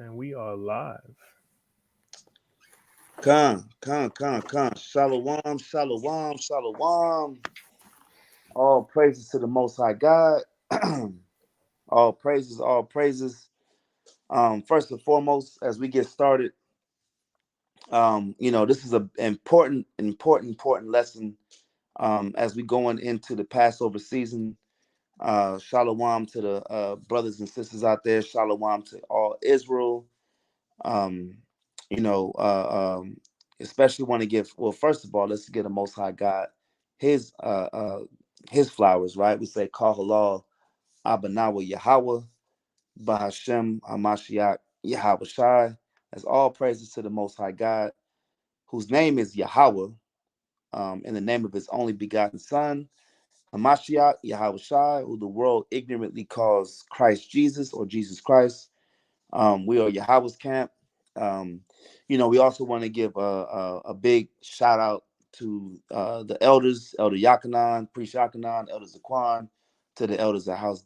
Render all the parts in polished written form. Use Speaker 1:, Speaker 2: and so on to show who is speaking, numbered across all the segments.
Speaker 1: And we are live.
Speaker 2: Khan. Shalom, shalom, shalom. All praises to the Most High God. All praises, all praises. First and foremost, as we get started, this is an important lesson as we going into the Passover season. Shalom to the brothers and sisters out there. Shalom to all Israel. Um, you know, especially want to give. Well, first of all, let's get the Most High God his uh, uh, his flowers, right? We say Kal Halal Abanawa Yahweh Bahashem Hamashiach Yahweh Shai. That's all praises to the Most High God, whose name is Yahweh, in the name of His only begotten Son, Hamashiach Yahweh Shai, who the world ignorantly calls Christ Jesus or Jesus Christ. We are Yahweh's camp. Um, we also want to give a big shout out to the elders, Elder Yakanan, Priest Yakanan, Elder Zaquan, to the elders of House of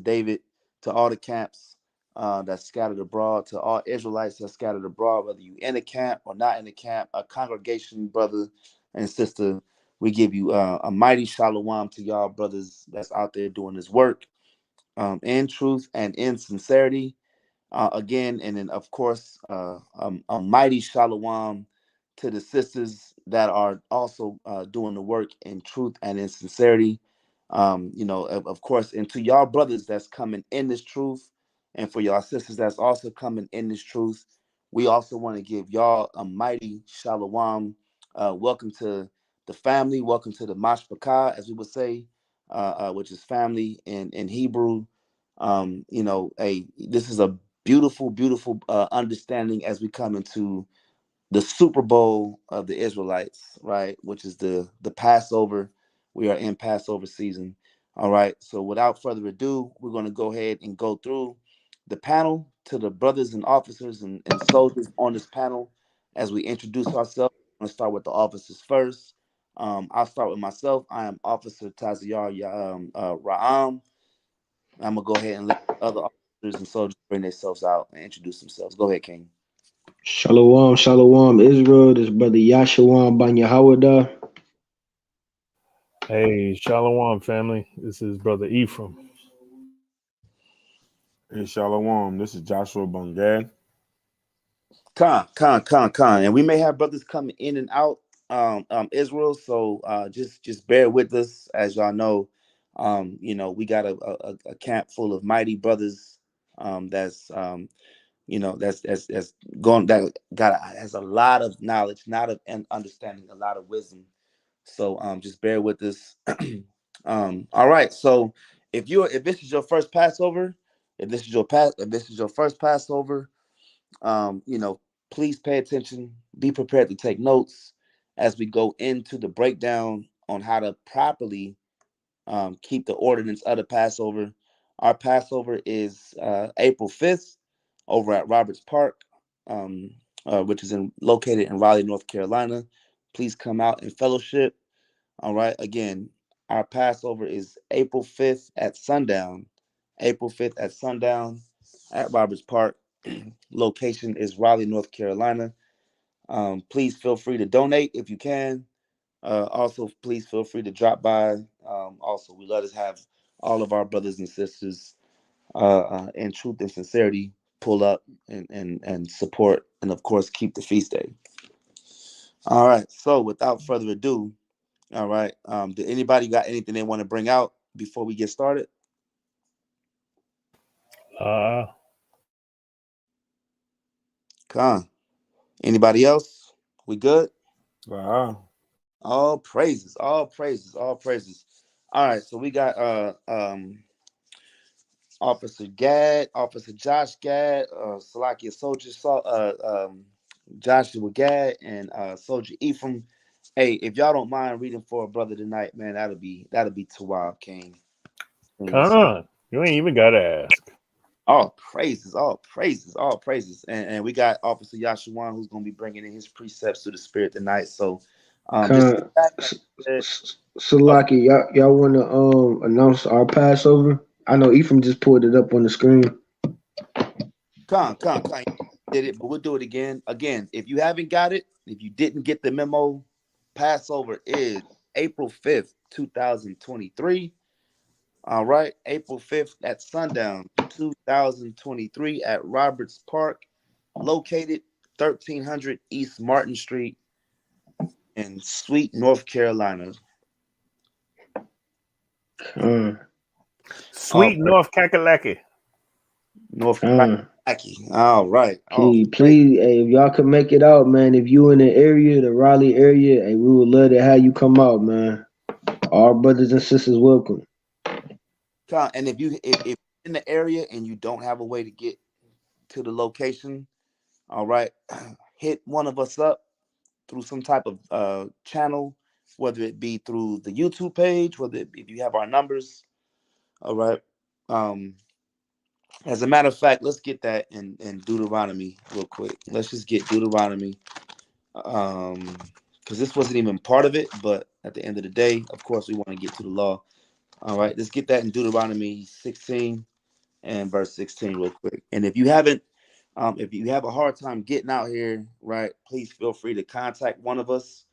Speaker 2: David, to all the camps that's scattered abroad, to all Israelites that's scattered abroad, whether you in a camp or not in a camp, a congregation, brother and sister. We give you a mighty shalom to y'all brothers that's out there doing this work in truth and in sincerity. Again, and then of course, a mighty shalom to the sisters that are also doing the work in truth and in sincerity. Of course, and to y'all brothers that's coming in this truth, and for y'all sisters that's also coming in this truth, we also want to give y'all a mighty shalom. Welcome to the family. Welcome to the mashpachah, as we would say, which is family in Hebrew. This is a beautiful understanding as we come into the Super Bowl of the Israelites, right? Which is the Passover. We are in Passover season. All right. So without further ado, we're going to go ahead and go through the panel to the brothers and officers and soldiers on this panel as we introduce ourselves. I'm going to start with the officers first. I'll start with myself. I am Officer Taziyar Ra'am. I'm gonna go ahead and let the other officers and soldiers bring themselves out and introduce themselves. Go ahead, King.
Speaker 3: Shalom, Israel. This brother Yahshua ban Yahawah.
Speaker 1: Hey, Shalom family. This is Brother Ephraim.
Speaker 4: Hey, Shalom. This is Joshua Bungad.
Speaker 2: Khan. And we may have brothers coming in and out, Israel. So just bear with us, as y'all know. We got a camp full of mighty brothers. That's going that has a lot of knowledge, not of and understanding, a lot of wisdom. So just bear with us. All right. So if this is your first Passover, if this is your first Passover, please pay attention. Be prepared to take notes as we go into the breakdown on how to properly keep the ordinance of the Passover. Our Passover is April 5th over at Roberts Park, which is located in Raleigh, North Carolina. Please come out and fellowship. All right. Again, our Passover is April 5th at sundown. April 5th at sundown at Roberts Park. Location is Raleigh, North Carolina. Please feel free to donate if you can. Also, please feel free to drop by. Also, we let us have all of our brothers and sisters in truth and sincerity pull up and support, and of course, keep the feast day. All right. So, without further ado, all right. Did anybody got anything they want to bring out before we get started?
Speaker 1: Uh,
Speaker 2: Con. Anybody else? We good?
Speaker 4: Wow.
Speaker 2: All praises, all praises, all praises. All right, so we got Officer Gad, Officer Josh Gad, Salakia Soldier Joshua Gad, and Soldier Ephraim. Hey, if y'all don't mind reading for a brother tonight, man, that'll be Tawab King.
Speaker 1: come on. You ain't even got to ask.
Speaker 2: All praises, all praises, all praises. And we got Officer Yashuan who's going to be bringing in his precepts to the spirit tonight. So just
Speaker 3: Khan,
Speaker 2: sit back, like I said. Oh,
Speaker 3: Salaki, y'all want to announce our Passover? I know Ephraim just pulled it up on the screen.
Speaker 2: Con. Did it, but we'll do it again. Again, if you haven't got it, if you didn't get the memo, Passover is April 5th, 2023. All right, April 5th at sundown, 2023 at Roberts Park, located 1300 East Martin Street in Sweet, North Carolina.
Speaker 1: Sweet North Kakalaki.
Speaker 2: North Carolina. All right.
Speaker 3: Please, hey, if y'all can make it out, man. If you in the area, the Raleigh area, hey, we would love to have you come out, man. Our brothers and sisters welcome.
Speaker 2: And if you're in the area and you don't have a way to get to the location, all right, hit one of us up through some type of channel, whether it be through the YouTube page, whether it be, if you have our numbers, all right. As a matter of fact, let's get that in Deuteronomy real quick. Let's just get Deuteronomy, because this wasn't even part of it, but at the end of the day, of course, we want to get to the law. All right, let's get that in Deuteronomy 16 and verse 16 real quick. And if you haven't, if you have a hard time getting out here, right, please feel free to contact one of us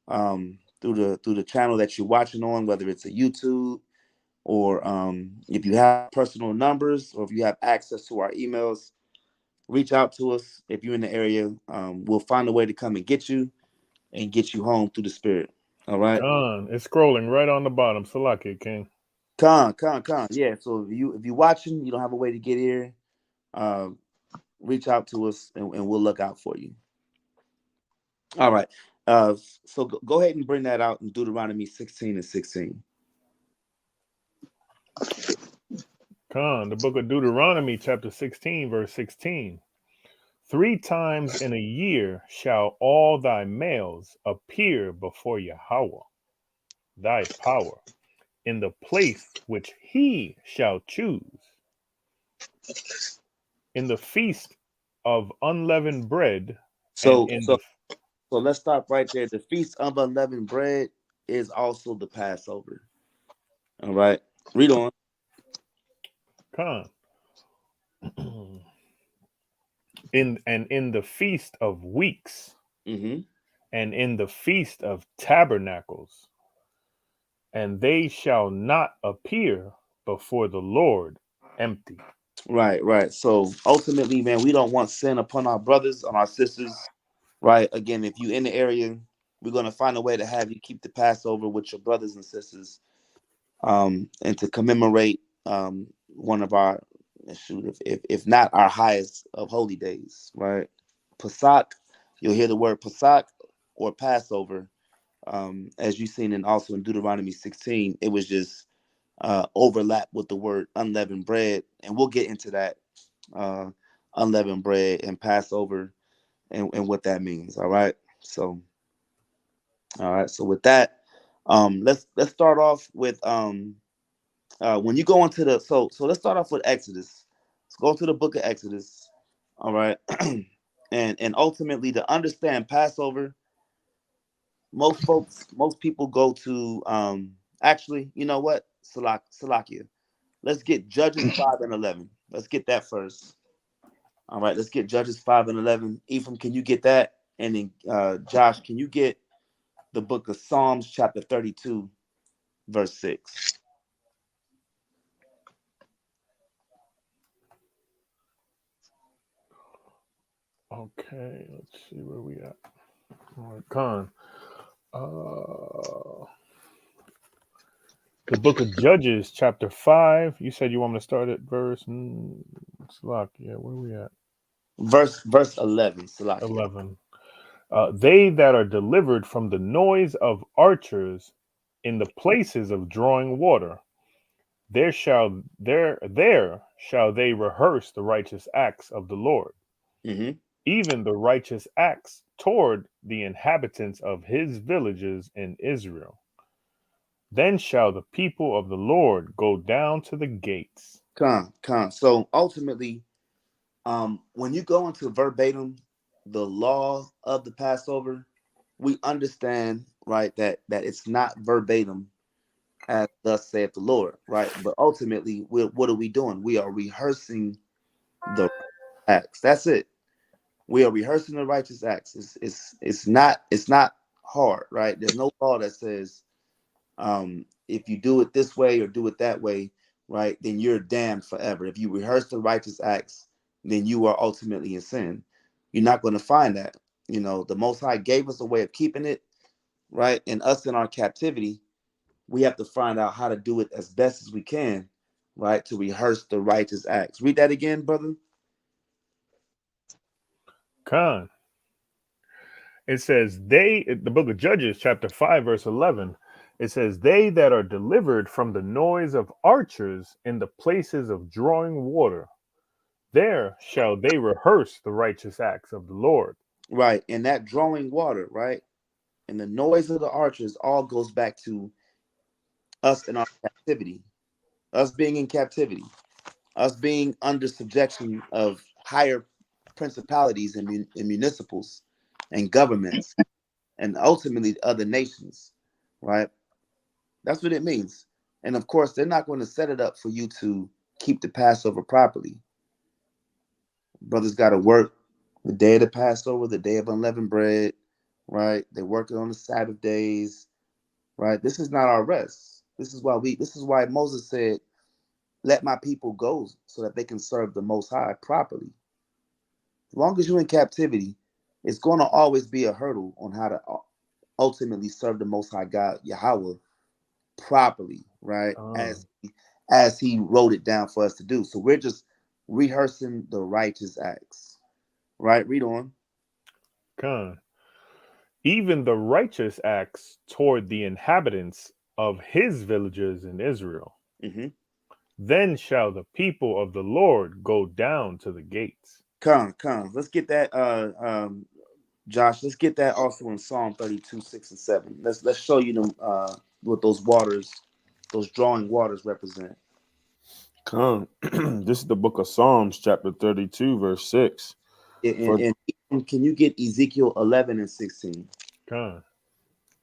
Speaker 2: through the channel that you're watching on, whether it's a YouTube or if you have personal numbers or if you have access to our emails, reach out to us. If you're in the area, we'll find a way to come and get you home through the Spirit. All right.
Speaker 1: It's scrolling right on the bottom. Salaki, King.
Speaker 2: Con. Yeah. So if you're watching, you don't have a way to get here, reach out to us and we'll look out for you. All right. So go ahead and bring that out in Deuteronomy 16 and 16.
Speaker 1: The book of Deuteronomy, chapter 16, verse 16. 3 times in a year shall all thy males appear before Yahweh, thy power, in the place which he shall choose, in the feast of unleavened bread.
Speaker 2: So let's stop right there. The feast of unleavened bread is also the Passover. All right. Read on.
Speaker 1: In the feast of weeks,
Speaker 2: Mm-hmm.
Speaker 1: and in the feast of tabernacles, and they shall not appear before the Lord empty.
Speaker 2: Right. So ultimately, man, we don't want sin upon our brothers, on our sisters. Right. Again, if you're in the area, we're gonna find a way to have you keep the Passover with your brothers and sisters, and to commemorate one of our if not our highest of holy days, right? Pesach, you'll hear the word Pesach or Passover, as you've seen also in Deuteronomy 16. It was just overlap with the word unleavened bread, and we'll get into that unleavened bread and Passover and what that means. All right. So with that, let's start off with when you go into the so let's start off with Exodus. Let's go to the book of Exodus. All right. and ultimately, to understand Passover, most people go to actually, you know what? Salakia. Let's get Judges 5 and 11. Let's get that first. All right, let's get Judges 5 and 11. Ephraim, can you get that? And then Josh, can you get the book of Psalms chapter 32, verse 6?
Speaker 1: Okay, let's see where we at. All right, Khan. The book of Judges, chapter 5. You said you want me to start at verse Salakia. Where we at?
Speaker 2: Verse 11. Salakia.
Speaker 1: 11. They that are delivered from the noise of archers in the places of drawing water, there shall they rehearse the righteous acts of the Lord,
Speaker 2: Mm-hmm.
Speaker 1: even the righteous acts toward the inhabitants of his villages in Israel. Then shall the people of the Lord go down to the gates.
Speaker 2: Con. So ultimately, when you go into verbatim the law of the Passover, we understand, right, that it's not verbatim as thus saith the Lord, right? But ultimately, what are we doing? We are rehearsing the acts. That's it. We are rehearsing the righteous acts. It's not hard, right? There's no law that says if you do it this way or do it that way, right, then you're damned forever. If you rehearse the righteous acts, then you are ultimately in sin. You're not going to find that. The Most High gave us a way of keeping it, right? And us in our captivity, we have to find out how to do it as best as we can, right, to rehearse the righteous acts. Read that again, brother.
Speaker 1: Khan. It says the book of Judges, chapter 5, verse 11. It says, they that are delivered from the noise of archers in the places of drawing water, there shall they rehearse the righteous acts of the Lord.
Speaker 2: Right. And that drawing water, right? And the noise of the archers all goes back to us in our captivity, us being in captivity, us being under subjection of higher principalities and municipals and governments and ultimately other nations, right? That's what it means. And of course, they're not going to set it up for you to keep the Passover properly. Brothers got to work the day of the Passover, the day of unleavened bread, right? They're working on the Sabbath days, right? This is not our rest. This is why Moses said, let my people go so that they can serve the Most High properly. As long as you're in captivity, it's going to always be a hurdle on how to ultimately serve the Most High God, Yahweh, properly, right? As he wrote it down for us to do. So we're just rehearsing the righteous acts, right? Read on.
Speaker 1: Khan. Even the righteous acts toward the inhabitants of his villages in Israel.
Speaker 2: Mm-hmm.
Speaker 1: Then shall the people of the Lord go down to the gates.
Speaker 2: Come. Let's get that, Josh. Let's get that also in Psalm 32, 6 and 7. Let's show you them what those waters, those drawing waters represent.
Speaker 4: Come. This is the book of Psalms, chapter 32, verse 6.
Speaker 2: And can you get Ezekiel 11 and 16?
Speaker 1: Khan.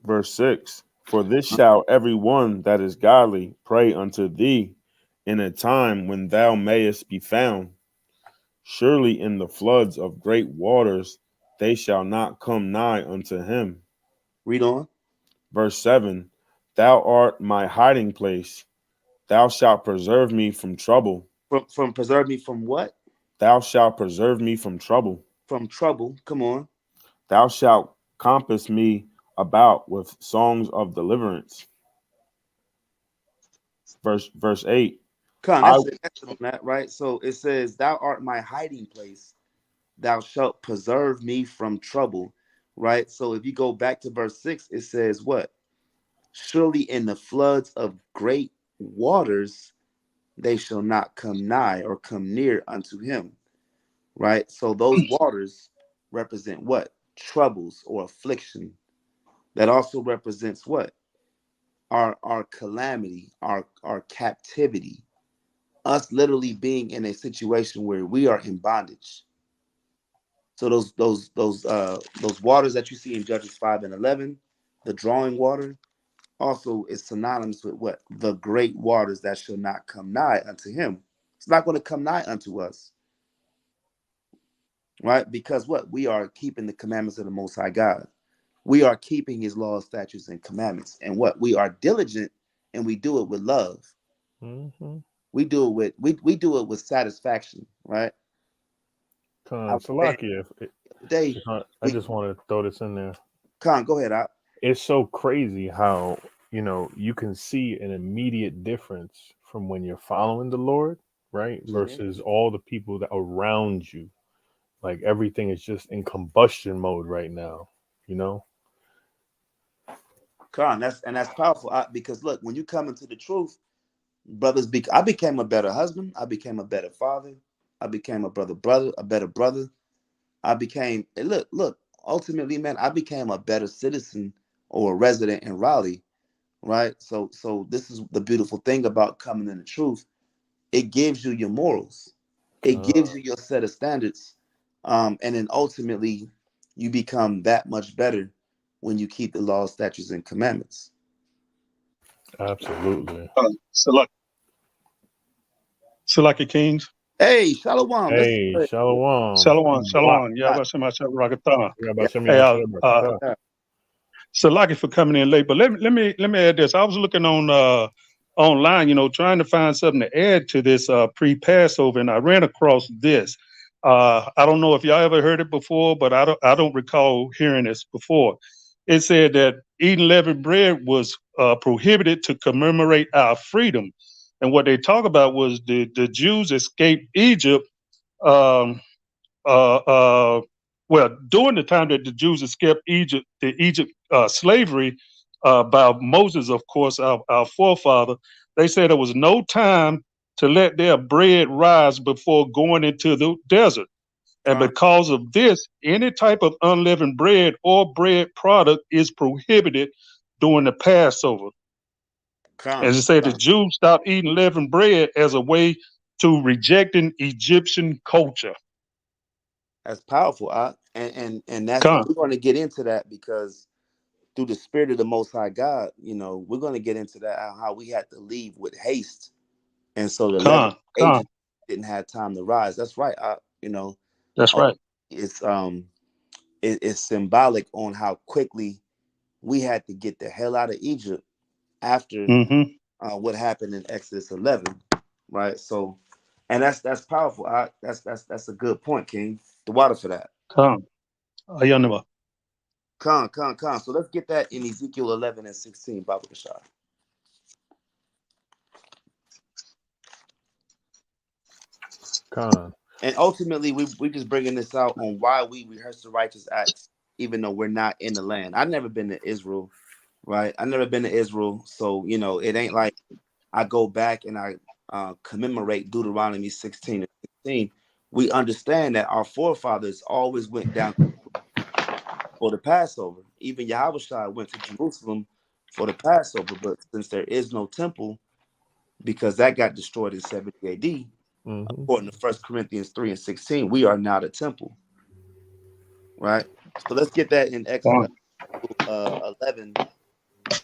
Speaker 4: Verse 6. For this shall every one that is godly pray unto thee in a time when thou mayest be found. Surely in the floods of great waters they shall not come nigh unto him.
Speaker 2: Read on.
Speaker 4: Verse 7. Thou art my hiding place. Thou shalt preserve me from trouble.
Speaker 2: From preserve me from what?
Speaker 4: Thou shalt preserve me from trouble.
Speaker 2: From trouble. Come on.
Speaker 4: Thou shalt compass me about with songs of deliverance. Verse 8.
Speaker 2: Come, that's it on that, right? So it says, thou art my hiding place. Thou shalt preserve me from trouble, right? So if you go back to verse 6, it says what? Surely in the floods of great waters, they shall not come nigh or come near unto him, right? So those waters represent what? Troubles or affliction. That also represents what? Our calamity, our captivity, us literally being in a situation where we are in bondage. So those waters that you see in Judges 5 and 11, the drawing water, also is synonymous with what? The great waters that shall not come nigh unto him. It's not going to come nigh unto us, right? Because what? We are keeping the commandments of the Most High God. We are keeping his laws, statutes, and commandments. And what? We are diligent and we do it with love.
Speaker 1: Mm-hmm.
Speaker 2: We do it with satisfaction, right?
Speaker 1: Khan. Salakia. I just want to throw this in there.
Speaker 2: Khan, go ahead, out.
Speaker 1: It's so crazy how, you can see an immediate difference from when you're following the Lord, right?
Speaker 2: Mm-hmm.
Speaker 1: Versus all the people that are around you. Like everything is just in combustion mode right now,
Speaker 2: Khan, that's powerful, because look, when you come into the truth, brothers, I became a better husband. I became a better father. I became a better brother. I became, look, ultimately, man, I became a better citizen or a resident in Raleigh, right? So this is the beautiful thing about coming in the truth. It gives you your morals. It gives you your set of standards. And then ultimately, you become that much better when you keep the laws, statutes, and commandments.
Speaker 1: Absolutely.
Speaker 5: Select Kings.
Speaker 2: Hey, Shalom. Let's
Speaker 1: Hey,
Speaker 2: do it.
Speaker 1: Shalom.
Speaker 5: Shalom,
Speaker 2: Wow.
Speaker 5: shalom. Yeah, about Shem Rakatha.
Speaker 2: Yeah.
Speaker 5: Hey,
Speaker 1: Rakatha.
Speaker 5: so lucky for coming in late, but let me add this. I was looking on online, trying to find something to add to this pre-Passover, and I ran across this. I don't know if y'all ever heard it before, but I don't recall hearing this before. It said that eating leavened bread was prohibited to commemorate our freedom, and what they talk about was the Jews escaped Egypt. Um, uh, uh, well, during the time that the Jews escaped Egypt slavery by Moses, of course, our forefather, they said there was no time to let their bread rise before going into the desert. And
Speaker 2: Con,
Speaker 5: because of this, any type of unleavened bread or bread product is prohibited during the Passover.
Speaker 2: con,
Speaker 5: As I said, the
Speaker 2: con.
Speaker 5: Jews stopped eating leavened bread as a way to rejecting Egyptian culture.
Speaker 2: That's powerful. And that's
Speaker 5: Come,
Speaker 2: we're going to get into that because through the spirit of the Most High God, we're going to get into that how we had to leave with haste, and so the 11
Speaker 5: come.
Speaker 2: agents didn't have time to rise. That's right.
Speaker 5: That's
Speaker 2: Oh,
Speaker 5: right.
Speaker 2: it's it's symbolic on how quickly we had to get the hell out of Egypt after
Speaker 5: Mm-hmm.
Speaker 2: what happened in Exodus 11, right? So, and that's powerful. That's a good point, King. The water for that.
Speaker 5: Come. Ayanaba.
Speaker 2: Con. So let's get that in Ezekiel 11 and 16, Baba Bashar.
Speaker 1: Khan.
Speaker 2: And ultimately, we just bringing this out on why we rehearse the righteous acts, even though we're not in the land. I've never been to Israel, right? I've never been to Israel, so it ain't like I go back and I commemorate Deuteronomy 16 and 16. We understand that our forefathers always went down for the Passover. Even Yahawashi went to Jerusalem for the Passover, but since there is no temple, because that got destroyed in 70 AD,
Speaker 1: Mm-hmm.
Speaker 2: according to 1 Corinthians 3 and 16, we are not a temple, right? So let's get that in Exodus
Speaker 5: Come.
Speaker 2: 11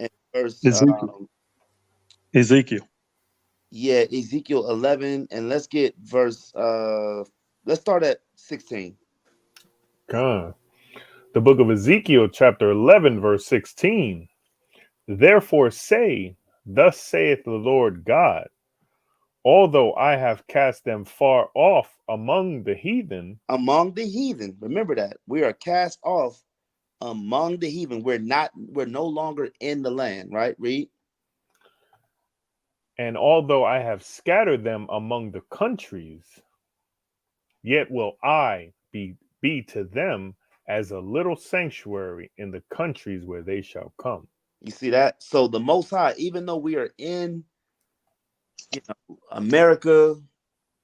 Speaker 2: and verse,
Speaker 5: Ezekiel. Ezekiel.
Speaker 2: Ezekiel 11, and let's get verse, let's start at 16.
Speaker 1: Khan. The book of Ezekiel, chapter 11, verse 16. Therefore say, thus saith the Lord God, although I have cast them far off among the heathen,
Speaker 2: Among the heathen, remember that we are cast off among the heathen. We're no longer in the land, right? Read.
Speaker 1: and although I have scattered them among the countries, yet will I be to them as a little sanctuary in the countries where they shall come.
Speaker 2: You see that? So the Most High, even though we are in, America,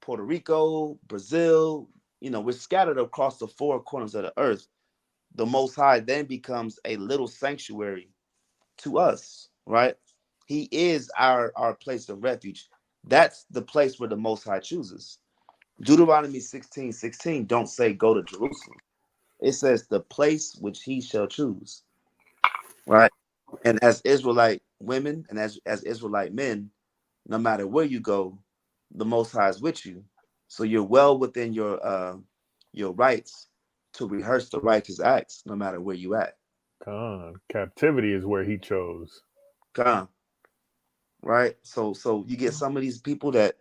Speaker 2: Puerto Rico, Brazil, we're scattered across the four corners of the earth. The Most High then becomes a little sanctuary to us, right? He is our place of refuge. That's the place where the Most High chooses. Deuteronomy 16:16 don't say go to Jerusalem. It says the place which he shall choose, right? And as Israelite women and as Israelite men, no matter where you go, the Most High is with you. So you're well within your rights to rehearse the righteous acts, no matter where you at.
Speaker 1: Khan. Captivity is where he chose.
Speaker 2: Come, right? So you get some of these people that,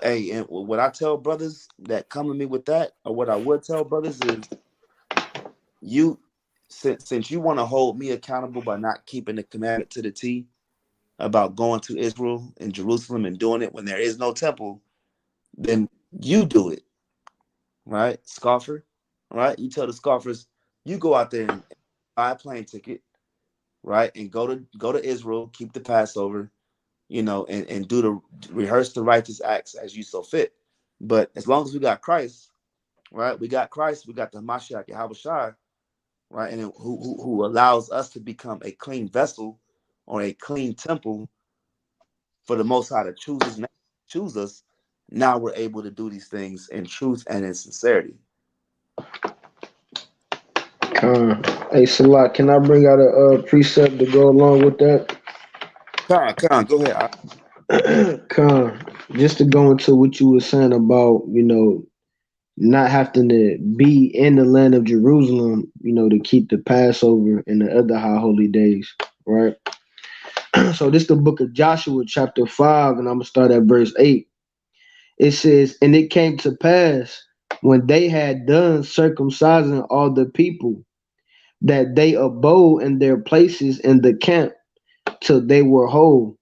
Speaker 2: hey, and what I tell brothers that come to me with that, or what I would tell brothers is, you since you want to hold me accountable by not keeping the commandment to the T about going to Israel and Jerusalem and doing it when there is no temple, then you do it, right? Scoffer, right? You tell the scoffers, you go out there and buy a plane ticket, right? And go to Israel, keep the Passover, and rehearse the righteous acts as you so fit. But as long as we got Christ, right? We got Christ, we got the Mashiach Yahawashi, right? And who allows us to become a clean vessel or a clean temple for the Most High to choose us. Now we're able to do these things in truth and in sincerity.
Speaker 3: Hey, Salah, can I bring out a precept to go along with that?
Speaker 2: Come on, go ahead.
Speaker 3: Con. just to go into what you were saying about, not having to be in the land of Jerusalem, to keep the Passover and the other high holy days, right? So this is the book of Joshua, chapter 5, and I'm gonna start at verse 8. It says, "And it came to pass when they had done circumcising all the people, that they abode in their places in the camp till they were whole.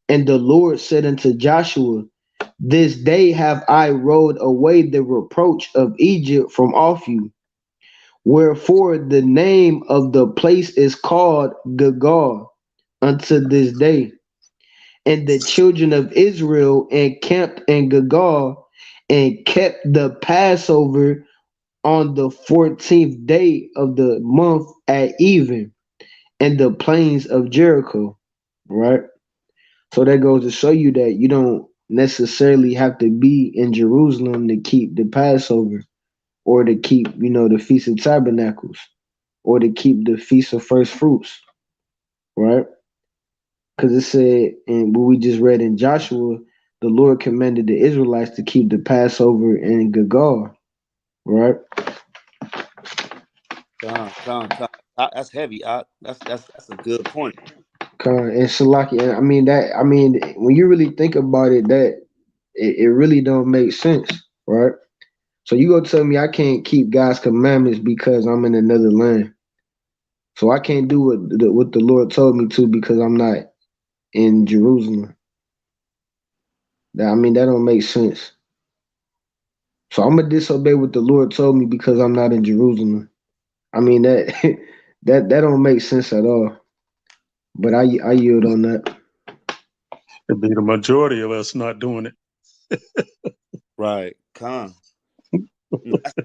Speaker 3: And the Lord said unto Joshua, This day have I rolled away the reproach of Egypt from off you. Wherefore the name of the place is called Gilgal unto this day. And the children of Israel encamped in Gilgal and kept the Passover on the 14th day of the month at even in the plains of Jericho." Right? So that goes to show you that you don't necessarily have to be in Jerusalem to keep the Passover or to keep, the Feast of Tabernacles or to keep the Feast of First Fruits, right? Because it said, and what we just read in Joshua, the Lord commanded the Israelites to keep the Passover in Gilgal, right?
Speaker 2: Con. That's heavy. That's a good point.
Speaker 3: And Shalaki, and when you really think about it, that it really don't make sense, right? So you go tell me I can't keep God's commandments because I'm in another land. So I can't do what the Lord told me to because I'm not in Jerusalem. That don't make sense. So I'm gonna disobey what the Lord told me because I'm not in Jerusalem. That that don't make sense at all. But I yield on that.
Speaker 5: It'd be the majority of us not doing it.
Speaker 2: Right. Con.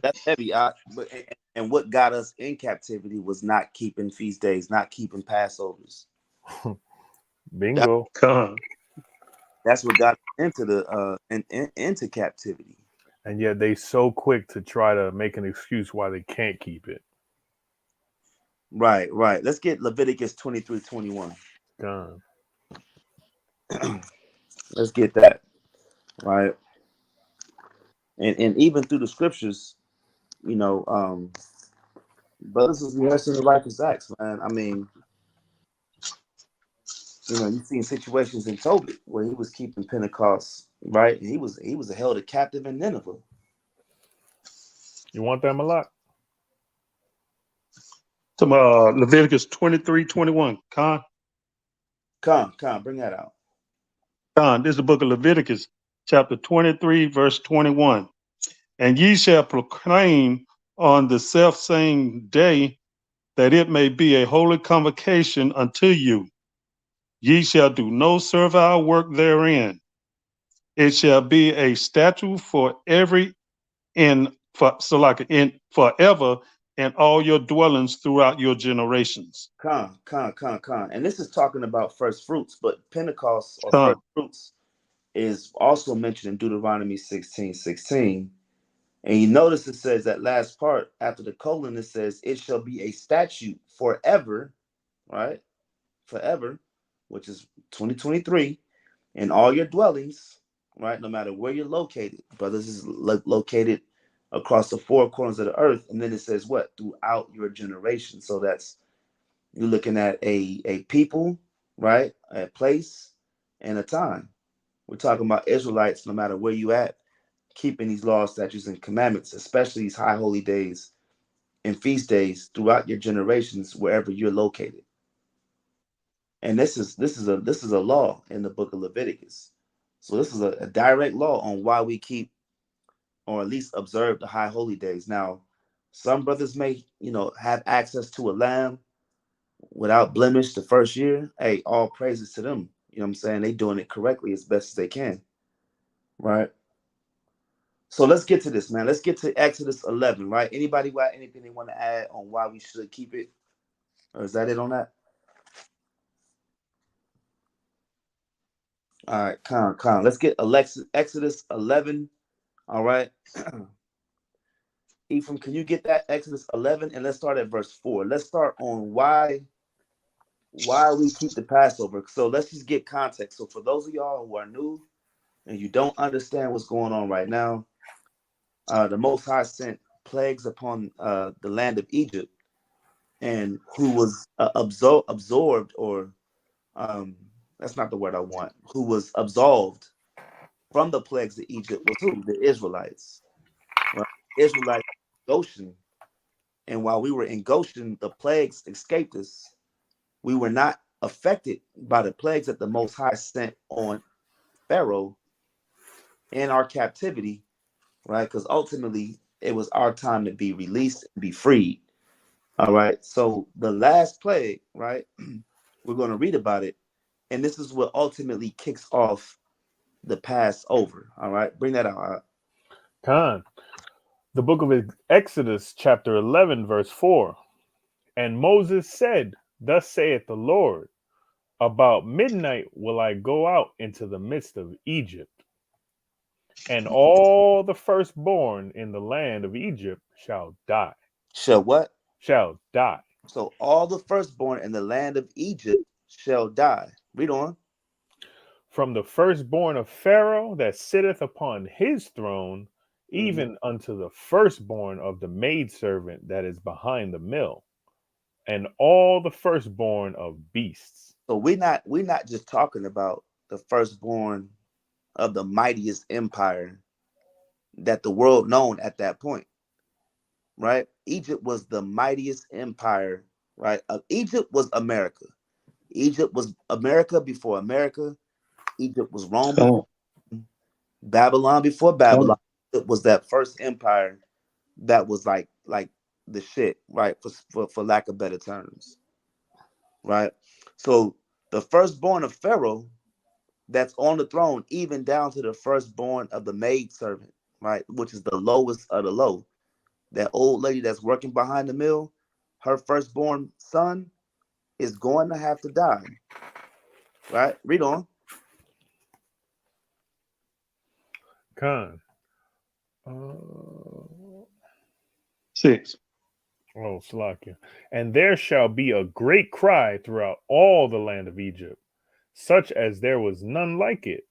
Speaker 2: That's heavy. And what got us in captivity was not keeping feast days, not keeping Passovers.
Speaker 1: Bingo.
Speaker 2: That's what got into the into captivity.
Speaker 1: And yet they so quick to try to make an excuse why they can't keep it.
Speaker 2: Right. Let's get Leviticus 23:21.
Speaker 1: Gone.
Speaker 2: Let's get that. Right. And even through the scriptures, brothers is rehearsing the righteous acts, man. You've seen situations in Tobit where he was keeping Pentecost, right? And he was held a captive in Nineveh.
Speaker 1: You want that, Malak?
Speaker 5: Leviticus 23:21. Con,
Speaker 2: Bring that out.
Speaker 5: this is the book of Leviticus, chapter 23, verse 21. "And ye shall proclaim on the selfsame day that it may be a holy convocation unto you. Ye shall do no servile work therein. It shall be a statute for every forever in all your dwellings throughout your generations."
Speaker 2: Con. And this is talking about first fruits, but Pentecost or first fruits is also mentioned in Deuteronomy 16:16. And you notice it says that last part after the colon, it says, "It shall be a statute forever," right? Forever, which is 2023, in all your dwellings, right? No matter where you're located. Brothers is located across the four corners of the earth. And then it says what? Throughout your generation. So that's, you're looking at a people, right? A place and a time. We're talking about Israelites, no matter where you at, keeping these laws, statutes, and commandments, especially these high holy days and feast days throughout your generations, wherever you're located. And this is a law in the book of Leviticus. So this is a direct law on why we keep, or at least observe, the high holy days. Now, some brothers may, have access to a lamb without blemish the first year. Hey, all praises to them. You know what I'm saying? They doing it correctly as best as they can. Right? So let's get to this, man. Let's get to Exodus 11, right? Anybody got anything they want to add on why we should keep it? Or is that it on that? All right, con. Let's get Exodus 11. All right. Ephraim, can you get that Exodus 11? And let's start at verse 4. Let's start on why we keep the Passover. So let's just get context. So for those of y'all who are new, and you don't understand what's going on right now, the Most High sent plagues upon the land of Egypt, and who was absorbed, or um, that's not the word I want, who was absolved from the plagues of Egypt was who? The Israelites. Right? Israelites, Goshen. And while we were in Goshen, the plagues escaped us. We were not affected by the plagues that the Most High sent on Pharaoh in our captivity, right? Because ultimately it was our time to be released and be freed. All right. So the last plague, right? We're going to read about it. And this is what ultimately kicks off the Passover. All right. Bring that out.
Speaker 1: Khan. The book of Exodus, chapter 11, verse 4. And Moses said, Thus saith the Lord, about midnight will I go out into the midst of Egypt, and all the firstborn in the land of Egypt shall die.
Speaker 2: Shall what?
Speaker 1: Shall die.
Speaker 2: So all the firstborn in the land of Egypt shall die. Read on.
Speaker 1: From the firstborn of Pharaoh that sitteth upon his throne,
Speaker 2: Mm-hmm.
Speaker 1: even unto the firstborn of the maidservant that is behind the mill, and all the firstborn of beasts.
Speaker 2: So we're not just talking about the firstborn of the mightiest empire that the world known at that point, right? Egypt was the mightiest empire, right? Egypt was America. Egypt was America before America. Egypt was Rome before
Speaker 5: Come,
Speaker 2: Babylon before
Speaker 5: come.
Speaker 2: Babylon. It was that first empire that was like the shit, right? For lack of better terms, right? So the firstborn of Pharaoh that's on the throne, even down to the firstborn of the maidservant, right? Which is the lowest of the low. That old lady that's working behind the mill, her firstborn son is going to have to die, right? Read on.
Speaker 1: Khan. Oh,
Speaker 5: 6.
Speaker 1: Slakia. And there shall be a great cry throughout all the land of Egypt, such as there was none like it,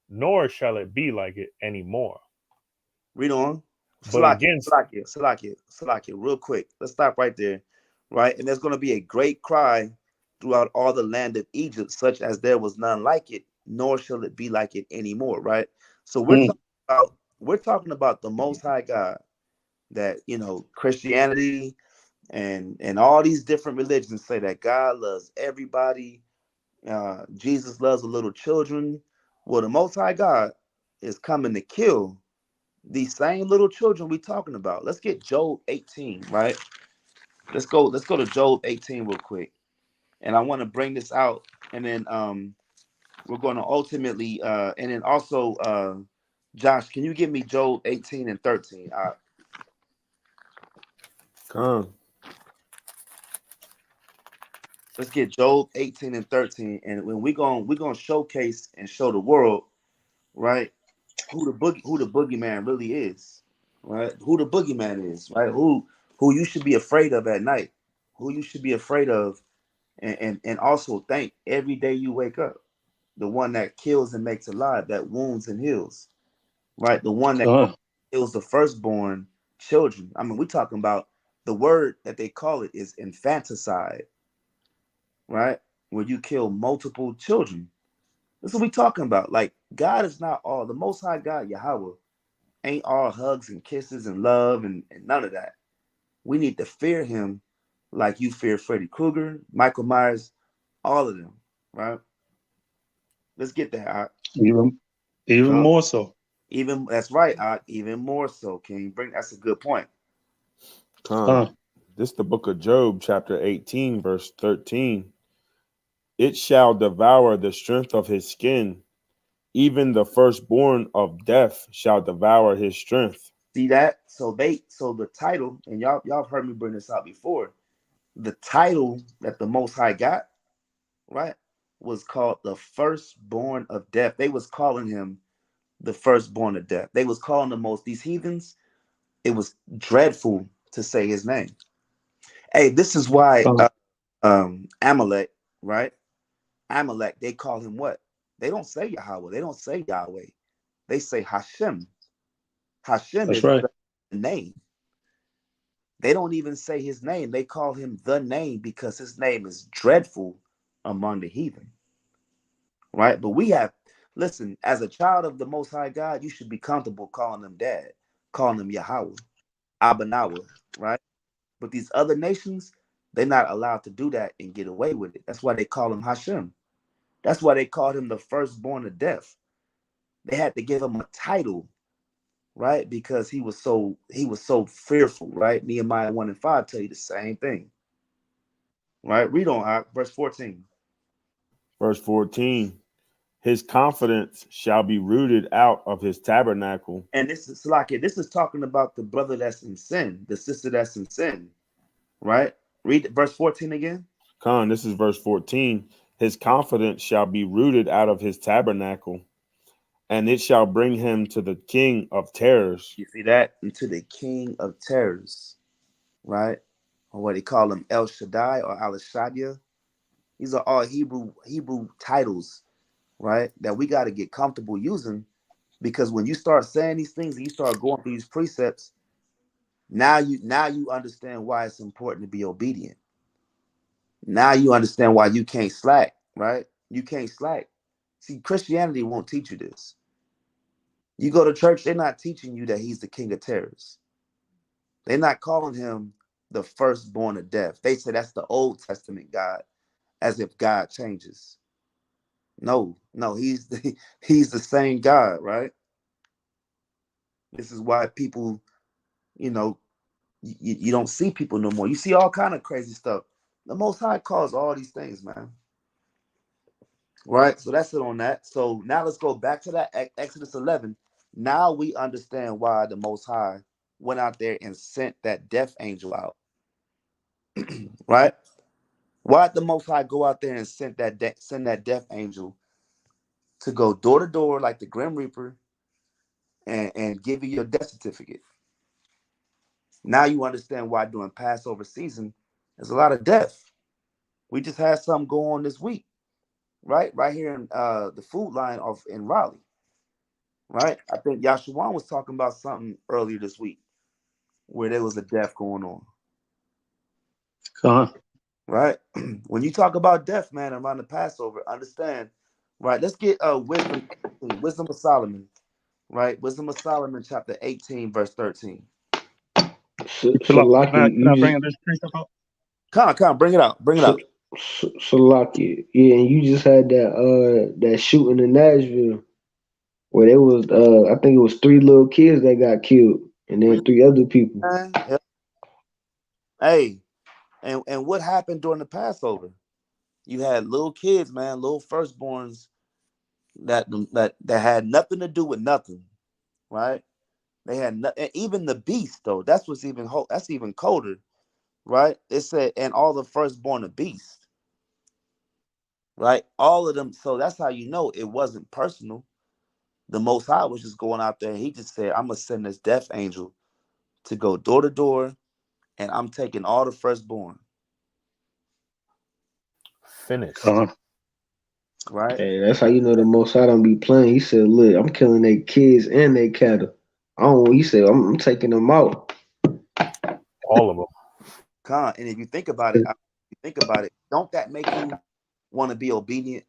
Speaker 1: nor shall it be like it any more.
Speaker 2: Read on.
Speaker 1: But against
Speaker 2: Salakia, real quick. Let's stop right there, right? And there's going to be a great cry throughout all the land of Egypt, such as there was none like it, nor shall it be like it anymore, right? So
Speaker 5: Mm.
Speaker 2: we're talking about the Most High God, that Christianity and all these different religions say that God loves everybody. Jesus loves the little children. Well, the Most High God is coming to kill these same little children we talking about. Let's get Job 18, right? Let's go to Job 18 real quick. And I want to bring this out, and then we're going to ultimately and then also Josh, can you give me Job 18 and 13?
Speaker 4: Come.
Speaker 2: Let's get Job 18 and 13. And when we're gonna showcase and show the world, right, who the boogeyman really is, right? Who the boogeyman is, right? Who you should be afraid of at night, who you should be afraid of, and also thank every day you wake up. The one that kills and makes alive, that wounds and heals, right? The one that
Speaker 5: Come.
Speaker 2: kills the firstborn children. I mean, we're talking about the word that they call it is infanticide, right? Where you kill multiple children. That's what we're talking about. Like, God is not all, the Most High God, Yahweh, ain't all hugs and kisses and love and none of that. We need to fear him like you fear Freddy Krueger, Michael Myers, all of them, right? Let's get that.
Speaker 5: Even more so.
Speaker 2: Even that's right. Even more so. Can you bring? That's a good point.
Speaker 4: Come.
Speaker 5: Come.
Speaker 4: This the book of Job, chapter 18, verse 13. It shall devour the strength of his skin. Even the firstborn of death shall devour his strength.
Speaker 2: See that? So the title, and y'all have heard me bring this out before. The title that the Most High got, right, was called the firstborn of death. They was calling him the firstborn of death. They was calling these heathens. It was dreadful to say his name. Hey, this is why
Speaker 5: Come.
Speaker 2: Amalek, right? Amalek, they call him what? They don't say Yahweh. They don't say Yahweh. They say Hashem. Hashem
Speaker 5: That's
Speaker 2: is
Speaker 5: right.
Speaker 2: the name. They don't even say his name. They call him the name because his name is dreadful among the heathen. Right? But listen, as a child of the Most High God, you should be comfortable calling him dad, calling him Yahweh, Abanawa, right? But these other nations, they're not allowed to do that and get away with it. That's why they call him Hashem. That's why they called him the firstborn of death. They had to give him a title, right? Because he was so fearful, right? Nehemiah 1:5 tell you the same thing. Right? Read on, verse 14.
Speaker 4: Verse 14. His confidence shall be rooted out of his tabernacle.
Speaker 2: And this is like it. This is talking about the brother that's in sin, the sister that's in sin, right? Read verse 14 again.
Speaker 4: Con, this is verse 14. His confidence shall be rooted out of his tabernacle, and it shall bring him to the king of terrors.
Speaker 2: You see that? And to the king of terrors, right? Or what they call him, El Shaddai or Al Shaddai. These are all Hebrew titles, right? That we got to get comfortable using, because when you start saying these things and you start going through these precepts, now you understand why it's important to be obedient. Now you understand why you can't slack, right? You can't slack. See, Christianity won't teach you this. You go to church, they're not teaching you that he's the king of terrors. They're not calling him the firstborn of death. They say that's the Old Testament God, as if God changes. No, he's the same God, right? This is why people, you don't see people no more. You see all kind of crazy stuff. The Most High calls all these things, man. Right? So that's it on that. So now let's go back to that Exodus 11. Now we understand why the Most High went out there and sent that death angel out. Right? Why did the Most High go out there and send that death angel to go door to door like the Grim Reaper and give you your death certificate? Now you understand why during Passover season there's a lot of death. We just had something go on this week, right here in the food line in Raleigh, right? I think Yahawah was talking about something earlier this week where there was a death going on. Right? When you talk about death, man, around the Passover, understand, right? Let's get Wisdom of Solomon, right? Wisdom of Solomon, chapter 18, verse 13.
Speaker 3: So Lucky,
Speaker 5: can I bring this precept up?
Speaker 2: Come, bring it out.
Speaker 3: So Lucky, yeah, and you just had that shooting in Nashville where there was I think it was 3 little kids that got killed, and then 3 other people.
Speaker 2: Yep. Hey, and what happened during the Passover? You had little kids, man, little firstborns that had nothing to do with nothing, right? They had nothing. Even the beast, though, that's even colder, right? It said, and all the firstborn of beast, right? All of them. So that's how you know it wasn't personal. The Most High was just going out there. He just said, I'm gonna send this death angel to go door to door, and I'm taking all the firstborn.
Speaker 1: Finished.
Speaker 2: Right?
Speaker 3: Hey, that's how you know the Most High don't be playing. He said, "Look, I'm killing their kids and their cattle." He said, "I'm taking them out."
Speaker 1: All of them.
Speaker 2: And if you think about it, don't that make you want to be obedient?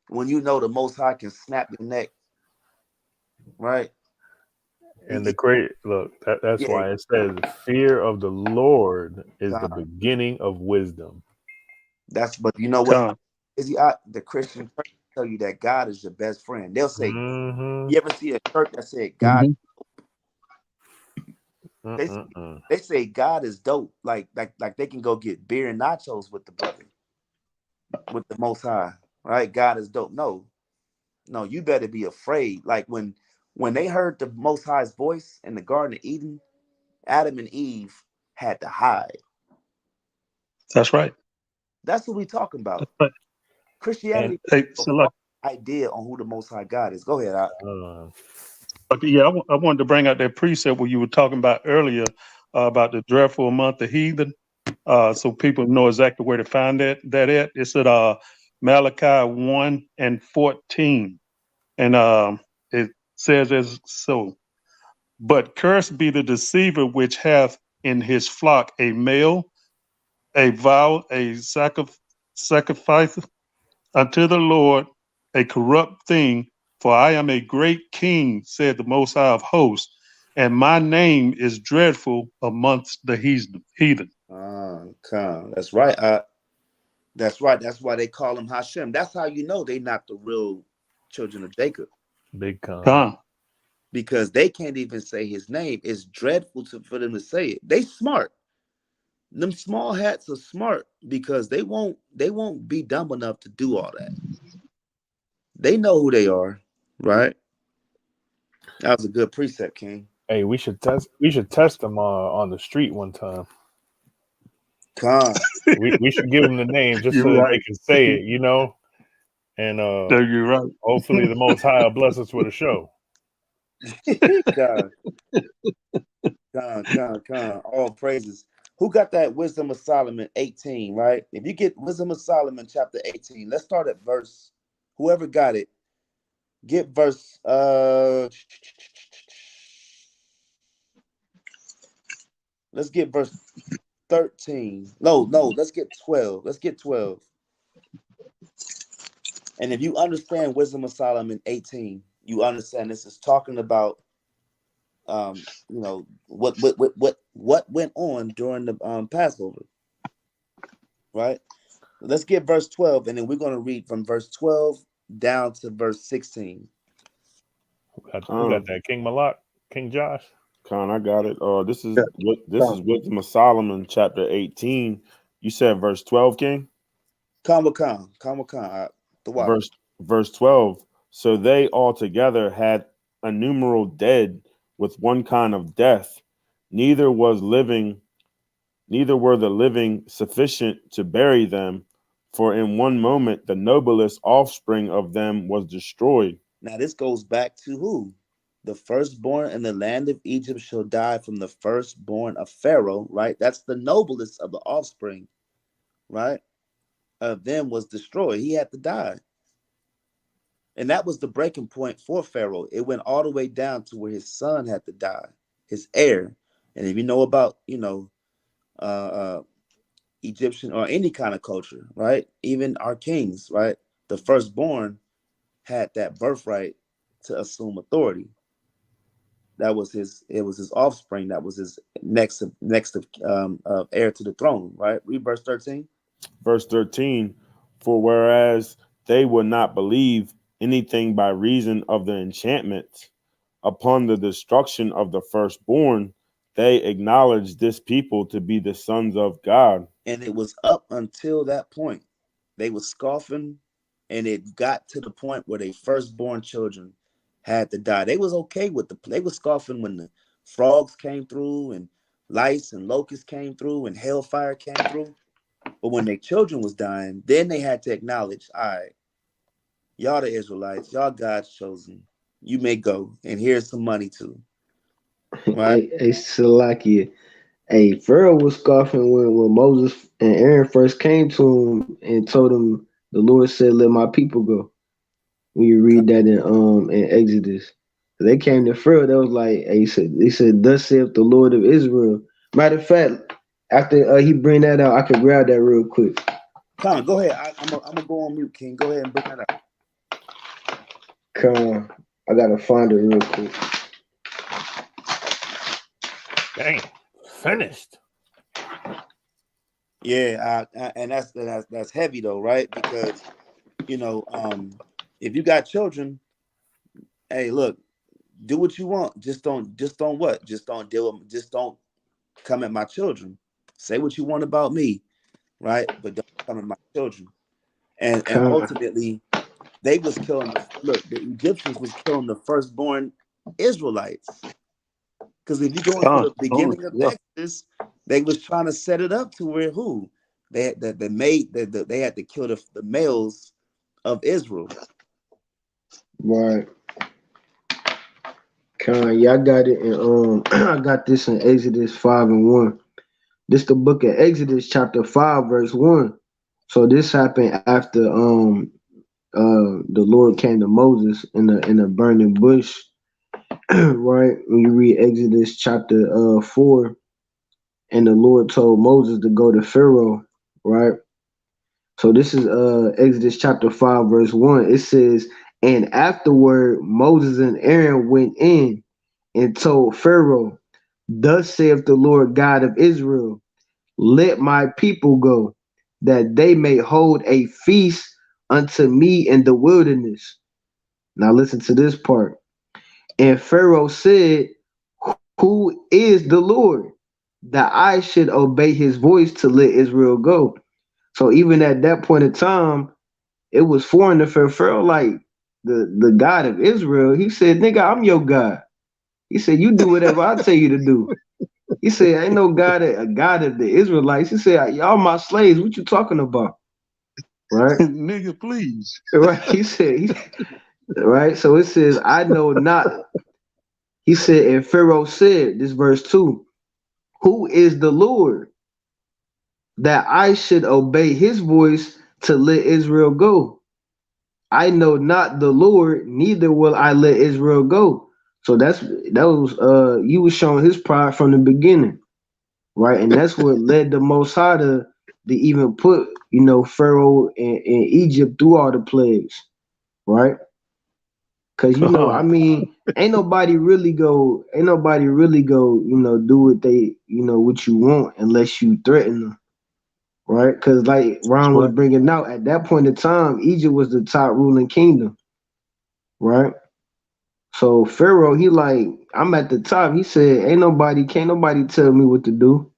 Speaker 2: When you know the Most High can snap your neck, right?
Speaker 1: And that's why it says fear of the Lord is the beginning of wisdom.
Speaker 2: But you know what? The Christian church tell you that God is your best friend. They'll say, You ever see a church that said God? They say God is dope. Like they can go get beer and nachos with the brother, with the Most High, right? God is dope. No, you better be afraid. Like when they heard the Most High's voice in the Garden of Eden, Adam and Eve had to hide.
Speaker 5: That's right.
Speaker 2: That's what we talking about.
Speaker 5: Right.
Speaker 2: Christianity idea on who the Most High God is. Go ahead.
Speaker 5: I wanted to bring out that precept where you were talking about earlier about the dreadful month of heathen, so people know exactly where to find that at. It's at Malachi 1:14, and says as so. But cursed be the deceiver which hath in his flock a male, a vow, a sacrifice unto the Lord, a corrupt thing. For I am a great king, said the Most High of hosts, and my name is dreadful amongst the heathen.
Speaker 2: Come. That's right. That's right. That's why they call him Hashem. That's how you know they not the real children of Jacob.
Speaker 1: Big con.
Speaker 5: Come.
Speaker 2: Because they can't even say his name. It's dreadful for them to say it. They smart. Them small hats are smart because they won't be dumb enough to do all that. They know who they are, right? That was a good precept, King.
Speaker 1: Hey, we should test them on the street one time.
Speaker 2: Come.
Speaker 1: We should give them the name just so
Speaker 5: You're
Speaker 1: that
Speaker 5: right.
Speaker 1: they can say it, you know. And
Speaker 5: No, you're right.
Speaker 1: hopefully the Most High will bless us with a show.
Speaker 2: God. All praises. Who got that Wisdom of Solomon 18, right? If you get Wisdom of Solomon chapter 18, let's start at verse, whoever got it, get verse, let's get verse 13. No, let's get 12. Let's get 12. And if you understand Wisdom of Solomon 18, you understand this is talking about you know, what went on during the Passover, right? Let's get verse 12, and then we're going to read from verse 12 down to verse 16.
Speaker 1: Who got that? King Malak? King Josh?
Speaker 4: Con, I got it. This is Wisdom of Solomon, chapter 18. You said verse 12, King? Verse 12. So they altogether had innumerable dead with one kind of death. Neither were the living sufficient to bury them, for in one moment the noblest offspring of them was destroyed.
Speaker 2: Now this goes back to who? The firstborn in the land of Egypt shall die from the firstborn of Pharaoh, right? That's the noblest of the offspring, right? Of them was destroyed. He had to die. And that was the breaking point for Pharaoh. It went all the way down to where his son had to die, his heir. And if you know about, Egyptian or any kind of culture, right? Even our kings, right? The firstborn had that birthright to assume authority. It was his offspring. That was his next of heir to the throne, right? Read verse 13.
Speaker 4: Verse 13, for whereas they would not believe anything by reason of the enchantment upon the destruction of the firstborn, they acknowledged this people to be the sons of God.
Speaker 2: And it was up until that point. They were scoffing, and it got to the point where their firstborn children had to die. They was okay with they were scoffing when the frogs came through and lice and locusts came through and hellfire came through. But when their children was dying, then they had to acknowledge, all right, y'all the Israelites, y'all God's chosen. You may go, and here's some money too. Right?
Speaker 3: Hey, Salakia. Hey, Pharaoh was scoffing when Moses and Aaron first came to him and told him, the Lord said, let my people go. When you read that in Exodus. They came to Pharaoh, they was like, hey, he said, thus saith the Lord of Israel. Matter of fact, after he bring that out, I can grab that real quick.
Speaker 2: Con, go ahead. I'm gonna go on mute, King. Go ahead and bring that up.
Speaker 3: Come on. I gotta find it real quick.
Speaker 1: Dang, finished.
Speaker 2: Yeah, and that's heavy though, right? Because if you got children, hey, look, do what you want. Just don't what? Just don't deal with. Just don't come at my children. Say what you want about me, right? But don't come at my children. And ultimately, they was killing. The Egyptians was killing the firstborn Israelites. Because if you go into the beginning of Exodus, they was trying to set it up to where they had to kill the males of Israel.
Speaker 3: Right. Yeah, I got it in I got this in Exodus 5:1. This the book of Exodus, chapter 5, verse 1. So this happened after the Lord came to Moses in a burning bush right? When you read Exodus chapter 4, and the Lord told Moses to go to Pharaoh, right? So this is Exodus chapter 5, verse 1. It says, and afterward Moses and Aaron went in and told Pharaoh, thus saith the Lord God of Israel, let my people go, that they may hold a feast unto me in the wilderness. Now listen to this part. And Pharaoh said, who is the Lord, that I should obey his voice to let Israel go? So even at that point in time, it was foreign to Pharaoh, like the God of Israel. He said, nigga, I'm your God. He said, you do whatever I tell you to do. He said, ain't no God, a God of the Israelites. He said, y'all my slaves. What you talking about? Right?
Speaker 5: Nigga, please.
Speaker 3: Right. He said, right. So it says, I know not. He said, and Pharaoh said, this verse 2, who is the Lord, that I should obey his voice to let Israel go? I know not the Lord, neither will I let Israel go. So that was you was showing his pride from the beginning, right? And that's what led the Most High to even put, Pharaoh and Egypt through all the plagues, right? Cause I mean, ain't nobody really go, do what they, what you want unless you threaten them, right? Cause like
Speaker 5: That's
Speaker 3: Ron was
Speaker 5: right.
Speaker 3: bringing out, at that point in time, Egypt was the top ruling kingdom, right? So Pharaoh, he like, I'm at the top. He said, can't nobody tell me what to do,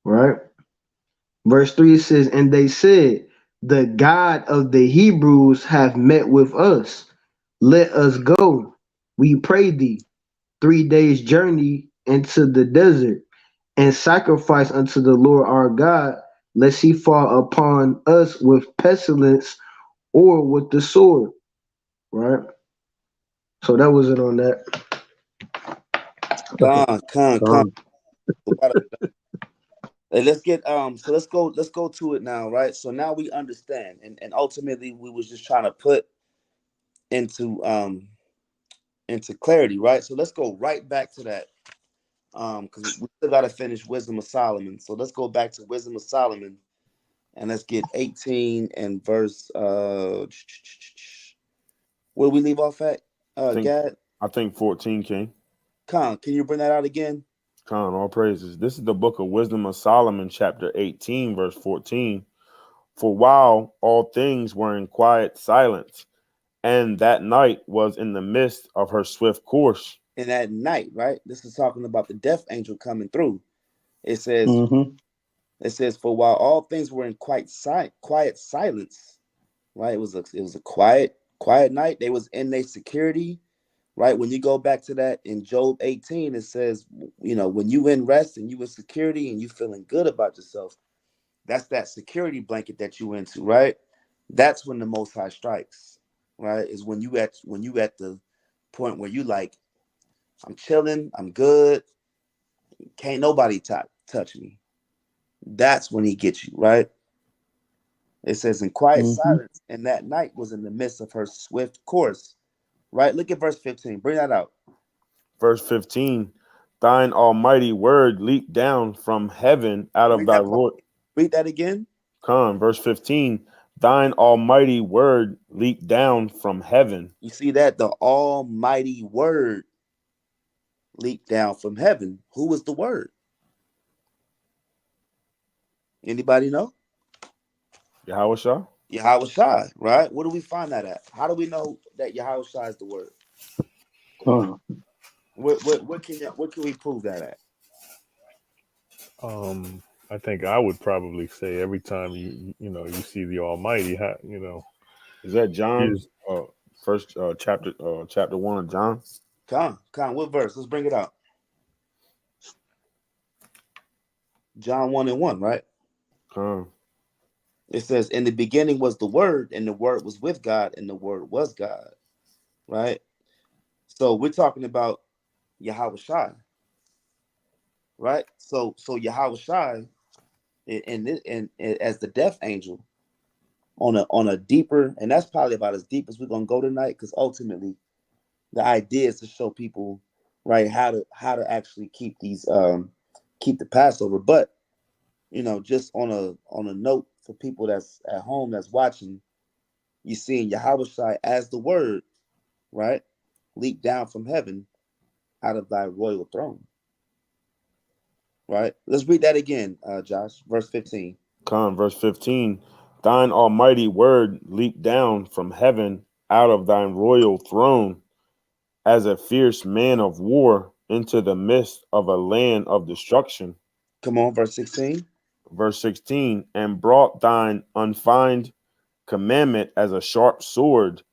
Speaker 3: right? Verse 3 says, and they said, the God of the Hebrews have met with us. Let us go, we pray thee, 3 days' journey into the desert, and sacrifice unto the Lord our God, lest he fall upon us with pestilence or with the sword, right? So that was it on that.
Speaker 2: Con. Hey, let's get so let's go to it now, right? So now we understand, and ultimately we was just trying to put into clarity, right? So let's go right back to that. Because we still gotta finish Wisdom of Solomon. So let's go back to Wisdom of Solomon and let's get 18 and verse where we leave off at? Gad?
Speaker 4: I think 14, King.
Speaker 2: Con, can you bring that out again?
Speaker 4: Con, all praises. This is the book of Wisdom of Solomon, chapter 18, verse 14. For while all things were in quiet silence, and that night was in the midst of her swift course.
Speaker 2: And at night, right? This is talking about the death angel coming through. It says,
Speaker 5: Mm-hmm.
Speaker 2: for while all things were in quiet silence, right? It was a quiet night. They was in their security, right? When you go back to that in Job 18, it says, when you in rest and you in security and you feeling good about yourself, that's that security blanket that you into, right? That's when the Most High strikes, right? Is when you at the point where you like, I'm chilling, I'm good, can't nobody touch me. That's when he gets you, right? It says, in quiet
Speaker 5: Mm-hmm.
Speaker 2: silence, and that night was in the midst of her swift course, right? Look at verse 15. Bring that out.
Speaker 4: Verse 15. Thine almighty word leaped down from heaven out of
Speaker 2: Read
Speaker 4: thy
Speaker 2: that part.
Speaker 4: royal.
Speaker 2: Read that again.
Speaker 4: Con, verse 15. Thine almighty word leaped down from heaven.
Speaker 2: You see that? The almighty word leaped down from heaven. Who was the word? Anybody know?
Speaker 4: Yahawah.
Speaker 2: Yahawashi, right? Where do we find that at? How do we know that Yahawashi is the word?
Speaker 5: Con.
Speaker 2: What can we prove that at?
Speaker 1: I think I would probably say every time you see the Almighty,
Speaker 4: Is that
Speaker 1: he's
Speaker 4: John's first chapter 1 of John?
Speaker 2: Con, what verse? Let's bring it out. John 1 and 1, right?
Speaker 4: Con.
Speaker 2: It says, in the beginning was the word, and the word was with God, and the word was God, right? So we're talking about Yahawashi, right? So Yahawashi and as the death angel on a deeper, and that's probably about as deep as we're gonna go tonight, because ultimately The idea is to show people, right, how to actually keep the Passover. But just on a note for people that's at home that's watching, you seeing Yahushua as the word, right, leap down from heaven out of thy royal throne. Right? Let's read that again, Josh. Verse 15.
Speaker 4: Verse 15. Thine almighty word leaped down from heaven out of thine royal throne as a fierce man of war into the midst of a land of destruction.
Speaker 2: Come on, verse 16.
Speaker 4: Verse 16. And brought thine unfeigned commandment as a sharp sword,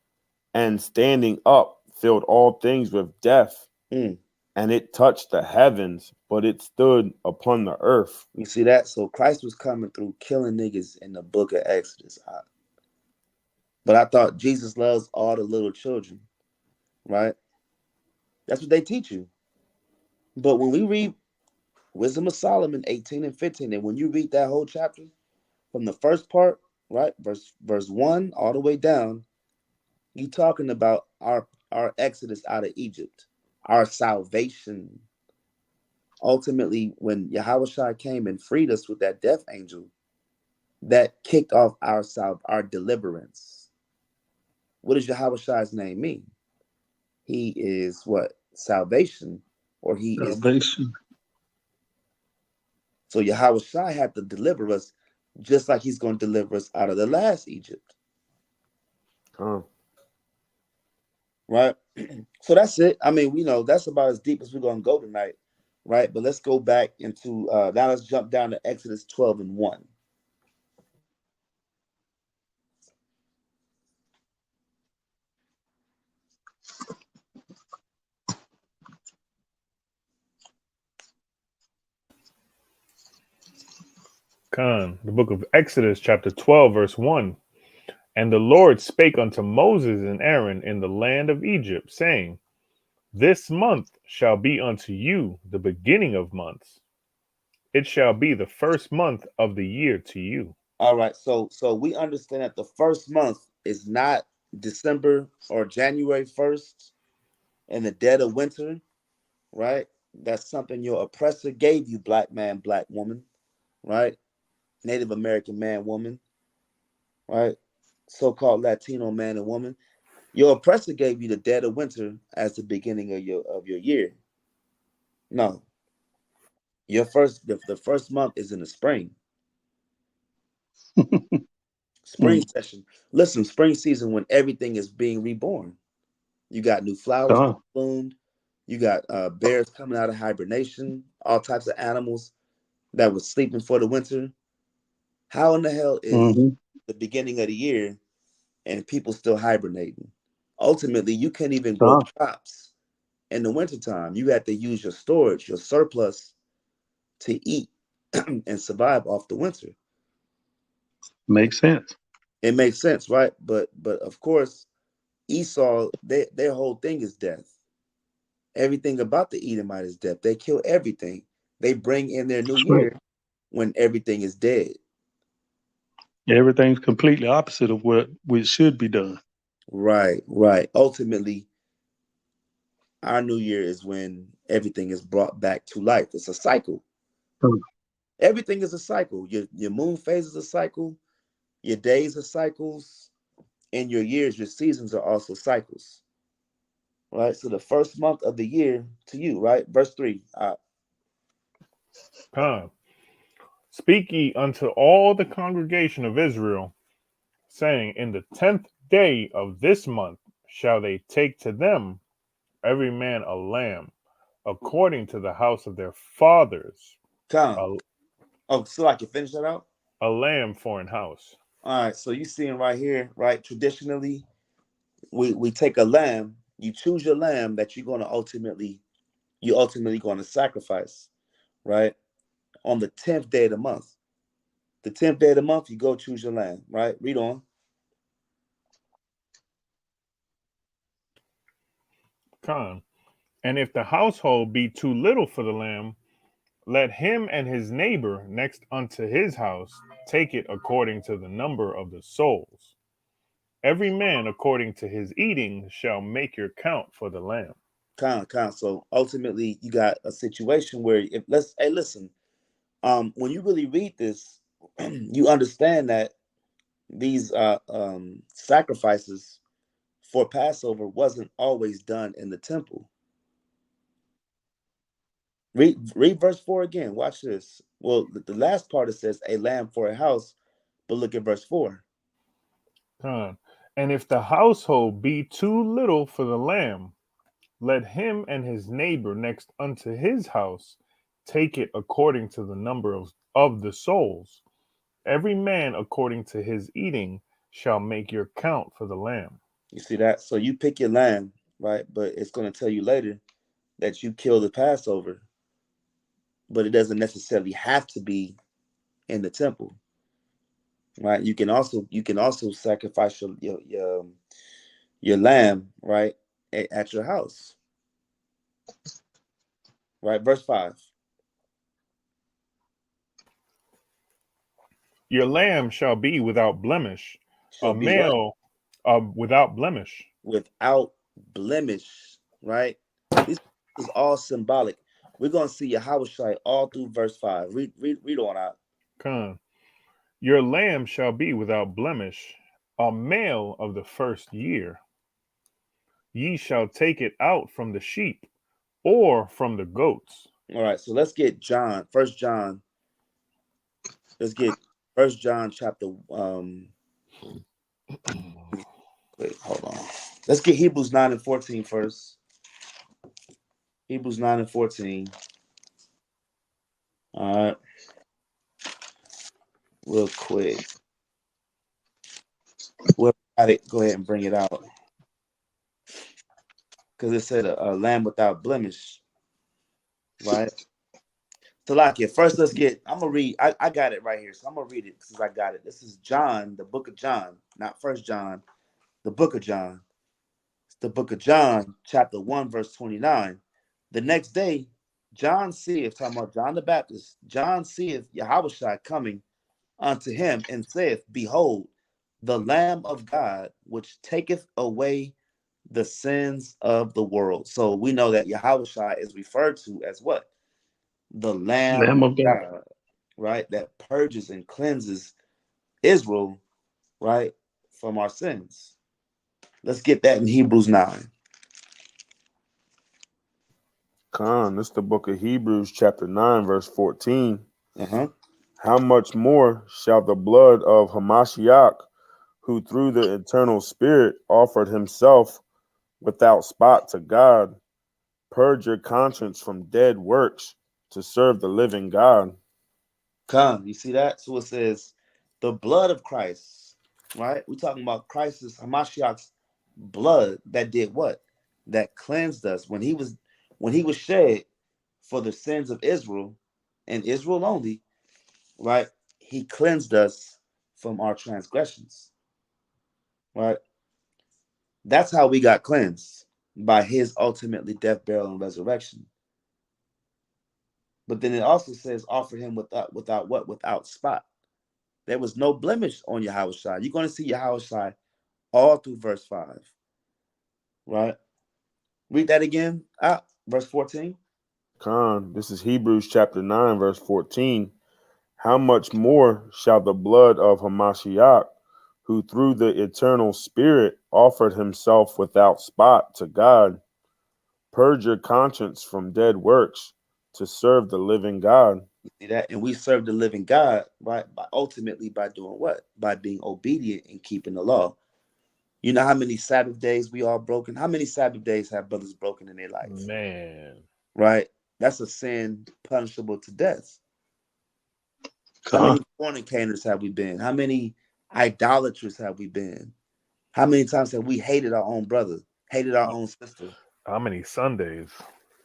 Speaker 4: and standing up filled all things with death.
Speaker 2: Mm.
Speaker 4: And it touched the heavens, but it stood upon the earth.
Speaker 2: You see that? So Christ was coming through killing niggas in the book of Exodus. But I thought Jesus loves all the little children, right? That's what they teach you. But when we read Wisdom of Solomon 18 and 15, and when you read that whole chapter from the first part, right, verse 1 all the way down, you talking about our exodus out of Egypt, our salvation. Ultimately, when Yahushua came and freed us with that death angel, that kicked off our deliverance. What does Yahushua's name mean? He is what? Salvation, or he is.
Speaker 5: Salvation.
Speaker 2: So Yahushua had to deliver us, just like he's going to deliver us out of the last Egypt. Right? So that's it. I mean, that's about as deep as we're going to go tonight, right? But let's go back into, now let's jump down to Exodus 12 and 1.
Speaker 1: The book of Exodus, chapter 12, verse 1. And the Lord spake unto Moses and Aaron in the land of Egypt, saying, This month shall be unto you the beginning of months. It shall be the first month of the year to you.
Speaker 2: All right. So we understand that the first month is not December or January 1st in the dead of winter, right? That's something your oppressor gave you, black man, black woman, right? Native American man, woman, right? So-called Latino man and woman. Your oppressor gave you the dead of winter as the beginning of your year. No, the first month is in the spring. Spring session. Listen, spring season when everything is being reborn. You got new flowers being bloomed. You got bears coming out of hibernation. All types of animals that were sleeping for the winter. How in the hell is the beginning of the year and people still hibernating? Ultimately, you can't even grow crops in the wintertime. You have to use your storage, your surplus to eat and survive off the winter.
Speaker 5: Makes sense.
Speaker 2: It makes sense, right? But of course, Esau, their whole thing is death. Everything about the Edomite is death. They kill everything. They bring in their new year when everything is dead.
Speaker 5: Everything's completely opposite of what should be done.
Speaker 2: Right. Ultimately, our new year is when everything is brought back to life. It's a cycle. Everything is a cycle. Your moon phase is a cycle. Your days are cycles. And your years, your seasons are also cycles. Right? So the first month of the year to you, right? Verse 3.
Speaker 1: Speak ye unto all the congregation of Israel, saying, In the 10th day of this month shall they take to them every man a lamb, according to the house of their fathers.
Speaker 2: So I can finish that out?
Speaker 1: A lamb for an house.
Speaker 2: All right, so you seeing right here, right? Traditionally, we take a lamb. You choose your lamb that you're ultimately going to sacrifice, right? On the 10th day of the month. The 10th day of the month, you go choose your lamb, right? Read on.
Speaker 1: And if the household be too little for the lamb, let him and his neighbor next unto his house take it according to the number of the souls. Every man according to his eating shall make your count for the lamb.
Speaker 2: So ultimately, you got a situation where hey, listen, when you really read this, you understand that these sacrifices for Passover wasn't always done in the temple. Read verse 4 again. Watch this. Well, the last part, it says a lamb for a house, but look at verse 4.
Speaker 1: And if the household be too little for the lamb, let him and his neighbor next unto his house take it according to the number of the souls. Every man according to his eating shall make your count for the lamb.
Speaker 2: You see that? So you pick your lamb, right? But it's going to tell you later that you kill the Passover, but it doesn't necessarily have to be in the temple, right? You can also sacrifice your lamb, right, at your house, right? Verse 5.
Speaker 1: Your lamb shall be without blemish,
Speaker 2: Shall
Speaker 1: a
Speaker 2: be what?
Speaker 1: male without blemish.
Speaker 2: Without blemish, right? This is all symbolic. We're going to see Yahawashi all through verse 5. Read on out.
Speaker 1: Con. Your lamb shall be without blemish, a male of the first year. Ye shall take it out from the sheep or from the goats.
Speaker 2: All right, so let's get First John. Let's get First John chapter. Wait, hold on. Let's get Hebrews 9 and 14 first. Hebrews 9 and 14. All right, real quick. Whoever got it, go ahead and bring it out. Because it said a lamb without blemish, right? Salakia, first let's get, I'm going to read, I got it right here, so I'm going to read it since I got it. This is John, the book of John, not First John, the book of John. It's the book of John, chapter 1, verse 29. The next day, John seeth, talking about John the Baptist, John seeth Yahawashi coming unto him and saith, Behold, the Lamb of God, which taketh away the sins of the world. So we know that Yahawashi is referred to as what? The Lamb of God, right? That purges and cleanses Israel, right, from our sins. Let's get that in Hebrews 9.
Speaker 4: Khan, this is the book of Hebrews, chapter 9, verse 14.
Speaker 2: Uh-huh.
Speaker 4: How much more shall the blood of Hamashiach, who through the eternal Spirit offered himself without spot to God, purge your conscience from dead works to serve the living God?
Speaker 2: Come, you see that? So it says the blood of Christ, right? We're talking about Christ's Hamashiach's blood that did what? That cleansed us when he was shed for the sins of Israel and Israel only, right? He cleansed us from our transgressions, right? That's how we got cleansed, by his ultimately death, burial, and resurrection. But then it also says offer him without what? Without spot. There was no blemish on Yahawashi. You're going to see Yahawashi all through verse 5. Right? Read that again. Verse 14.
Speaker 4: Khan, this is Hebrews chapter 9, verse 14. How much more shall the blood of Hamashiach, who through the eternal Spirit offered himself without spot to God, purge your conscience from dead works to serve the living God?
Speaker 2: You see that? And we serve the living God, right? Ultimately by doing what? By being obedient and keeping the law. You know how many Sabbath days we all broken? How many Sabbath days have brothers broken in their life?
Speaker 1: Man.
Speaker 2: Right? That's a sin punishable to death. How many fornicators have we been? How many idolaters have we been? How many times have we hated our own brother, hated our own sister?
Speaker 1: How many Sundays?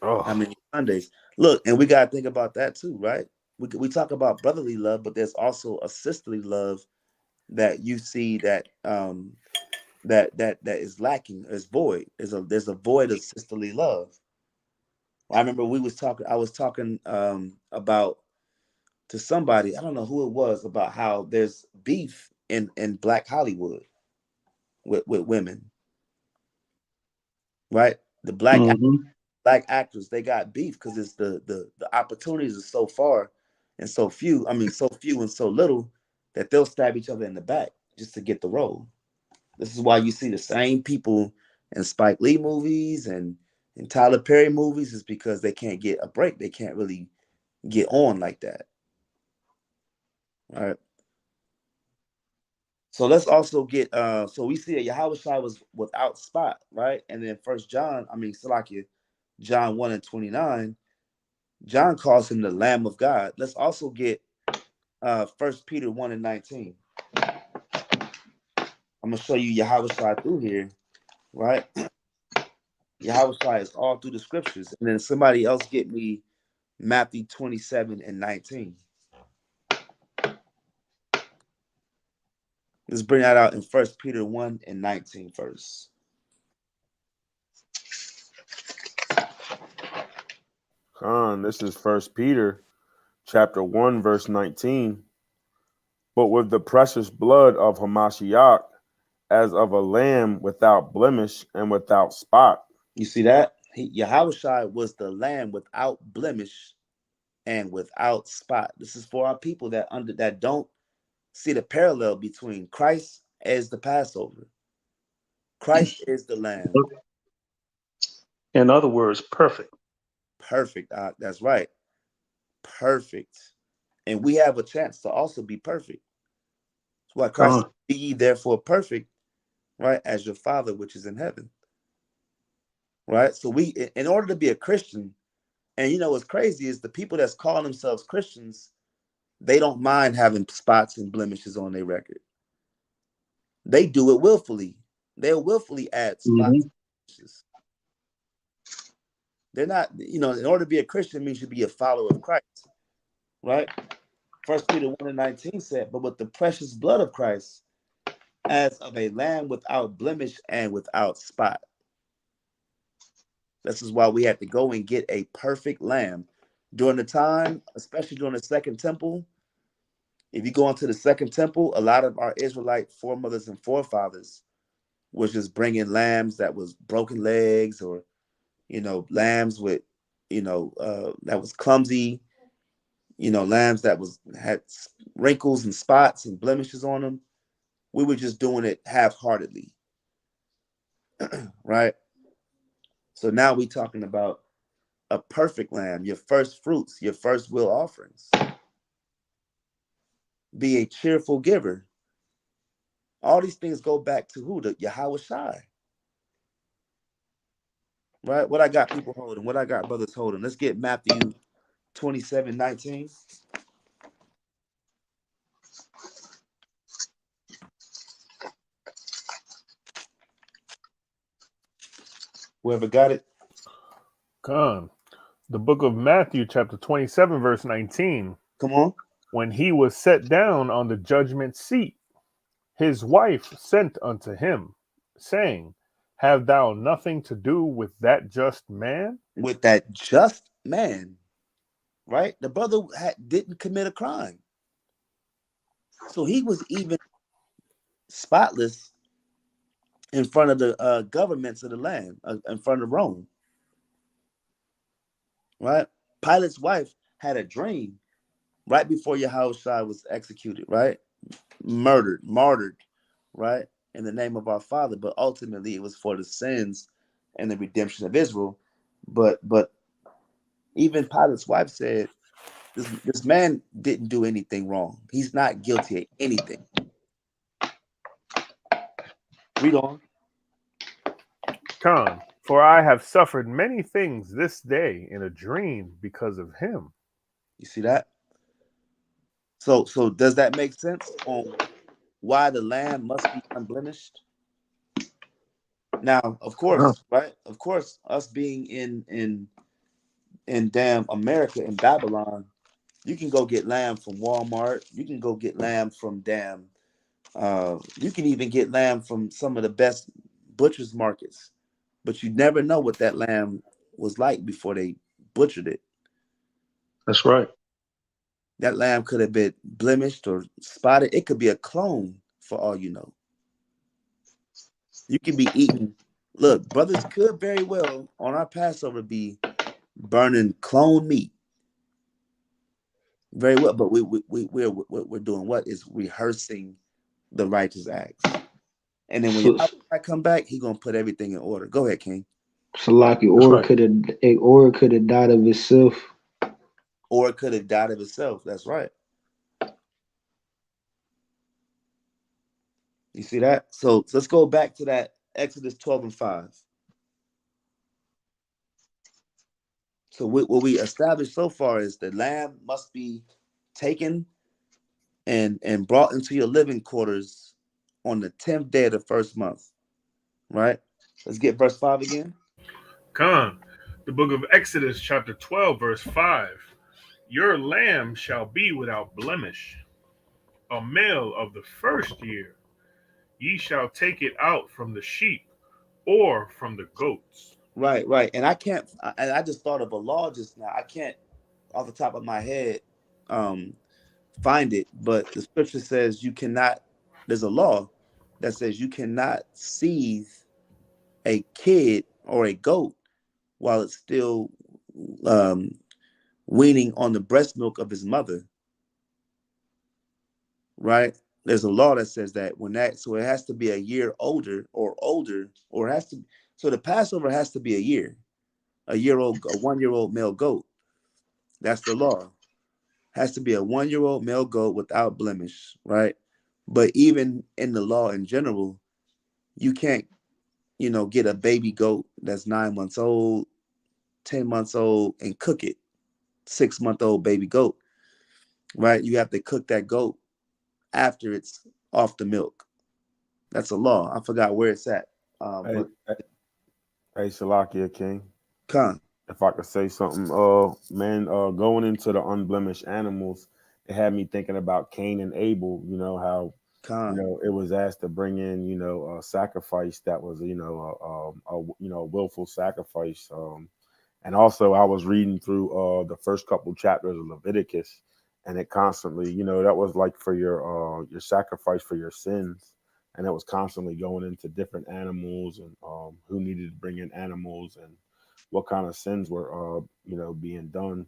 Speaker 1: Oh.
Speaker 2: How many Sundays? Look, and we got to think about that too, right? We talk about brotherly love, but there's also a sisterly love that you see that that is lacking, is void. There's a void of sisterly love. I remember I was talking about to somebody, I don't know who it was, about how there's beef in Black Hollywood. with women, right? The black
Speaker 5: Mm-hmm.
Speaker 2: actors, they got beef because it's the opportunities are so far and so few. I mean, so few and so little that they'll stab each other in the back just to get the role. This is why you see the same people in Spike Lee movies and in Tyler Perry movies, is because they can't get a break. They can't really get on like that. All right. So let's also get so we see that Yahawashi was without spot, right? And then Salakia, John 1 and 29, John calls him the Lamb of God. Let's also get 1 Peter 1 and 19. I'm gonna show you Yahawashi through here, right? Yahawashi is all through the scriptures. And then somebody else get me Matthew 27 and 19. Let's bring that out in 1 Peter 1 and 19 first.
Speaker 4: This is 1 Peter chapter 1, verse 19. But with the precious blood of Hamashiach, as of a lamb without blemish and without spot.
Speaker 2: You see that? Yahawashi was the lamb without blemish and without spot. This is for our people that don't see the parallel between Christ as the Passover. Christ is the lamb.
Speaker 5: In other words, perfect.
Speaker 2: Perfect. That's right. Perfect. And we have a chance to also be perfect. That's why Christ said, be ye therefore perfect, right, as your Father which is in heaven. Right? So we, in order to be a Christian, and you know what's crazy is the people that's calling themselves Christians, they don't mind having spots and blemishes on their record. They do it willfully. They'll willfully add spots and blemishes. They're not, in order to be a Christian means you be a follower of Christ. Right? 1 Peter 1 and 19 said, but with the precious blood of Christ, as of a lamb without blemish and without spot. This is why we had to go and get a perfect lamb. During the time, especially during the Second Temple, if you go into the Second Temple, a lot of our Israelite foremothers and forefathers was just bringing lambs that was broken legs, or, lambs with, that was clumsy, lambs that had wrinkles and spots and blemishes on them. We were just doing it half-heartedly, right? So now we're talking about a perfect lamb, your first fruits, your first will offerings. Be a cheerful giver. All these things go back to who? The Yahawashi. Right? What I got people holding, what I got brothers holding. Let's get Matthew 27, 19. Whoever got it.
Speaker 1: Come. The book of Matthew, chapter 27, verse 19.
Speaker 2: Come on.
Speaker 1: When he was set down on the judgment seat, his wife sent unto him, saying, have thou nothing to do with that just man?
Speaker 2: With that just man, right? The brother didn't commit a crime. So he was even spotless in front of the governments of the land, in front of Rome. Right? Pilate's wife had a dream right before Yahushua was executed, right? Martyred, right? In the name of our Father, but ultimately it was for the sins and the redemption of Israel. But even Pilate's wife said, this man didn't do anything wrong. He's not guilty of anything. Read on.
Speaker 1: Come, for I have suffered many things this day in a dream because of him.
Speaker 2: You see that? So does that make sense on why the lamb must be unblemished? Now, of course, right? Of course, us being in damn America, in Babylon, you can go get lamb from Walmart. You can go get lamb from you can even get lamb from some of the best butcher's markets. But you never know what that lamb was like before they butchered it.
Speaker 5: That's right.
Speaker 2: That lamb could have been blemished or spotted. It could be a clone for all you know. You can be eating. Look, brothers could very well on our Passover be burning clone meat. Very well, but we're doing what is rehearsing the righteous acts. And then when
Speaker 3: So,
Speaker 2: Yahweh come back, he gonna put everything in order. Go ahead, King.
Speaker 3: Salaki,
Speaker 5: That's
Speaker 3: or
Speaker 5: right.
Speaker 3: could have died of itself.
Speaker 2: Or it could have died of itself. That's right. You see that? So let's go back to that Exodus 12 and 5. So what we established so far is the lamb must be taken and brought into your living quarters on the 10th day of the first month. Right? Let's get verse 5 again.
Speaker 1: Con, the book of Exodus, chapter 12, verse 5. Your lamb shall be without blemish, a male of the first year. Ye shall take it out from the sheep or from the goats.
Speaker 2: Right, right. And I just thought of a law just now. I can't off the top of my head find it, but the scripture says you cannot, there's a law that says you cannot seethe a kid or a goat while it's still um, weaning on the breast milk of his mother, right? There's a law that says that so it has to be a year older, or it has to, so the Passover has to be a 1-year-old male goat. That's the law. Has to be a 1-year-old male goat without blemish, right? But even in the law in general, you can't, get a baby goat that's 9 months old, 10 months old, and cook it. 6-month-old baby goat, right? You have to cook that goat after it's off the milk. That's a law. I forgot where it's at.
Speaker 4: Hey,
Speaker 2: But
Speaker 4: hey, Salakia King.
Speaker 2: Khan,
Speaker 4: If I could say something, man, going into the unblemished animals, it had me thinking about Cain and Abel. You know how
Speaker 2: Khan,
Speaker 4: it was asked to bring in a sacrifice that was a willful sacrifice. And also I was reading through the first couple chapters of Leviticus, and it constantly, that was like for your sacrifice for your sins, and it was constantly going into different animals and who needed to bring in animals and what kind of sins were being done,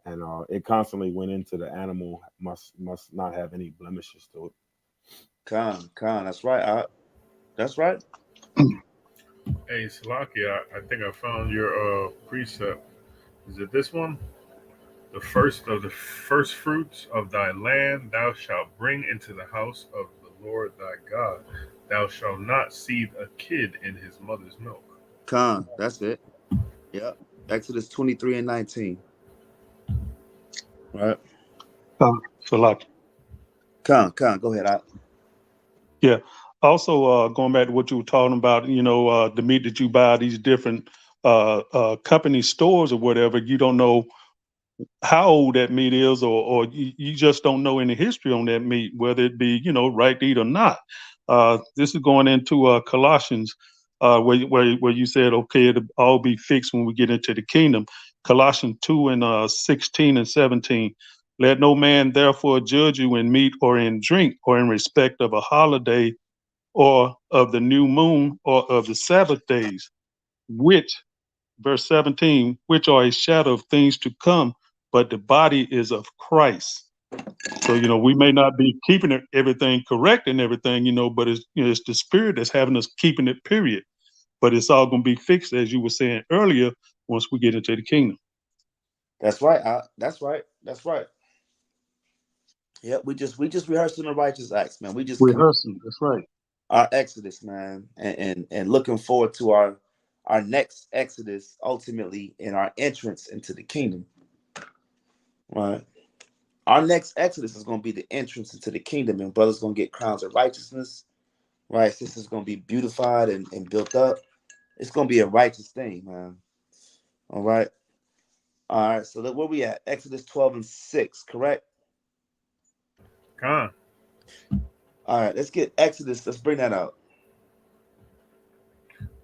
Speaker 4: and it constantly went into the animal must not have any blemishes to it.
Speaker 2: Khan. That's right. That's right.
Speaker 1: Hey, Salaki, I think I found your precept. Is it this one? The first of the first fruits of thy land thou shalt bring into the house of the Lord thy God. Thou shalt not seethe a kid in his mother's milk.
Speaker 2: Khan. That's it. Yep. Exodus 23 and 19. Right.
Speaker 5: So like,
Speaker 2: Khan. Go ahead.
Speaker 5: yeah. Also, going back to what you were talking about, the meat that you buy, these different company stores or whatever, you don't know how old that meat is, or you just don't know any history on that meat, whether it be, right to eat or not. This is going into Colossians, where you said, okay, it'll all be fixed when we get into the kingdom. Colossians 2 and 16 and 17. Let no man therefore judge you in meat or in drink or in respect of a holiday or of the new moon or of the Sabbath days, which, verse 17, which are a shadow of things to come, but the body is of Christ. So, we may not be keeping everything correct and everything, but it's the spirit that's having us keeping it, period. But it's all going to be fixed, as you were saying earlier, once we get into the kingdom.
Speaker 2: That's right. That's right. That's right. Yeah, we just rehearsing the righteous acts, man. We just
Speaker 5: Rehearsing, that's right.
Speaker 2: our Exodus, man, and looking forward to our next Exodus, ultimately in our entrance into the kingdom. Right. Our next Exodus is going to be the entrance into the kingdom, and brothers going to get crowns of righteousness. Right. Sisters going to be beautified and built up. It's going to be a righteous thing, man. All right. All right. So where we at? Exodus 12 and 6, correct?
Speaker 1: Con,
Speaker 2: All right. Let's get Exodus. Let's bring that out.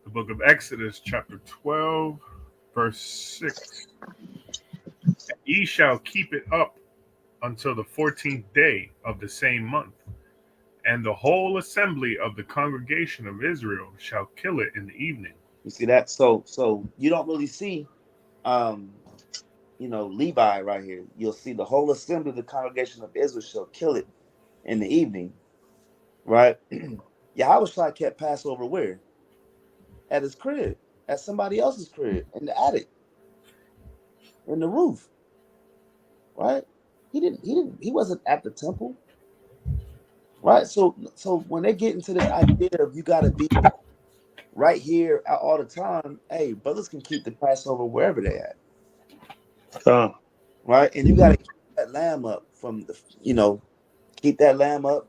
Speaker 1: the book of Exodus, chapter 12, verse 6. Ye shall keep it up until the 14th day of the same month, And the whole assembly of the congregation of Israel shall kill it in the evening.
Speaker 2: You see that? So you don't really see Levi right here. You'll see the whole assembly of the congregation of Israel shall kill it in the evening, right? Yahushua kept Passover where? At his crib, at somebody else's crib, in the attic, in the roof, right? He wasn't at the temple, right? So when they get into this idea of you got to be right here all the time, hey, brothers can keep the Passover wherever they at, right? And you got to keep that lamb up from the, keep that lamb up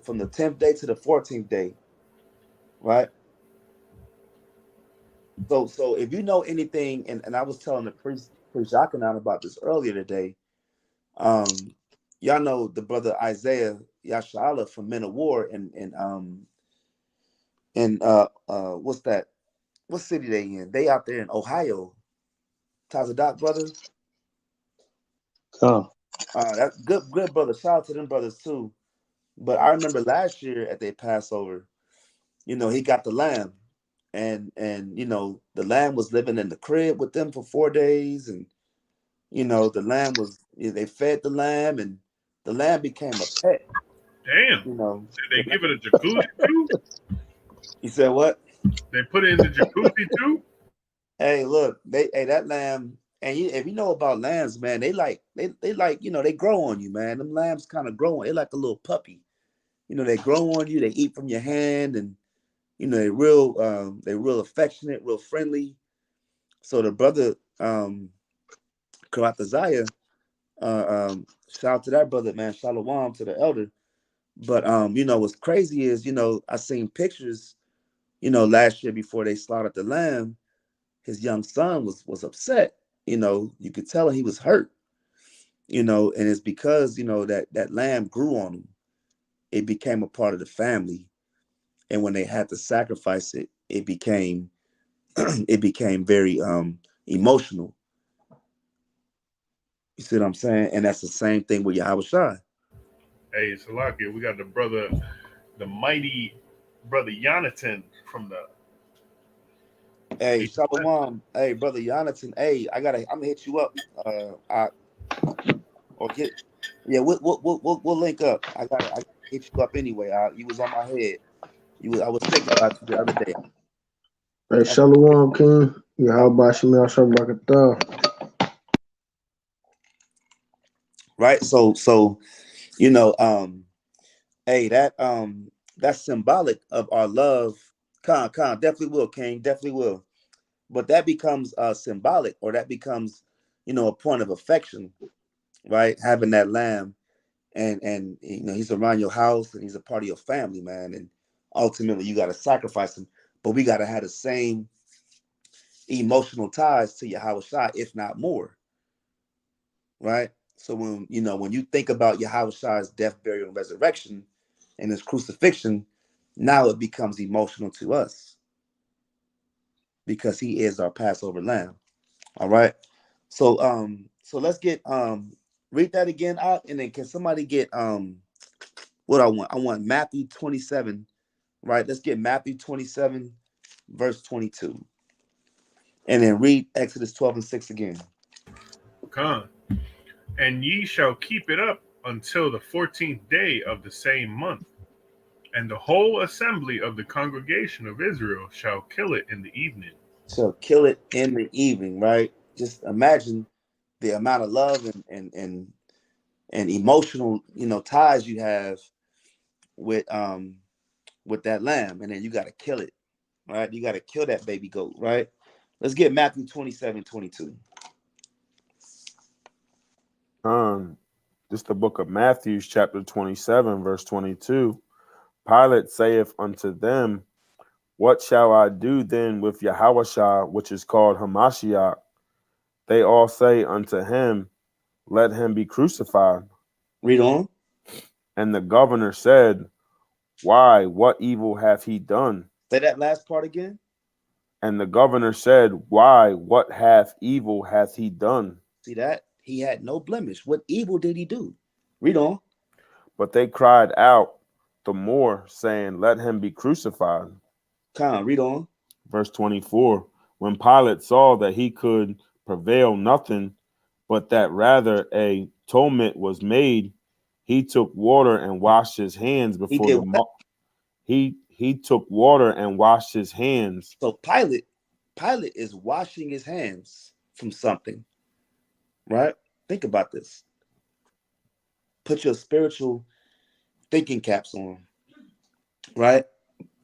Speaker 2: from the 10th day to the 14th day, right? So if you know anything, and I was telling the priest Jacqueline about this earlier today, y'all know the brother Isaiah Yashala from Men of War, and what's that? What city they in? They out there in Ohio. Tazadak brother. That's good brother. Shout out to them brothers too. But I remember last year at their Passover, he got the lamb, and the lamb was living in the crib with them for 4 days, and the lamb they fed the lamb, and the lamb became a pet.
Speaker 1: Damn. Did they give it a jacuzzi too?
Speaker 2: You said what?
Speaker 1: They put it in the jacuzzi too?
Speaker 2: Hey, look, that lamb, and if you know about lambs, man, they they grow on you, man. Them lambs kind of grow on. They like a little puppy. They grow on you. They eat from your hand, and they're real affectionate, real friendly. So the brother, Karatazaya, shout out to that brother, man. Shalom to the elder. But what's crazy is, I seen pictures, last year before they slaughtered the lamb. His young son was upset. You could tell he was hurt. And it's because that lamb grew on him. It became a part of the family, and when they had to sacrifice it, it became very emotional. You see what I'm saying? And that's the same thing with Yahawashi.
Speaker 1: Hey, Salakia, we got the mighty brother Jonathan from the.
Speaker 2: Hey, Shalom. Hey, brother Jonathan. Hey, I'm gonna hit you up. We'll link up. I gotta hit you up anyway. You was on my head. I was thinking about you the other day.
Speaker 3: Hey, Shalom, King. YAHAWAH'S Shabrakatah.
Speaker 2: Right. So hey, that's symbolic of our love. Con definitely will, King, definitely will. But that becomes symbolic, or that becomes a point of affection, right? Having that lamb, and he's around your house, and he's a part of your family, man. And ultimately you got to sacrifice him, but we got to have the same emotional ties to Yahawashi, if not more, right? So when you think about Yahawashi's death, burial, and resurrection, and his crucifixion, now it becomes emotional to us because he is our Passover lamb. All right. So let's get read that again out, and then can somebody get what I want? I want Matthew 27, right? Let's get Matthew 27, verse 22. And then read Exodus 12 and 6 again.
Speaker 1: Con. And ye shall keep it up until the 14th day of the same month. And the whole assembly of the congregation of Israel shall kill it in the evening.
Speaker 2: So kill it in the evening, right? Just imagine the amount of love and emotional, ties you have with that lamb, and then you got to kill it, right? You got to kill that baby goat, right? Let's get Matthew 27, 22.
Speaker 4: This the book of Matthew, chapter 27, verse 22. Pilate saith unto them, what shall I do then with Yahawashi, which is called Hamashiach? They all say unto him, let him be crucified.
Speaker 2: Read on.
Speaker 4: And the governor said, why, what evil hath he done?
Speaker 2: Say that last part again.
Speaker 4: And the governor said, why, what evil hath he done?
Speaker 2: See that? He had no blemish. What evil did he do? Read on.
Speaker 4: But they cried out, the more, saying, Let him be crucified.
Speaker 2: Read on.
Speaker 4: Verse 24. When Pilate saw that he could prevail nothing, but that rather a tumult was made, he took water and washed his hands
Speaker 2: He
Speaker 4: before
Speaker 2: did
Speaker 4: the
Speaker 2: what?
Speaker 4: he took water and washed his hands.
Speaker 2: So Pilate is washing his hands from something, right? Think about this. Put your spiritual thinking caps on, right?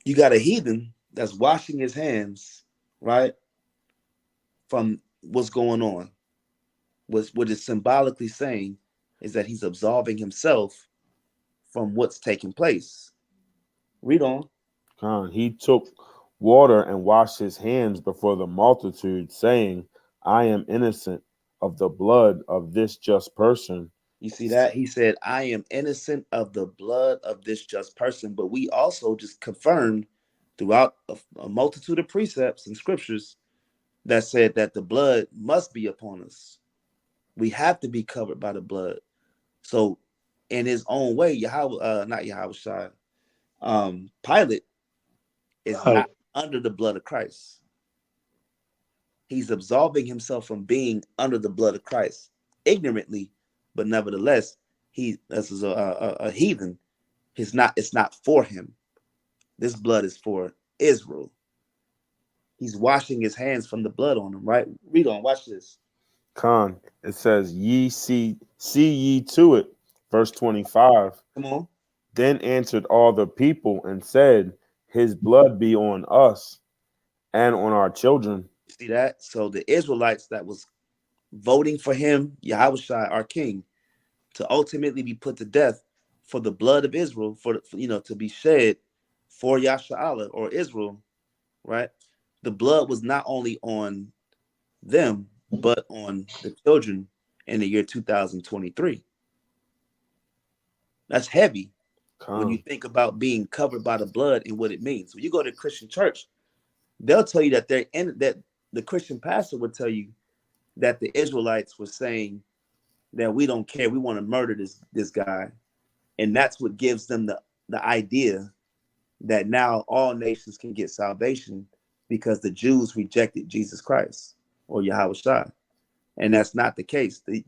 Speaker 2: You got a heathen that's washing his hands, right, from what's going on. What is symbolically saying is that he's absolving himself from what's taking place. Read on.
Speaker 4: He took water and washed his hands before the multitude, saying, I am innocent of the blood of this just person.
Speaker 2: You see that? He said, I am innocent of the blood of this just person. But we also just confirmed throughout a multitude of precepts and scriptures that said that the blood must be upon us. We have to be covered by the blood. So in his own way, Pilate is not under the blood of Christ. He's absolving himself from being under the blood of Christ ignorantly, but nevertheless, this is a heathen. It's not for him. This blood is for Israel. He's washing his hands from the blood on him, right? Read on, watch this.
Speaker 4: It says, Ye see ye to it. Verse 25.
Speaker 2: Come on.
Speaker 4: Then answered all the people and said, His blood be on us and on our children.
Speaker 2: See that? So the Israelites that was voting for him, Yahawashi, our king, to ultimately be put to death for the blood of Israel, to be shed for Yasha'Allah or Israel, right? The blood was not only on them, but on the children in the year 2023. That's heavy when you think about being covered by the blood and what it means. When you go to a Christian church, they'll tell you that that the Christian pastor would tell you that the Israelites were saying that we don't care, we want to murder this guy. And that's what gives them the idea that now all nations can get salvation because the Jews rejected Jesus Christ or Yahawashi. And that's not the case. The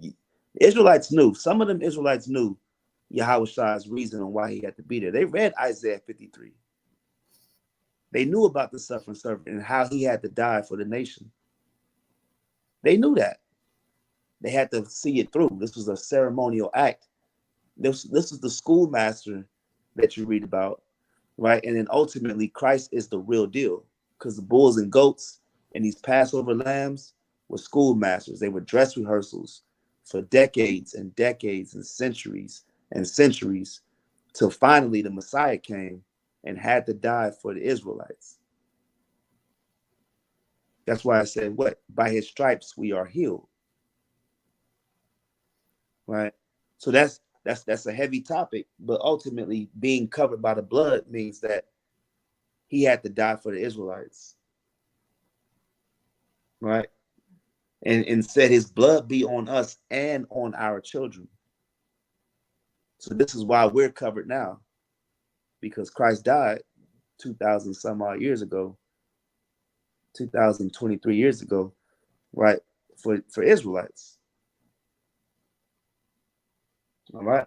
Speaker 2: Israelites knew, some of them Israelites knew Yahawashi's reason on why he had to be there. They read Isaiah 53. They knew about the suffering servant and how he had to die for the nation. They knew that. They had to see it through. This was a ceremonial act. This is the schoolmaster that you read about, right? And then ultimately, Christ is the real deal, because the bulls and goats and these Passover lambs were schoolmasters. They were dress rehearsals for decades and decades and centuries till finally the Messiah came and had to die for the Israelites. That's why I said, what? By his stripes we are healed. Right? So that's a heavy topic, but ultimately being covered by the blood means that he had to die for the Israelites. Right? And said his blood be on us and on our children. So this is why we're covered now, because Christ died 2,000 some odd years ago, 2023 years ago, right? For Israelites. All right.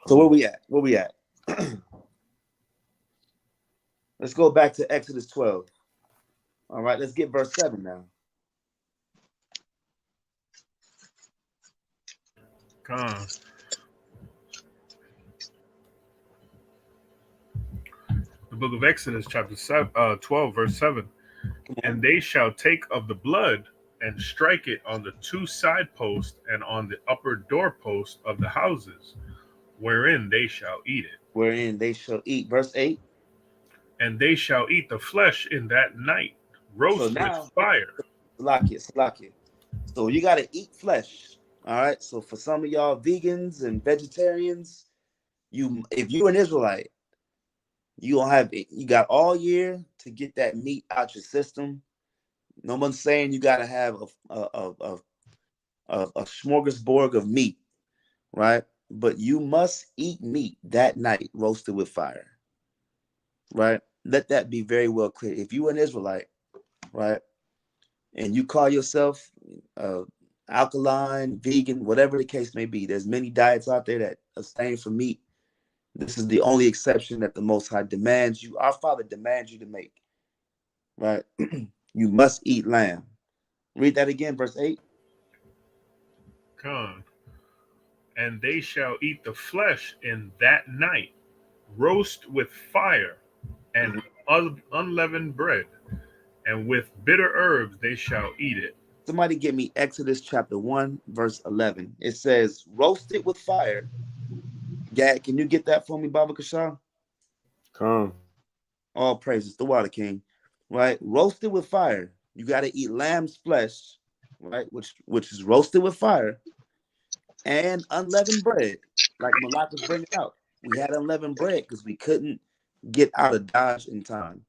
Speaker 2: So where we at? Let's go back to Exodus 12. All right, let's get verse 7 now.
Speaker 1: The book of Exodus, chapter 12, verse 7. And they shall take of the blood and strike it on the two side posts and on the upper doorpost of the houses, wherein they shall eat it.
Speaker 2: Wherein they shall eat. Verse 8.
Speaker 1: And they shall eat the flesh in that night, roast with fire.
Speaker 2: Salakia. So you got to eat flesh. All right. So for some of y'all vegans and vegetarians, if you're an Israelite, you got all year to get that meat out your system. No one's saying you got to have a smorgasbord of meat, right? but you must eat meat that night roasted with fire. Right? Let that be very well clear. If you an Israelite, right, and you call yourself alkaline, vegan, whatever the case may be, there's many diets out there that abstain from meat. This is the only exception that the Most High demands you, our Father demands you to make. Right? You must eat lamb. Read that again, verse 8.
Speaker 1: Con. And they shall eat the flesh in that night, roast with fire and unleavened bread, and with bitter herbs they shall eat it.
Speaker 2: Somebody give me Exodus chapter 1, verse 11. It says, roast it with fire. Gad, can you get that for me, Baba Kashaw?
Speaker 4: Con.
Speaker 2: All praises, the Water King. Right? Roasted with fire. You got to eat lamb's flesh, right? Which is roasted with fire, and unleavened bread, like Malak was bringing out. We had unleavened bread because we couldn't get out of Dodge in time.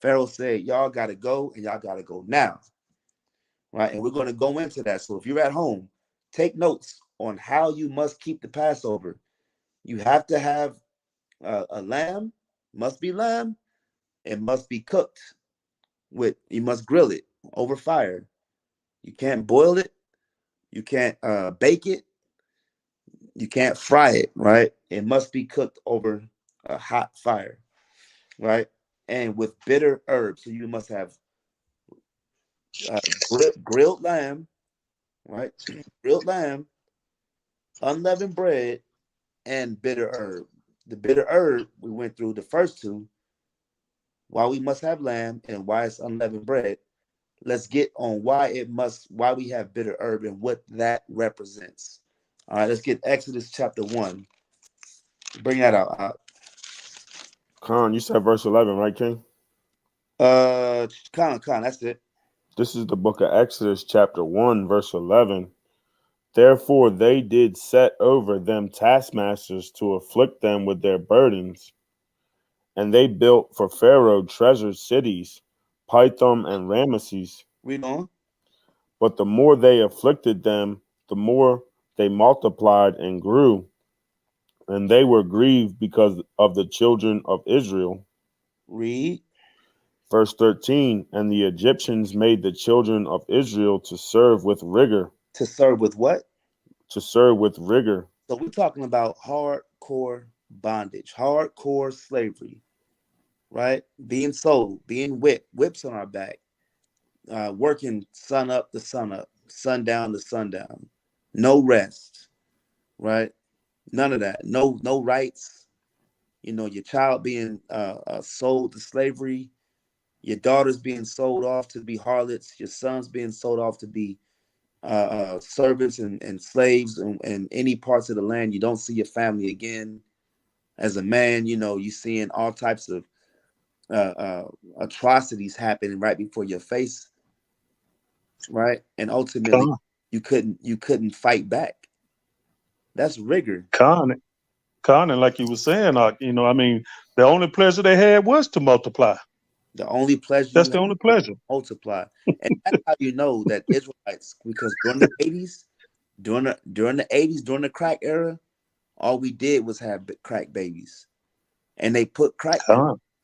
Speaker 2: Pharaoh said, y'all got to go, and y'all got to go now. Right? And we're going to go into that. So if you're at home, take notes on how you must keep the Passover. You have to have a lamb, must be lamb. It must be cooked you must grill it over fire. You can't boil it. You can't bake it. You can't fry it, right? It must be cooked over a hot fire, right? And with bitter herbs. So you must have grilled lamb, right? Grilled lamb, unleavened bread, and bitter herb. The bitter herb, we went through the first two, why we must have lamb and why it's unleavened bread. Let's get on why we have bitter herb and what that represents. All right, let's get Exodus chapter 1. Bring that out.
Speaker 4: Con, you said verse 11, right, King?
Speaker 2: Con, that's it.
Speaker 4: This is the book of Exodus, chapter 1, verse 11. Therefore they did set over them taskmasters to afflict them with their burdens. And they built for Pharaoh treasured cities, Pithom and Ramesses.
Speaker 2: Read on.
Speaker 4: But the more they afflicted them, the more they multiplied and grew. And they were grieved because of the children of Israel.
Speaker 2: Read.
Speaker 4: Verse 13, and the Egyptians made the children of Israel to serve with rigor.
Speaker 2: To serve with what?
Speaker 4: To serve with rigor.
Speaker 2: So we're talking about hardcore bondage, hardcore slavery, right? Being sold, being whips on our back, working sun up to sun up, sundown to sundown, no rest, right? None of that. No rights. You know, your child being sold to slavery, your daughters being sold off to be harlots, your sons being sold off to be servants and slaves in any parts of the land. You don't see your family again. As a man, you know, you seeing all types of atrocities happening right before your face, right? And ultimately, you couldn't fight back. That's rigor.
Speaker 5: Con, and like you were saying, you know, I mean, the only pleasure they had was to multiply.
Speaker 2: The only pleasure
Speaker 5: That's the only pleasure.
Speaker 2: Multiply. And that's how you know that Israelites, because during the 80s, during the crack era, all we did was have crack babies. And they put crack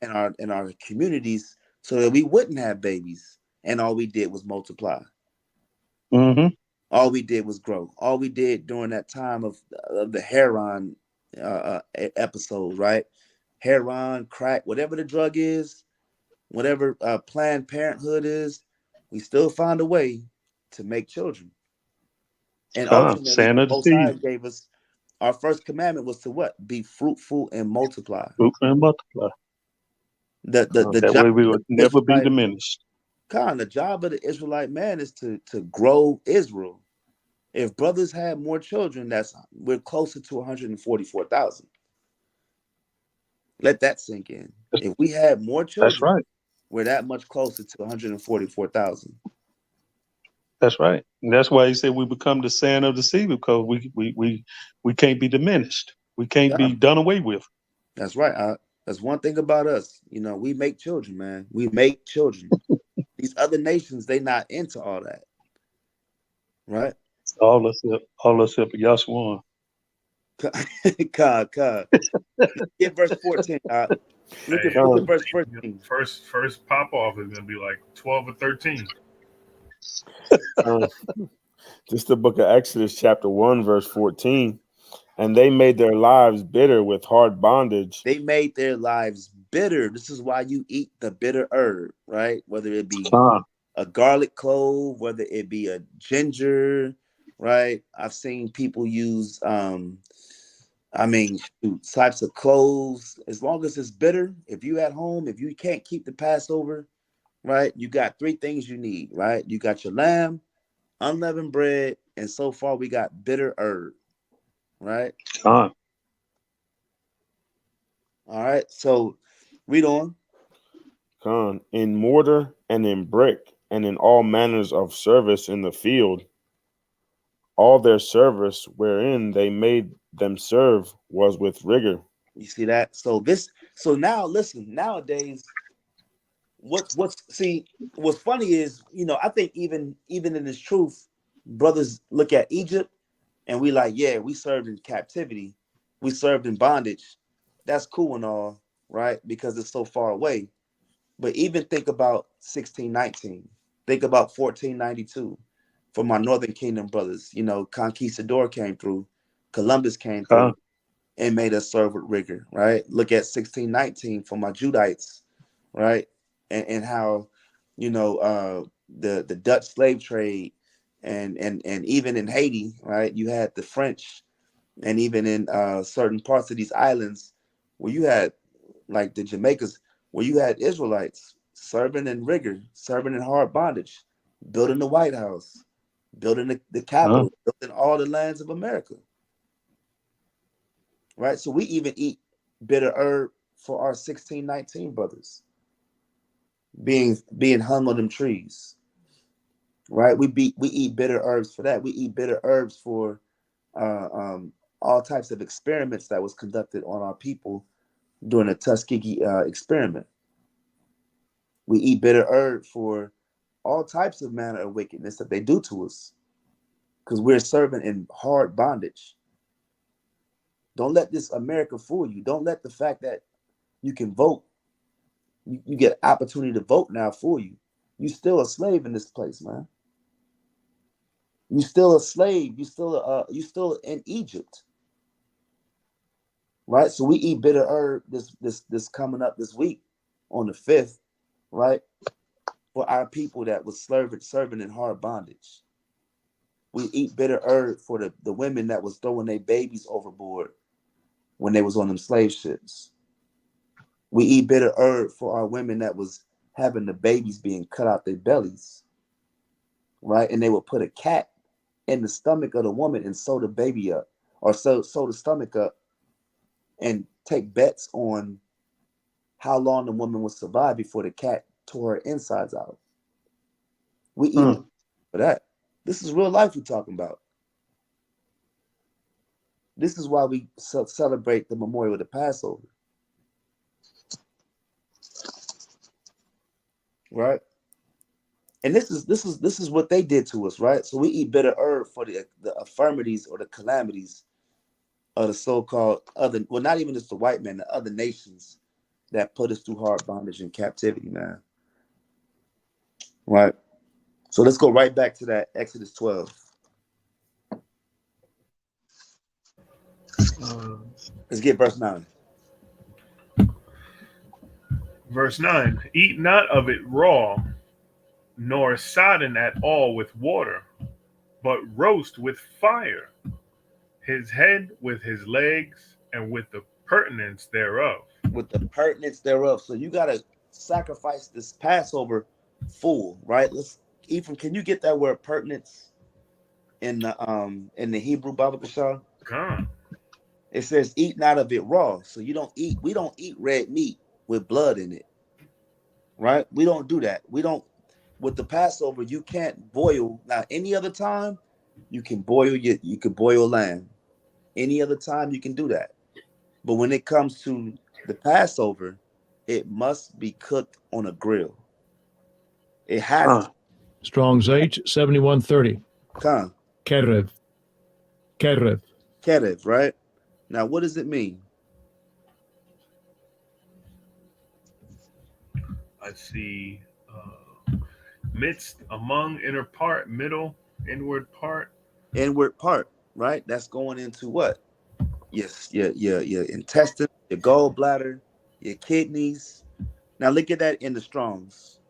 Speaker 2: in our communities so that we wouldn't have babies. And all we did was multiply.
Speaker 5: Mm-hmm.
Speaker 2: All we did was grow. All we did during that time of the heroin episode, right? Heroin, crack, whatever the drug is, whatever Planned Parenthood is, we still find a way to make children. And ultimately, the Most High gave us, our first commandment was to what? Be fruitful and multiply.
Speaker 5: Fruitful and multiply. That way we would never be diminished.
Speaker 2: The job of the Israelite man is to grow Israel. If brothers had more children, we're closer to 144,000. Let that sink in. If we had more children,
Speaker 5: that's right,
Speaker 2: we're that much closer to 144,000.
Speaker 5: That's right. And that's why he said we become the sand of the sea, because we can't be diminished. We can't be done away with.
Speaker 2: That's right. That's one thing about us. You know, we make children, man. We make children. These other nations, they not into all that. Right?
Speaker 5: All us up Yahshua.
Speaker 2: God. Get verse 14. Look
Speaker 1: Hey,
Speaker 2: at verse 14.
Speaker 1: first pop off is gonna be like 12 or 13.
Speaker 4: This is the book of Exodus, chapter 1, verse 14. And they made their lives bitter with hard bondage.
Speaker 2: They made their lives bitter. This is why you eat the bitter herb, right? Whether it be a garlic clove, whether it be a ginger, right? I've seen people use types of cloves. As long as it's bitter, if you at home, if you can't keep the Passover, right? You got three things you need, right? You got your lamb, unleavened bread, and so far we got bitter herb, right? All right, so read on.
Speaker 4: In mortar and in brick and in all manners of service in the field, all their service wherein they made them serve was with rigor.
Speaker 2: You see that? So now listen, nowadays, what's funny is, I think even in this truth, brothers look at Egypt and we like, yeah, we served in captivity, we served in bondage. That's cool and all, right? Because it's so far away. But even think about 1619. Think about 1492. For my Northern Kingdom brothers, Conquistador came through, Columbus came through, and made us serve with rigor, right? Look at 1619 for my Judites, right? And how, the Dutch slave trade and even in Haiti, right? You had the French, and even in certain parts of these islands where you had, like the Jamaicas, where you had Israelites serving in rigor, serving in hard bondage, building the White House, building the Capitol, building all the lands of America. Right? So we even eat bitter herb for our 1619 brothers being hung on them trees. Right? We eat bitter herbs for that. We eat bitter herbs for all types of experiments that was conducted on our people during the Tuskegee experiment. We eat bitter herb for all types of manner of wickedness that they do to us, because we're serving in hard bondage. Don't let this America fool you. Don't let the fact that you can vote, you get opportunity to vote now fool you. You still a slave in this place, man. You still a slave. You still in Egypt, right? So we eat bitter herb this coming up this week on the 5th, right? For our people that was serving in hard bondage. We eat bitter herb for the women that was throwing their babies overboard when they was on them slave ships. We eat bitter herb for our women that was having the babies being cut out their bellies, right? And they would put a cat in the stomach of the woman and sew the baby up, or sew the stomach up, and take bets on how long the woman would survive before the cat tore her insides out. We eat for that. This is real life we're talking about. This is why we celebrate the memorial of the Passover. Right? And this is what they did to us, right? So we eat bitter herb for the infirmities or the calamities of the so-called other, well, not even just the white man, the other nations that put us through hard bondage and captivity, man. Right? So let's go right back to that Exodus 12. Let's get verse 9.
Speaker 1: Verse 9, eat not of it raw, nor sodden at all with water, but roast with fire, his head with his legs, and with the pertinence thereof.
Speaker 2: With the pertinence thereof. So you got to sacrifice this Passover full, right? Ephraim, can you get that word pertinence in the Hebrew Bible, Kashar? It says, eat not of it raw. So we don't eat red meat with blood in it. Right? We don't do that. With the Passover, you can't boil. Now, any other time, you can boil lamb. Any other time, you can do that. But when it comes to the Passover, it must be cooked on a grill. It has to.
Speaker 6: Strong's H 7130.
Speaker 2: Come.
Speaker 6: Kerev,
Speaker 2: Kerev, right? Now, what does it mean?
Speaker 1: I see midst, among, inner part, middle, inward part.
Speaker 2: Inward part, right? That's going into what? Yes, your intestine, your gallbladder, your kidneys. Now look at that in the Strongs.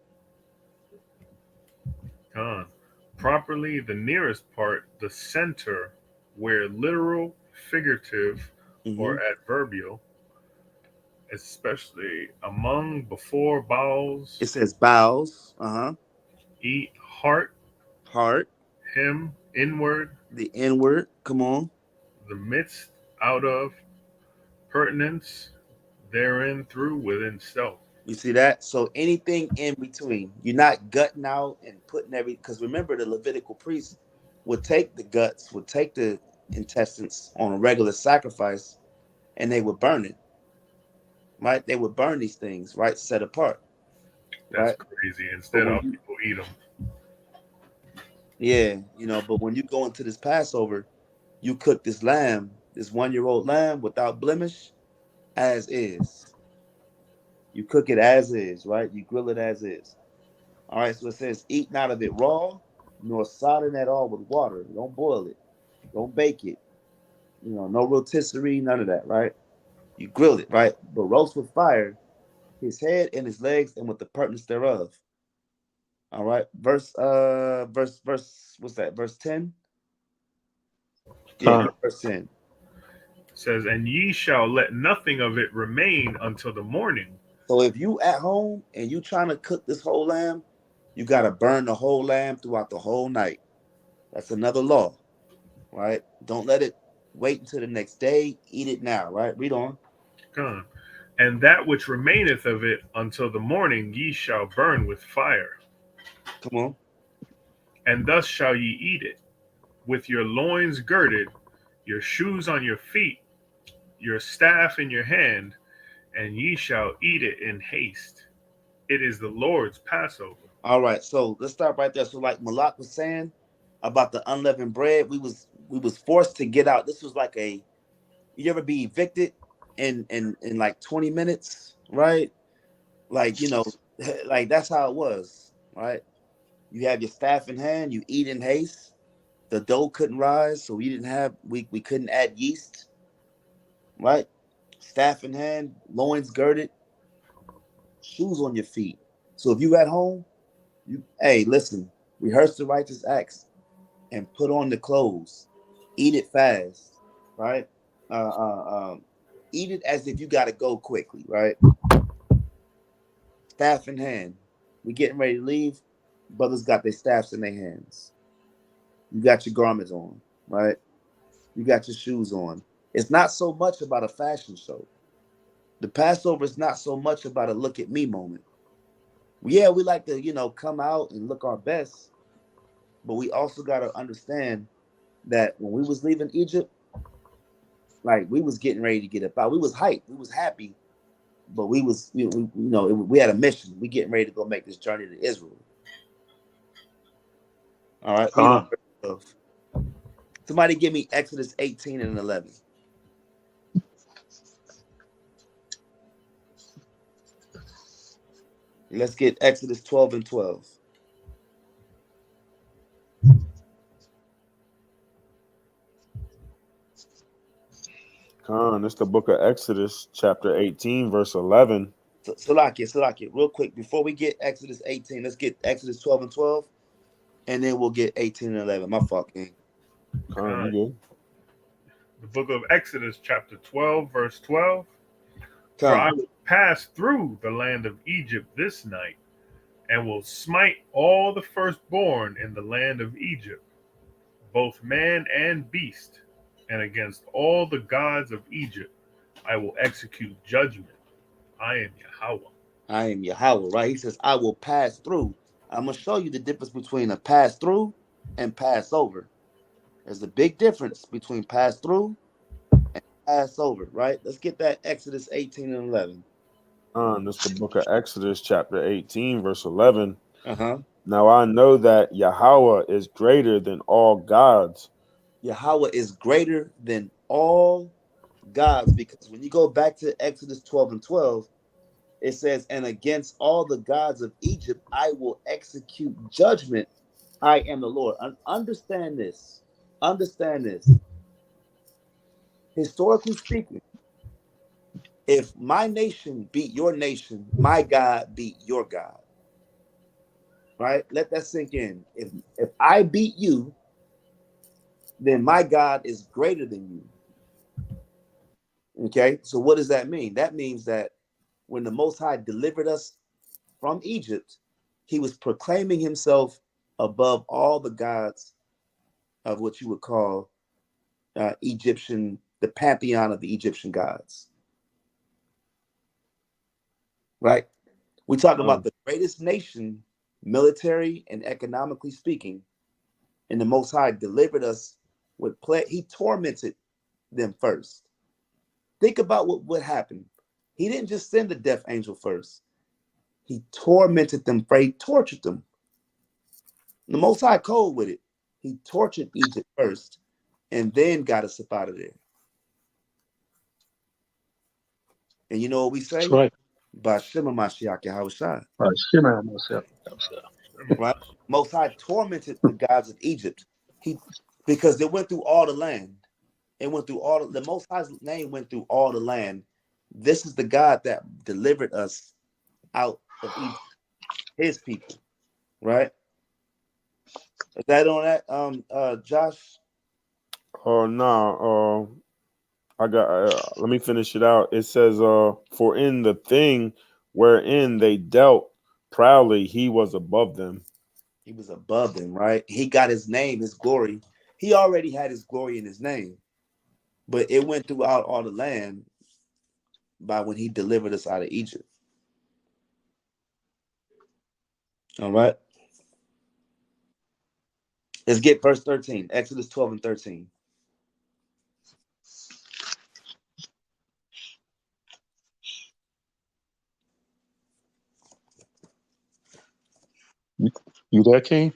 Speaker 1: Properly, the nearest part, the center, where literal, figurative,
Speaker 2: Mm-hmm.
Speaker 1: or adverbial, especially among, before,
Speaker 2: It
Speaker 1: bowels,
Speaker 2: says bowels,
Speaker 1: eat, heart,
Speaker 2: heart,
Speaker 1: him, inward,
Speaker 2: the inward. Come on.
Speaker 1: the midst, out of, pertinence, therein, through, within self.
Speaker 2: You see that? So anything in between, you're not gutting out and putting because remember the Levitical priests would take the guts, would take the intestines on a regular sacrifice, and they would burn it. Right? They would burn these things, right? Set apart,
Speaker 1: That's
Speaker 2: right?
Speaker 1: crazy.
Speaker 2: But
Speaker 1: Instead,
Speaker 2: when
Speaker 1: of
Speaker 2: you,
Speaker 1: people eat them.
Speaker 2: yeah, but when you go into this Passover, you cook this lamb, this 1-year-old lamb without blemish, as is. You cook it as is, right? You grill it as is. All right, so it says, eat not of it raw, nor sodden at all with water. Don't boil it. Don't bake it. No rotisserie, none of that, right? You grill it, right? But roast with fire, his head and his legs, and with the purpose thereof. All right. What's that? Verse 10? Yeah,
Speaker 5: Con.
Speaker 2: verse 10.
Speaker 1: It says, and ye shall let nothing of it remain until the morning.
Speaker 2: So if you at home and you trying to cook this whole lamb, you gotta burn the whole lamb throughout the whole night. That's another law, right? Don't let it wait until the next day. Eat it now, right? Read on.
Speaker 1: Come. And that which remaineth of it until the morning ye shall burn with fire.
Speaker 2: Come on.
Speaker 1: And thus shall ye eat it, with your loins girded, your shoes on your feet, your staff in your hand, and ye shall eat it in haste. It is the Lord's Passover.
Speaker 2: All right. So let's start right there. So like Malak was saying about the unleavened bread, we was forced to get out. This was like you ever be evicted in like 20 minutes, right? Like, like that's how it was, right? You have your staff in hand, you eat in haste. The dough couldn't rise, so we couldn't add yeast, right? Staff in hand, loins girded, shoes on your feet. So if you at home, hey, listen, rehearse the righteous acts and put on the clothes. Eat it fast, right? Eat it as if you got to go quickly, right? Staff in hand. We getting ready to leave. Brothers got their staffs in their hands. You got your garments on, right? You got your shoes on. It's not so much about a fashion show. The Passover is not so much about a look at me moment. Yeah, we like to, come out and look our best, but we also got to understand that when we was leaving Egypt, like we was getting ready to get up out. We was hyped. We was happy, but we had a mission. We getting ready to go make this journey to Israel. All right.
Speaker 5: Con.
Speaker 2: Somebody give me Exodus 18 and 11. Let's get Exodus 12 and 12.
Speaker 4: Con, it's the book of Exodus, chapter 18, verse 11.
Speaker 2: Salakia, real quick, before we get Exodus 18, let's get Exodus 12 and 12, and then we'll get 18 and 11. My fault, King.
Speaker 4: Con, you good?
Speaker 1: The book of Exodus, chapter 12, verse 12. For
Speaker 2: Come.
Speaker 1: I will pass through the land of Egypt this night, and will smite all the firstborn in the land of Egypt, both man and beast, and against all the gods of Egypt I will execute judgment. I am Yahweh.
Speaker 2: I am Yahweh, right? He says, I will pass through. I'm going to show you the difference between a pass through and Passover. There's a big difference between pass through and Passover, right? Let's get that Exodus 18 and 11.
Speaker 4: This the book of Exodus, chapter 18, verse 11.
Speaker 2: Uh-huh.
Speaker 4: Now I know that Yahweh is greater than all gods.
Speaker 2: Yahweh is greater than all gods, because when you go back to Exodus 12 and 12, it says, and against all the gods of Egypt, I will execute judgment. I am the Lord. Understand this. Understand this. Historically speaking, if my nation beat your nation, my God beat your God. Right? Let that sink in. If I beat you, then my God is greater than you. Okay? So what does that mean? That means that when the Most High delivered us from Egypt, he was proclaiming himself above all the gods of what you would call Egyptian, the pantheon of the Egyptian gods. Right? We talk about the greatest nation, military and economically speaking, and the Most High delivered us with plague. He tormented them first. Think about what happened. He didn't just send the death angel first. He tormented them, he tortured them. The Most High cold with it. He tortured Egypt first and then got us up out of there. And you know what we say?
Speaker 5: That's right.
Speaker 2: Bashima Mashiach Yahawashi. Right? Most High tormented the gods of Egypt. Because they went through all the land. It went through all the Most High's name went through all the land. This is the God that delivered us out of Egypt, his people. Right? Is that on that, Josh?
Speaker 4: Oh no. I got. Let me finish it out. It says, "For in the thing wherein they dealt proudly, he was above them."
Speaker 2: He was above them, right? He got his name, his glory. He already had his glory in his name, but it went throughout all the land by when he delivered us out of Egypt. All right. Let's get verse 13, Exodus 12 and 13.
Speaker 5: You there, King?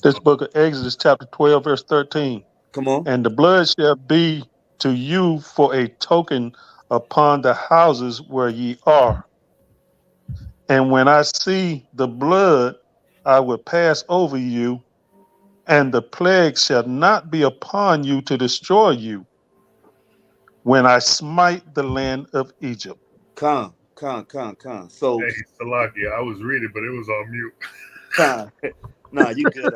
Speaker 5: This book of Exodus, chapter 12, verse 13.
Speaker 2: Come on.
Speaker 5: And the blood shall be to you for a token upon the houses where ye are. And when I see the blood, I will pass over you, and the plague shall not be upon you to destroy you when I smite the land of Egypt.
Speaker 2: Come. So,
Speaker 1: Hey, Salakia, I was reading, but it was on mute.
Speaker 2: come. Nah, you good.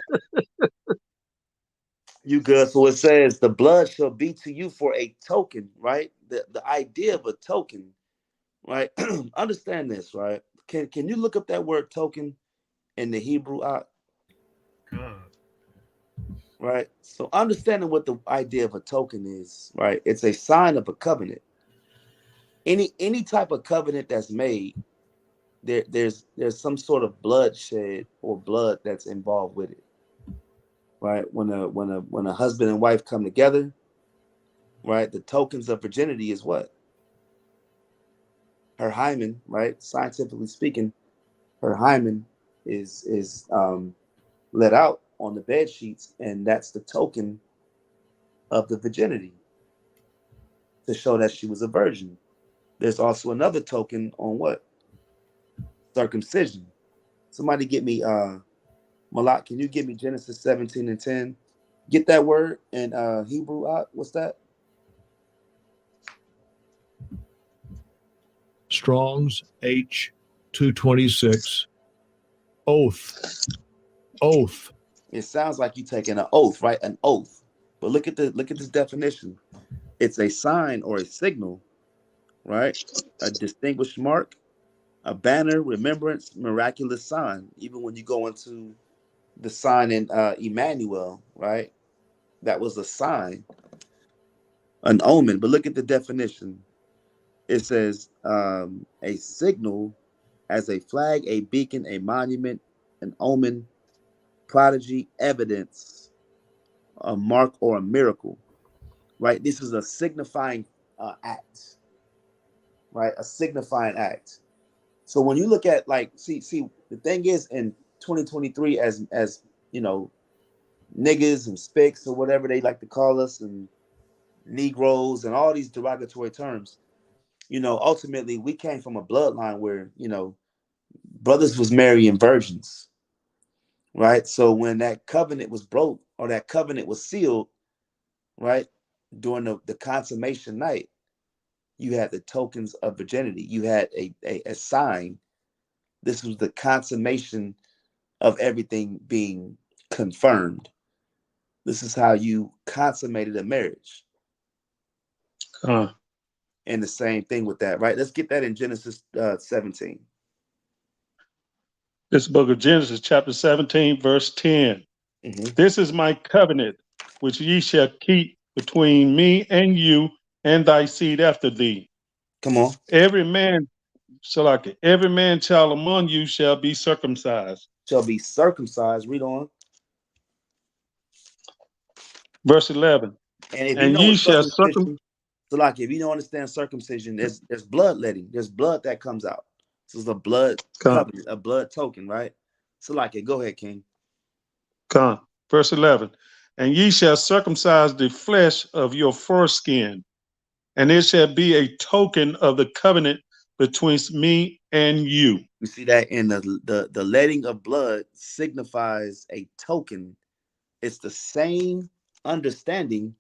Speaker 2: You good. So it says, the blood shall be to you for a token, right? The idea of a token, right? Understand this, right? Can you look up that word token in the Hebrew?
Speaker 1: God.
Speaker 2: Right. So understanding what the idea of a token is, right? It's a sign of a covenant. Any type of covenant that's made, there's some sort of bloodshed or blood that's involved with it. Right. When a husband and wife come together, right? The tokens of virginity is what? Her hymen, right? Scientifically speaking, her hymen is let out on the bed sheets, and that's the token of the virginity to show that she was a virgin. There's also another token on what? Circumcision. Somebody get me Malak, can you give me Genesis 17 and 10? Get that word in Hebrew. What's that?
Speaker 6: Strong's H226. Oath.
Speaker 2: It sounds like you taking an oath, right? An oath. But look at this definition. It's a sign or a signal, right? A distinguished mark, a banner, remembrance, miraculous sign. Even when you go into the sign in Emmanuel, right? That was a sign, an omen. But look at the definition. It says a signal as a flag, a beacon, a monument, an omen, prodigy, evidence, a mark, or a miracle. Right? This is a signifying act. Right? A signifying act. So when you look at see, the thing is in 2023, as you know, niggas and spicks or whatever they like to call us, and Negroes, and all these derogatory terms. Ultimately we came from a bloodline where, brothers was marrying virgins, right? So when that covenant was broke or that covenant was sealed, right, during the consummation night, you had the tokens of virginity. You had a sign. This was the consummation of everything being confirmed. This is how you consummated a marriage. And the same thing with that, right? Let's get that in Genesis 17.
Speaker 5: This book of Genesis, chapter 17, verse 10.
Speaker 2: Mm-hmm.
Speaker 5: This is my covenant, which ye shall keep between me and you and thy seed after thee.
Speaker 2: Come on.
Speaker 5: Every man child among you shall be circumcised.
Speaker 2: Shall be circumcised. Read on.
Speaker 5: Verse 11.
Speaker 2: And if you
Speaker 5: And
Speaker 2: know
Speaker 5: ye
Speaker 2: what
Speaker 5: shall
Speaker 2: circumcision, so like if you don't understand circumcision, there's bloodletting. There's blood that comes out. This is a blood covenant, a blood token, right? So like go ahead, King.
Speaker 5: Verse 11. And ye shall circumcise the flesh of your foreskin, and it shall be a token of the covenant betwixt me and you.
Speaker 2: You see that in the letting of blood signifies a token. It's the same understanding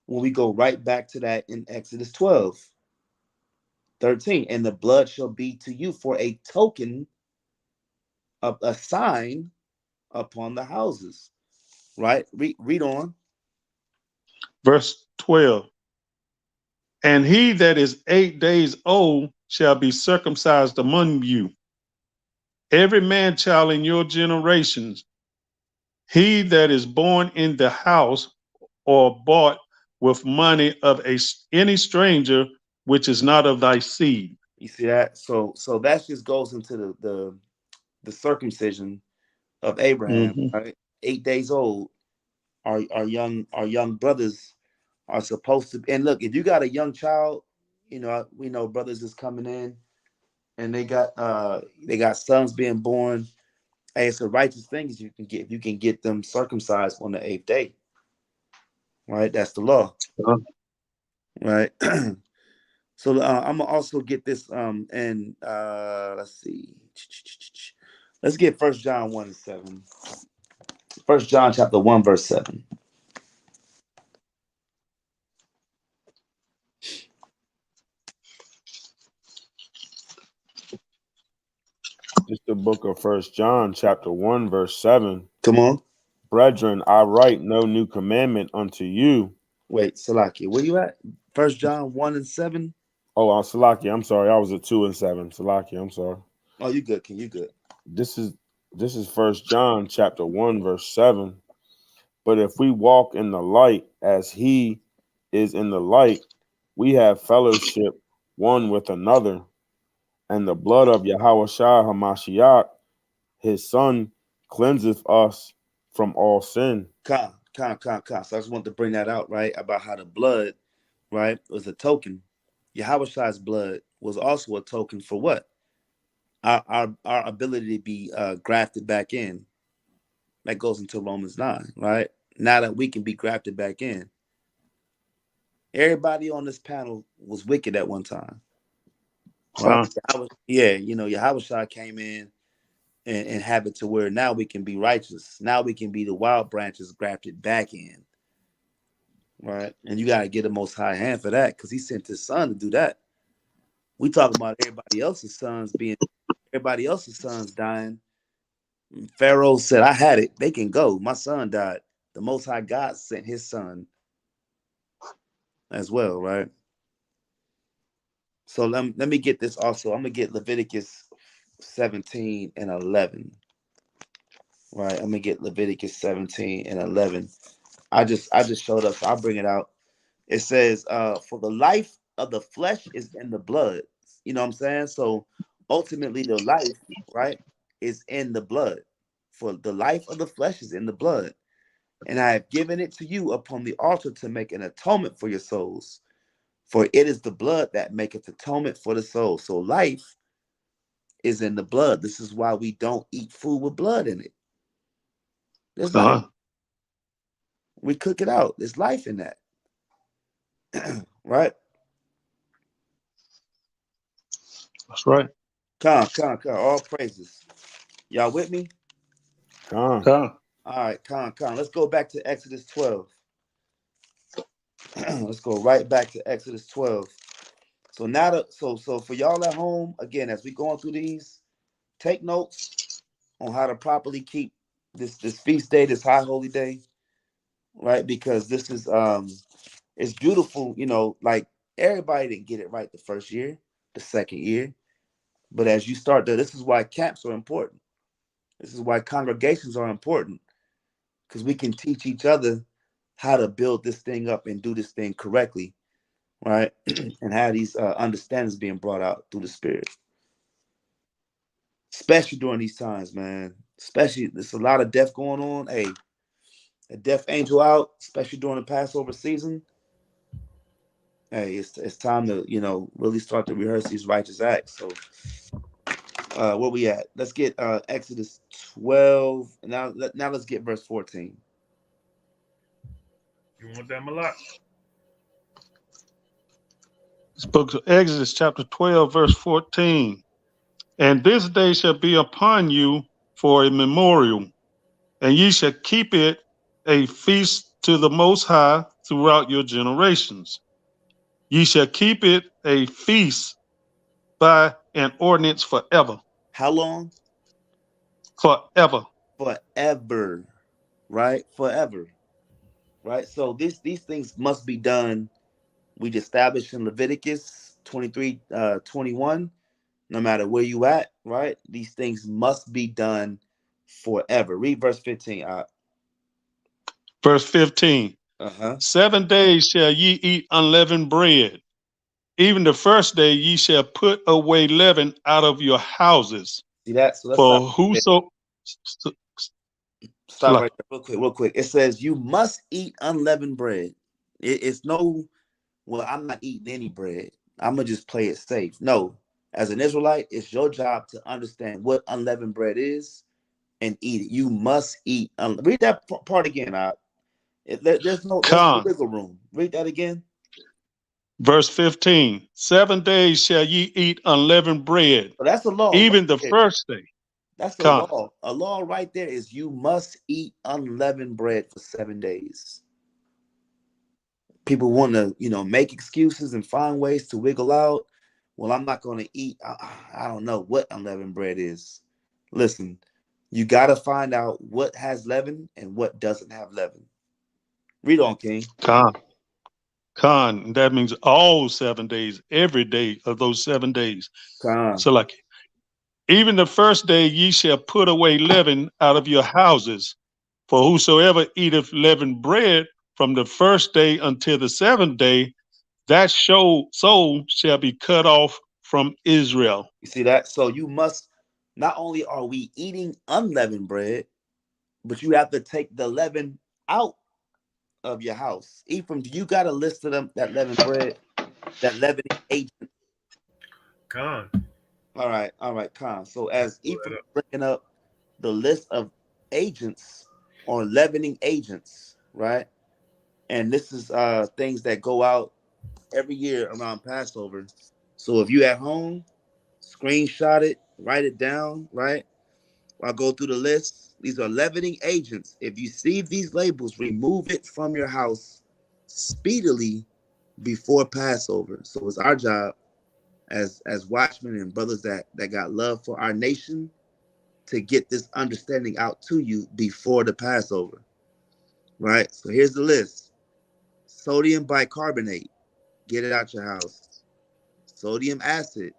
Speaker 2: when we go right back to that in Exodus 12:13. And the blood shall be to you for a token of a sign upon the houses. Right? Read on.
Speaker 5: Verse 12. And he that is 8 days old shall be circumcised among you. Every man child in your generations, he that is born in the house or bought with money of any stranger which is not of thy seed.
Speaker 2: You see that? So that just goes into the circumcision of Abraham, right? 8 days old. Our young brothers are supposed to. And look, if you got a young child, we know brothers is coming in, and they got sons being born. Hey, it's a righteous thing if you can get them circumcised on the 8th day, right? That's the law, right? So I'm gonna also get this and let's see, let's get 1 John 1:7. 1 John chapter 1 verse 7.
Speaker 4: It's the book of 1 John chapter 1 verse 7.
Speaker 2: Come on.
Speaker 4: Brethren, I write no new commandment unto you.
Speaker 2: Wait, Salaki, where you at? 1 John 1:7.
Speaker 4: Oh, Salaki, I'm sorry. I was at 2 and 7. Salaki, I'm sorry.
Speaker 2: Oh, you good, King, you good.
Speaker 4: This is 1 John chapter 1 verse 7. But if we walk in the light as he is in the light, we have fellowship one with another, and the blood of Yahawashi HaMashiach, his son, cleanseth us from all sin.
Speaker 2: So I just want to bring that out, right? About how the blood, right, was a token. Yahawah's blood was also a token for what? Our ability to be grafted back in. That goes into Romans 9, right? Now that we can be grafted back in. Everybody on this panel was wicked at one time. Right? Yahawah came in and have it to where now we can be righteous. Now we can be the wild branches grafted back in. Right? And you got to get the Most High hand for that, because he sent his son to do that. We talking about everybody else's sons dying. Pharaoh said, I had it. They can go. My son died. The Most High God sent his son as well, right? So let me get this also. I'm going to get Leviticus 17 and 11. Right? I'm going to get Leviticus 17 and 11. I just showed up, so I'll bring it out. It says, for the life of the flesh is in the blood. You know what I'm saying? So ultimately the life, right, is in the blood. For the life of the flesh is in the blood. And I have given it to you upon the altar to make an atonement for your souls. For it is the blood that maketh atonement for the soul. So life is in the blood. This is why we don't eat food with blood in it. There's life. We cook it out. There's life in that. Right?
Speaker 5: That's right.
Speaker 2: Come. All praises. Y'all with me?
Speaker 4: Con.
Speaker 5: Con.
Speaker 2: All right, come. Let's go back to Exodus 12. Let's go right back to Exodus 12. So now, so for y'all at home, again, as we going through these, take notes on how to properly keep this feast day, this high holy day, right? Because this is it's beautiful, like everybody didn't get it right the first year, the second year, but as you start to, this is why camps are important. This is why congregations are important, because we can teach each other how to build this thing up and do this thing correctly, right? And how these understandings being brought out through the Spirit, especially during these times, man. Especially, there's a lot of death going on. Hey, a death angel out, especially during the Passover season. Hey, it's time to really start to rehearse these righteous acts. So, where we at? Let's get Exodus 12. And now let's get verse 14.
Speaker 1: You want them a lot?
Speaker 5: This book of Exodus, chapter 12, verse 14. And this day shall be upon you for a memorial, and ye shall keep it a feast to the Most High throughout your generations. Ye shall keep it a feast by an ordinance forever.
Speaker 2: How long?
Speaker 5: Forever.
Speaker 2: Forever, right? Forever, right? So these things must be done. We established in Leviticus 23, 21. No matter where you at, right? These things must be done forever. Read verse 15.
Speaker 5: Verse 15.
Speaker 2: Uh-huh.
Speaker 5: 7 days shall ye eat unleavened bread. Even the first day ye shall put away leaven out of your houses.
Speaker 2: See that? So let's
Speaker 5: For whoso
Speaker 2: stop right there real quick. It says you must eat unleavened bread. It's no, well, I'm not eating any bread. I'm gonna just play it safe. No, as an Israelite, it's your job to understand what unleavened bread is and eat it. You must eat. Read that part again. There's no
Speaker 5: Con.
Speaker 2: wiggle room. Read that again.
Speaker 5: Verse 15. 7 days shall ye eat unleavened bread,
Speaker 2: So that's a law.
Speaker 5: even
Speaker 2: Right
Speaker 5: the
Speaker 2: there.
Speaker 5: first day.
Speaker 2: That's a
Speaker 5: Con.
Speaker 2: law. A law right there is you must eat unleavened bread for 7 days. People want to, make excuses and find ways to wiggle out. Well, I'm not going to eat. I don't know what unleavened bread is. Listen, you got to find out what has leaven and what doesn't have leaven. Read on, King.
Speaker 5: Con. That means all 7 days, every day of those 7 days.
Speaker 2: Con.
Speaker 5: So like, even the first day ye shall put away leaven out of your houses. For whosoever eateth leavened bread from the first day until the 7th day, that soul shall be cut off from Israel.
Speaker 2: You see that? So you must, not only are we eating unleavened bread, but you have to take the leaven out of your house. Ephraim, do you got a list of them, that leavened bread, that leavening agent?
Speaker 1: Con.
Speaker 2: All right, Khan. So as Ephraim bringing up the list of agents or leavening agents, right? And this is things that go out every year around Passover. So if you at home, screenshot it, write it down, right? I'll go through the list. These are leavening agents. If you see these labels, remove it from your house speedily before Passover. So it's our job as watchmen and brothers that got love for our nation to get this understanding out to you before the Passover. Right? So here's the list. Sodium bicarbonate, get it out your house. Sodium acid,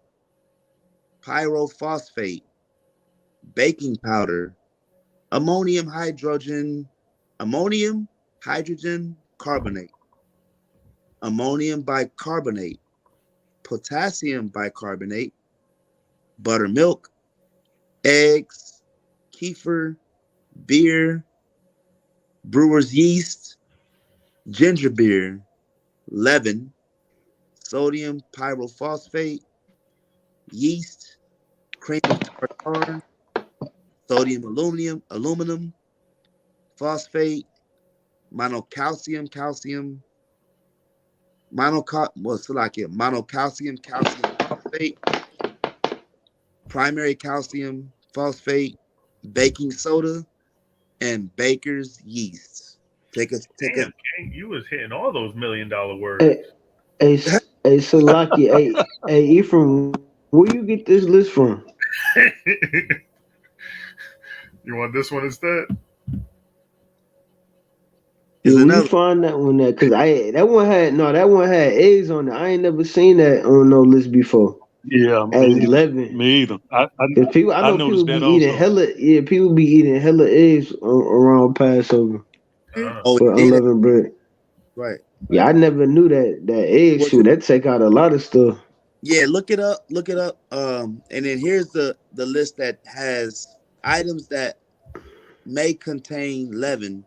Speaker 2: pyrophosphate, baking powder, ammonium hydrogen carbonate, ammonium bicarbonate, potassium bicarbonate, buttermilk, eggs, kefir, beer, brewer's yeast, ginger beer, leaven, sodium pyrophosphate, yeast, cream of tartar, sodium aluminum, phosphate, monocalcium, calcium, monocalcium, calcium phosphate, primary calcium phosphate, baking soda, and baker's yeast. Take a
Speaker 1: Damn, King, you was hitting all those $1 million words.
Speaker 3: Hey, hey, Salaki, hey, Ephraim, where you get this list from?
Speaker 1: You want this one instead?
Speaker 2: is
Speaker 3: Yeah, where you
Speaker 2: another.
Speaker 3: find that one at? Cause that one had eggs on it. I ain't never seen that on no list before.
Speaker 5: Yeah,
Speaker 3: At 11.
Speaker 5: me either.
Speaker 3: Cause I
Speaker 5: I
Speaker 3: know people
Speaker 5: noticed
Speaker 3: be
Speaker 5: that
Speaker 3: eating
Speaker 5: also.
Speaker 3: hella, yeah, people be eating hella eggs around Passover
Speaker 2: Oh,
Speaker 3: for
Speaker 2: yeah, that's
Speaker 3: unleavened bread.
Speaker 2: right.
Speaker 3: Yeah, I never knew that egg
Speaker 2: Well,
Speaker 3: shoot that take out a lot of stuff.
Speaker 2: yeah, look it up. Look it up. And then here's the list that has items that may contain leaven.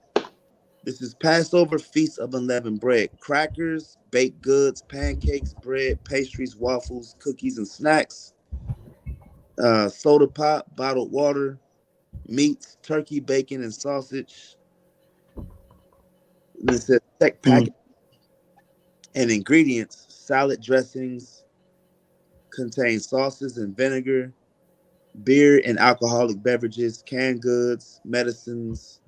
Speaker 2: This is Passover Feast of Unleavened Bread: crackers, baked goods, pancakes, bread, pastries, waffles, cookies, and snacks. Soda pop, bottled water, meats, turkey, bacon, and sausage. And it says check
Speaker 5: Mm.
Speaker 2: package and ingredients: salad dressings, contain sauces and vinegar, beer and alcoholic beverages, canned goods, medicines,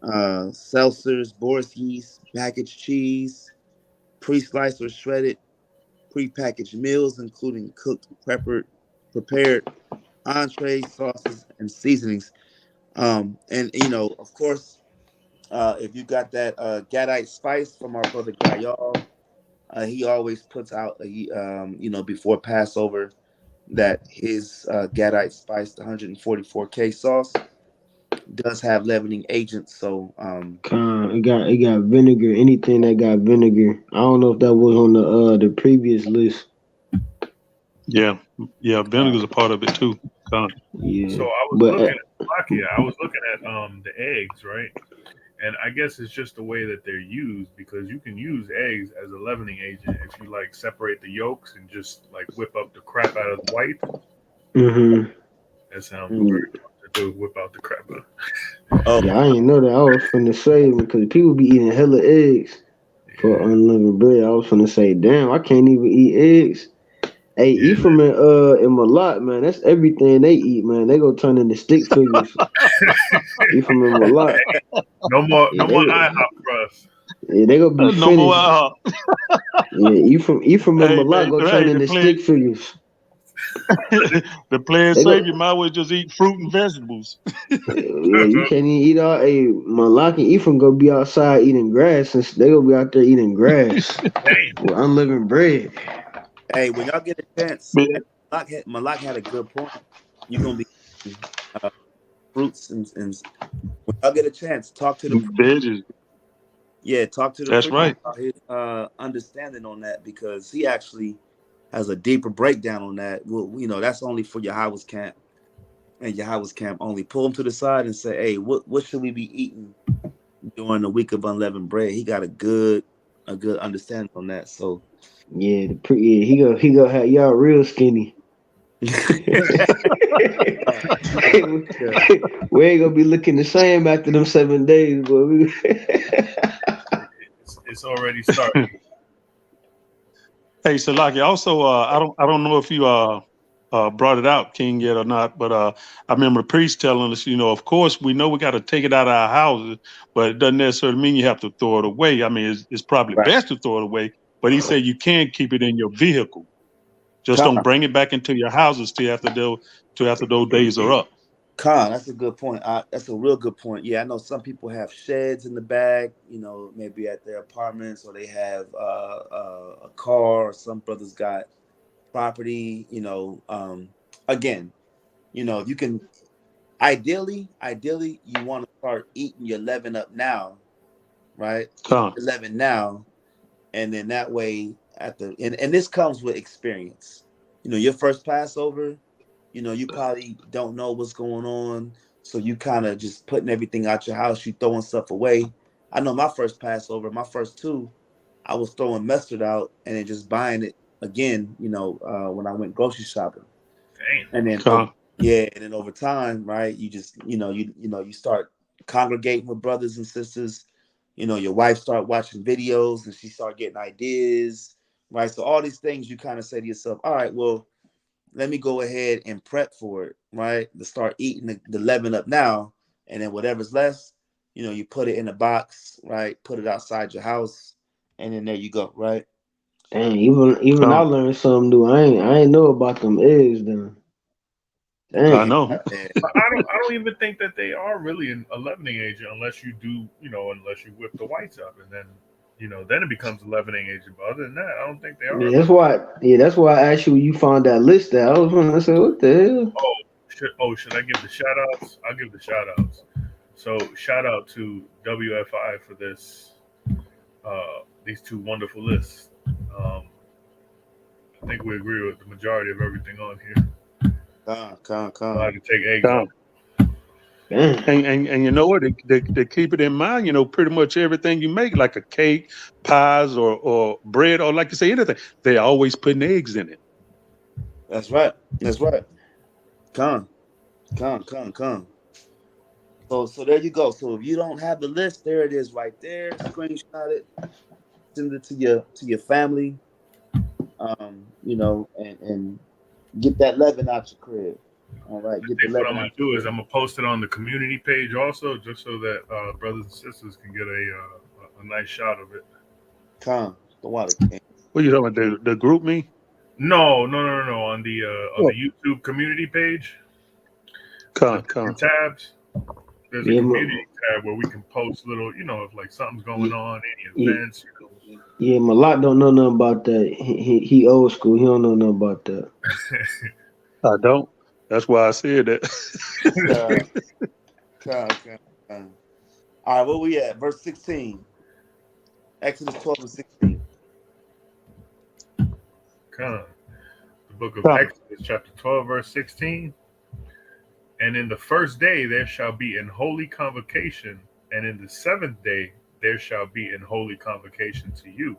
Speaker 2: seltzers, Boris yeast, packaged cheese, pre-sliced or shredded, pre-packaged meals, including cooked, prepared entrees, sauces, and seasonings. And of course, if you got that Gadite spice from our brother Gayal, he always puts out, before Passover, that his Gadite spiced 144K sauce does have leavening agents. So,
Speaker 3: It got vinegar. Anything that got vinegar. I don't know if that was on the previous list.
Speaker 5: Yeah, yeah, vinegar's a part of it too.
Speaker 1: So
Speaker 3: Yeah,
Speaker 1: I was
Speaker 3: but
Speaker 1: looking at Slovakia. I was looking at the eggs, right? And I guess it's just the way that they're used because you can use eggs as a leavening agent if you like separate the yolks and just like whip up the crap out of the white.
Speaker 3: mm-hmm.
Speaker 1: That sounds very tough to do. Whip out the crap out.
Speaker 2: oh,
Speaker 3: Yeah, I ain't know that. I was finna say because people be eating hella eggs for
Speaker 1: Yeah,
Speaker 3: unleavened bread. I was finna say, damn, I can't even eat eggs. Hey,
Speaker 1: yeah.
Speaker 3: Ephraim and Malak, man, that's everything they eat, man. They go turn into stick figures. Ephraim and Malak,
Speaker 1: No
Speaker 3: yeah,
Speaker 1: more IHOP crust.
Speaker 3: they gonna be
Speaker 5: No more.
Speaker 3: finished. Yeah, Ephraim and Malak go turn
Speaker 5: Hey,
Speaker 3: into stick figures.
Speaker 5: the playing
Speaker 3: They
Speaker 5: savior
Speaker 3: go,
Speaker 5: might as well just eat fruit and vegetables.
Speaker 3: yeah, you can't even eat all. Hey, Malak and Ephraim go be outside eating grass, and they gonna be out there eating grass
Speaker 1: Damn.
Speaker 3: with unleavened bread.
Speaker 2: hey, when y'all get a chance,
Speaker 5: Man,
Speaker 2: Malak had a good point. You're gonna be uh, fruits and when y'all get a chance, talk to the
Speaker 5: veggies.
Speaker 2: talk to the
Speaker 5: That's
Speaker 2: priest
Speaker 5: right.
Speaker 2: about his understanding on that because he actually has a deeper breakdown on that. Well, that's only for YAHAWAH'S camp and YAHAWAH'S camp only. Pull him to the side and say, "Hey, what should we be eating during the week of unleavened bread?" He got a good understanding on that. So
Speaker 3: Yeah, yeah, he go have y'all real skinny.
Speaker 2: yeah.
Speaker 3: We ain't gonna be looking the same after them 7 days, boy.
Speaker 1: It's already started.
Speaker 5: Hey, Salaki. Also, I don't know if you brought it out, King, yet or not, but I remember the priest telling us, of course, we know we got to take it out of our houses, but it doesn't necessarily mean you have to throw it away. I mean, it's probably
Speaker 2: Right.
Speaker 5: best to throw it away, but he said you can keep it in your vehicle. Just
Speaker 2: Con,
Speaker 5: don't bring it back into your houses till after those days are up.
Speaker 2: that's a good point. That's a real good point. Yeah, I know some people have sheds in the back, maybe at their apartments, or they have a car, or some brothers got property. Again, you can ideally, you want to start eating your leaven up now, right? Eat
Speaker 5: Con,
Speaker 2: your leaven now, and then that way and this comes with experience. Your first Passover, you probably don't know what's going on, so you kind of just putting everything out your house, you throwing stuff away. I know my first Passover, my first two, I was throwing mustard out and then just buying it again, when I went grocery shopping.
Speaker 1: Damn.
Speaker 2: And then
Speaker 5: con.
Speaker 2: over time, right, you just you start congregating with brothers and sisters, you know, your wife start watching videos and she start getting ideas, right? So all these things you kind of say to yourself, all right, well, let me go ahead and prep for it, right? To start eating the leaven up now, and then whatever's less, you know, you put it in a box, right? Put it outside your house, and then there you go, right?
Speaker 3: Dang, even I
Speaker 5: Con.
Speaker 3: learned something new. I ain't know about them eggs then.
Speaker 5: I
Speaker 2: Yeah,
Speaker 3: Dang.
Speaker 5: know.
Speaker 2: man.
Speaker 1: I don't even think that they are really a leavening agent unless you do, unless you whip the whites up and then, then it becomes a leavening agent. But other than that, I don't think they are a leavening.
Speaker 3: That's why I asked you when you found that list there. I was gonna say, what the hell?
Speaker 1: Should I give the shout outs? I'll give the shout outs. So shout out to WFI for these two wonderful lists. Um, I think we agree with the majority of everything on here. I had
Speaker 2: Con.
Speaker 1: to take eggs
Speaker 5: Con.
Speaker 1: off.
Speaker 3: Dang.
Speaker 5: And you know what? They keep it in mind. You know, pretty much everything you make, like a cake, pies, or bread, or like you say, anything, they always putting eggs in it.
Speaker 2: That's right. That's right. Con. Con. So there you go. So if you don't have the list, there it is right there. Screenshot it, send it to your family. And get that leaven out your crib. All right,
Speaker 1: I
Speaker 2: get the
Speaker 1: think what I'm
Speaker 2: leaven
Speaker 1: going
Speaker 2: out
Speaker 1: to do
Speaker 2: your
Speaker 1: is
Speaker 2: crib.
Speaker 1: I'm going to post it on the community page also, just so that brothers and sisters can get a nice shot of it.
Speaker 2: Con, the water king.
Speaker 5: What you talking about? The group me?
Speaker 1: No. On the
Speaker 5: Oh,
Speaker 1: YouTube community page, the
Speaker 5: con.
Speaker 1: different tabs. There's a
Speaker 3: Yeah,
Speaker 1: community tab where we can post little, if like something's going on, any
Speaker 3: yeah,
Speaker 1: events.
Speaker 3: yeah. Malak don't know nothing about that. He old school. He don't know nothing about that.
Speaker 5: I don't. That's why I said that.
Speaker 2: Uh, con. All right, where we at? Verse 16. Exodus 12 and 16.
Speaker 1: Come. The book of
Speaker 5: Con.
Speaker 1: Exodus, chapter 12, verse 16. And in the first day there shall be an holy convocation, and in the seventh day there shall be an holy convocation to you.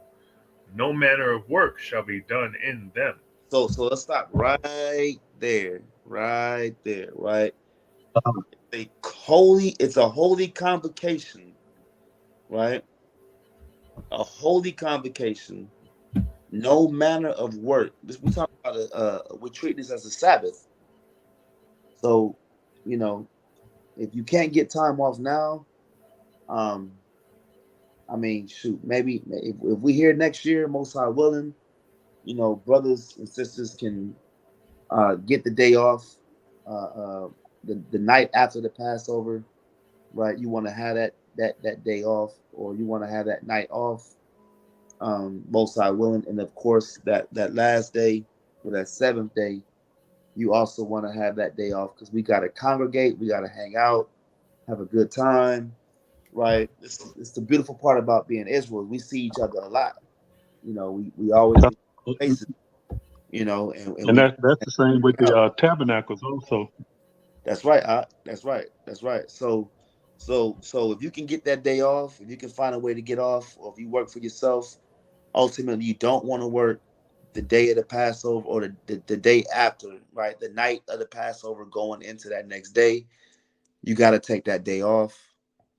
Speaker 1: No manner of work shall be done in them.
Speaker 2: So let's stop right there. Right there, right? It's a holy convocation, right? A holy convocation. No manner of work. We talk about we treat this as a Sabbath. So, you know, if you can't get time off now, um, I mean, shoot, maybe if we hear next year, most high willing, brothers and sisters can get the day off, the night after the Passover, right? You want to have that day off, or you want to have that night off, most high willing, and of course that last day or that seventh day, you also want to have that day off because we got to congregate, we got to hang out, have a good time, right? It's the beautiful part about being Israel. We see each other a lot. We always get faces, and
Speaker 5: And
Speaker 2: we.
Speaker 5: that's the same with the tabernacles also.
Speaker 2: That's right. That's right. That's right. So if you can get that day off, if you can find a way to get off, or if you work for yourself, ultimately you don't want to work the day of the Passover or the day after, right? The night of the Passover going into that next day. You got to take that day off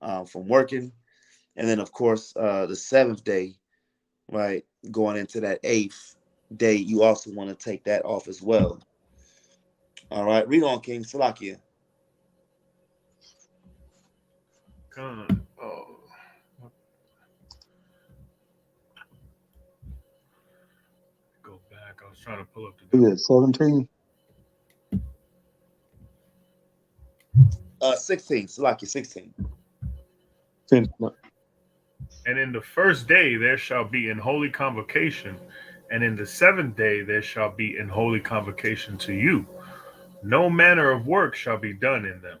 Speaker 2: from working. And then, of course, the seventh day, right, going into that eighth day, you also want to take that off as well. All right. Read on, King Salakia.
Speaker 1: Come. Oh, go back. I was trying to pull up the
Speaker 5: Yeah,
Speaker 1: different.
Speaker 5: 17.
Speaker 2: 16. Salakia, 16.
Speaker 1: And in the first day there shall be an holy convocation, and in the seventh day there shall be an holy convocation to you. No manner of work shall be done in them,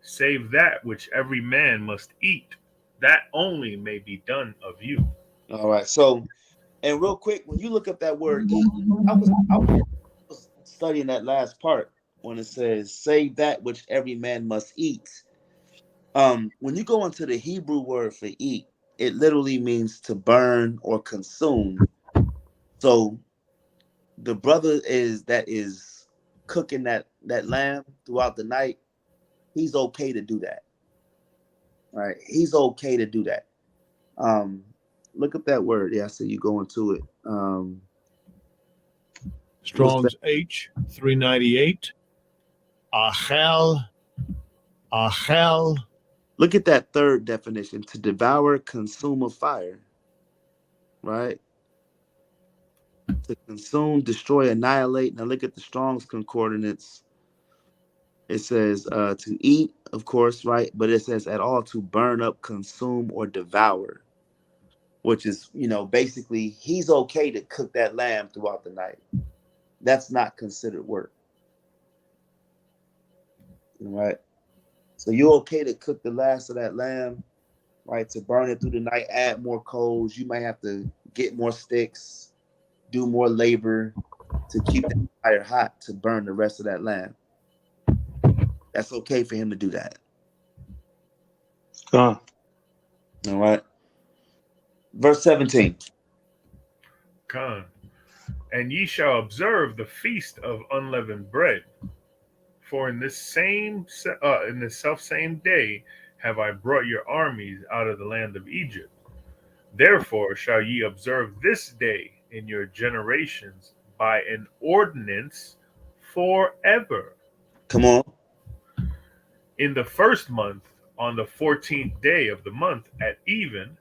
Speaker 1: save that which every man must eat. That only may be done of you.
Speaker 2: All right. So, and real quick, when you look up that word eat, I was studying that last part when it says, save that which every man must eat. When you go into the Hebrew word for eat, it literally means to burn or consume. So the brother that is cooking that lamb throughout the night, he's okay to do that. Right? He's okay to do that. Look up that word. Yeah, I see you going to it. What's that?
Speaker 6: Strong's H 398. Achel. Achel.
Speaker 2: Look at that third definition: to devour, consume of fire. Right? To consume, destroy, annihilate. Now look at the Strong's concordance. It says to eat, of course, right? But it says at all to burn up, consume, or devour, which is, basically he's okay to cook that lamb throughout the night. That's not considered work. Right? So you're okay to cook the last of that lamb, right? To burn it through the night, add more coals. You might have to get more sticks, do more labor to keep that fire hot to burn the rest of that lamb. That's okay for him to do that.
Speaker 5: Con.
Speaker 2: All right. Verse 17.
Speaker 1: Con. And ye shall observe the feast of unleavened bread. For in this self same day have I brought your armies out of the land of Egypt. Therefore shall ye observe this day in your generations by an ordinance forever.
Speaker 2: Come on.
Speaker 1: In the first month, on the 14th day of the month at even,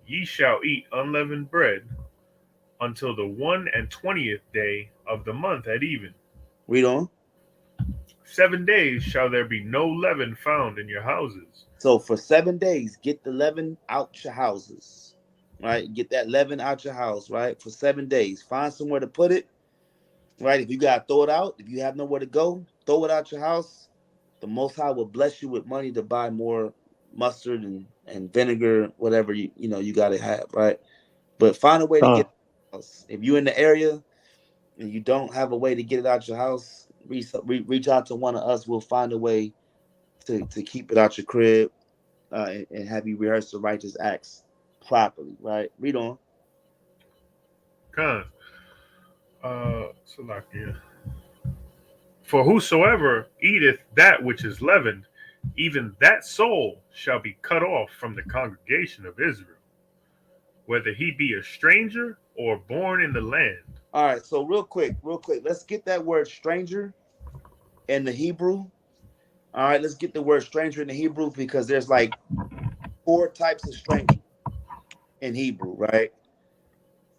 Speaker 1: ye shall eat unleavened bread until the 21st day of the month at even.
Speaker 2: Read on.
Speaker 1: 7 days shall there be no leaven found in your houses.
Speaker 2: So for 7 days, get the leaven out your houses, right? Get that leaven out your house, right? For 7 days. Find somewhere to put it, right? If you got to throw it out, if you have nowhere to go, throw it out your house. The Most High will bless you with money to buy more mustard and vinegar, whatever you got to have, right? But find a way to get it out your house. If you're in the area and you don't have a way to get it out your house, reach out to one of us. We'll find a way to keep it out your crib and have you rehearse the righteous acts properly, right? Read on.
Speaker 1: Con. Salakia. For whosoever eateth that which is leavened, even that soul shall be cut off from the congregation of Israel, whether he be a stranger or born in the land.
Speaker 2: All right, so real quick, let's get that word stranger in the Hebrew. All right, let's get the word stranger in the Hebrew because there's like 4 types of stranger in Hebrew, right?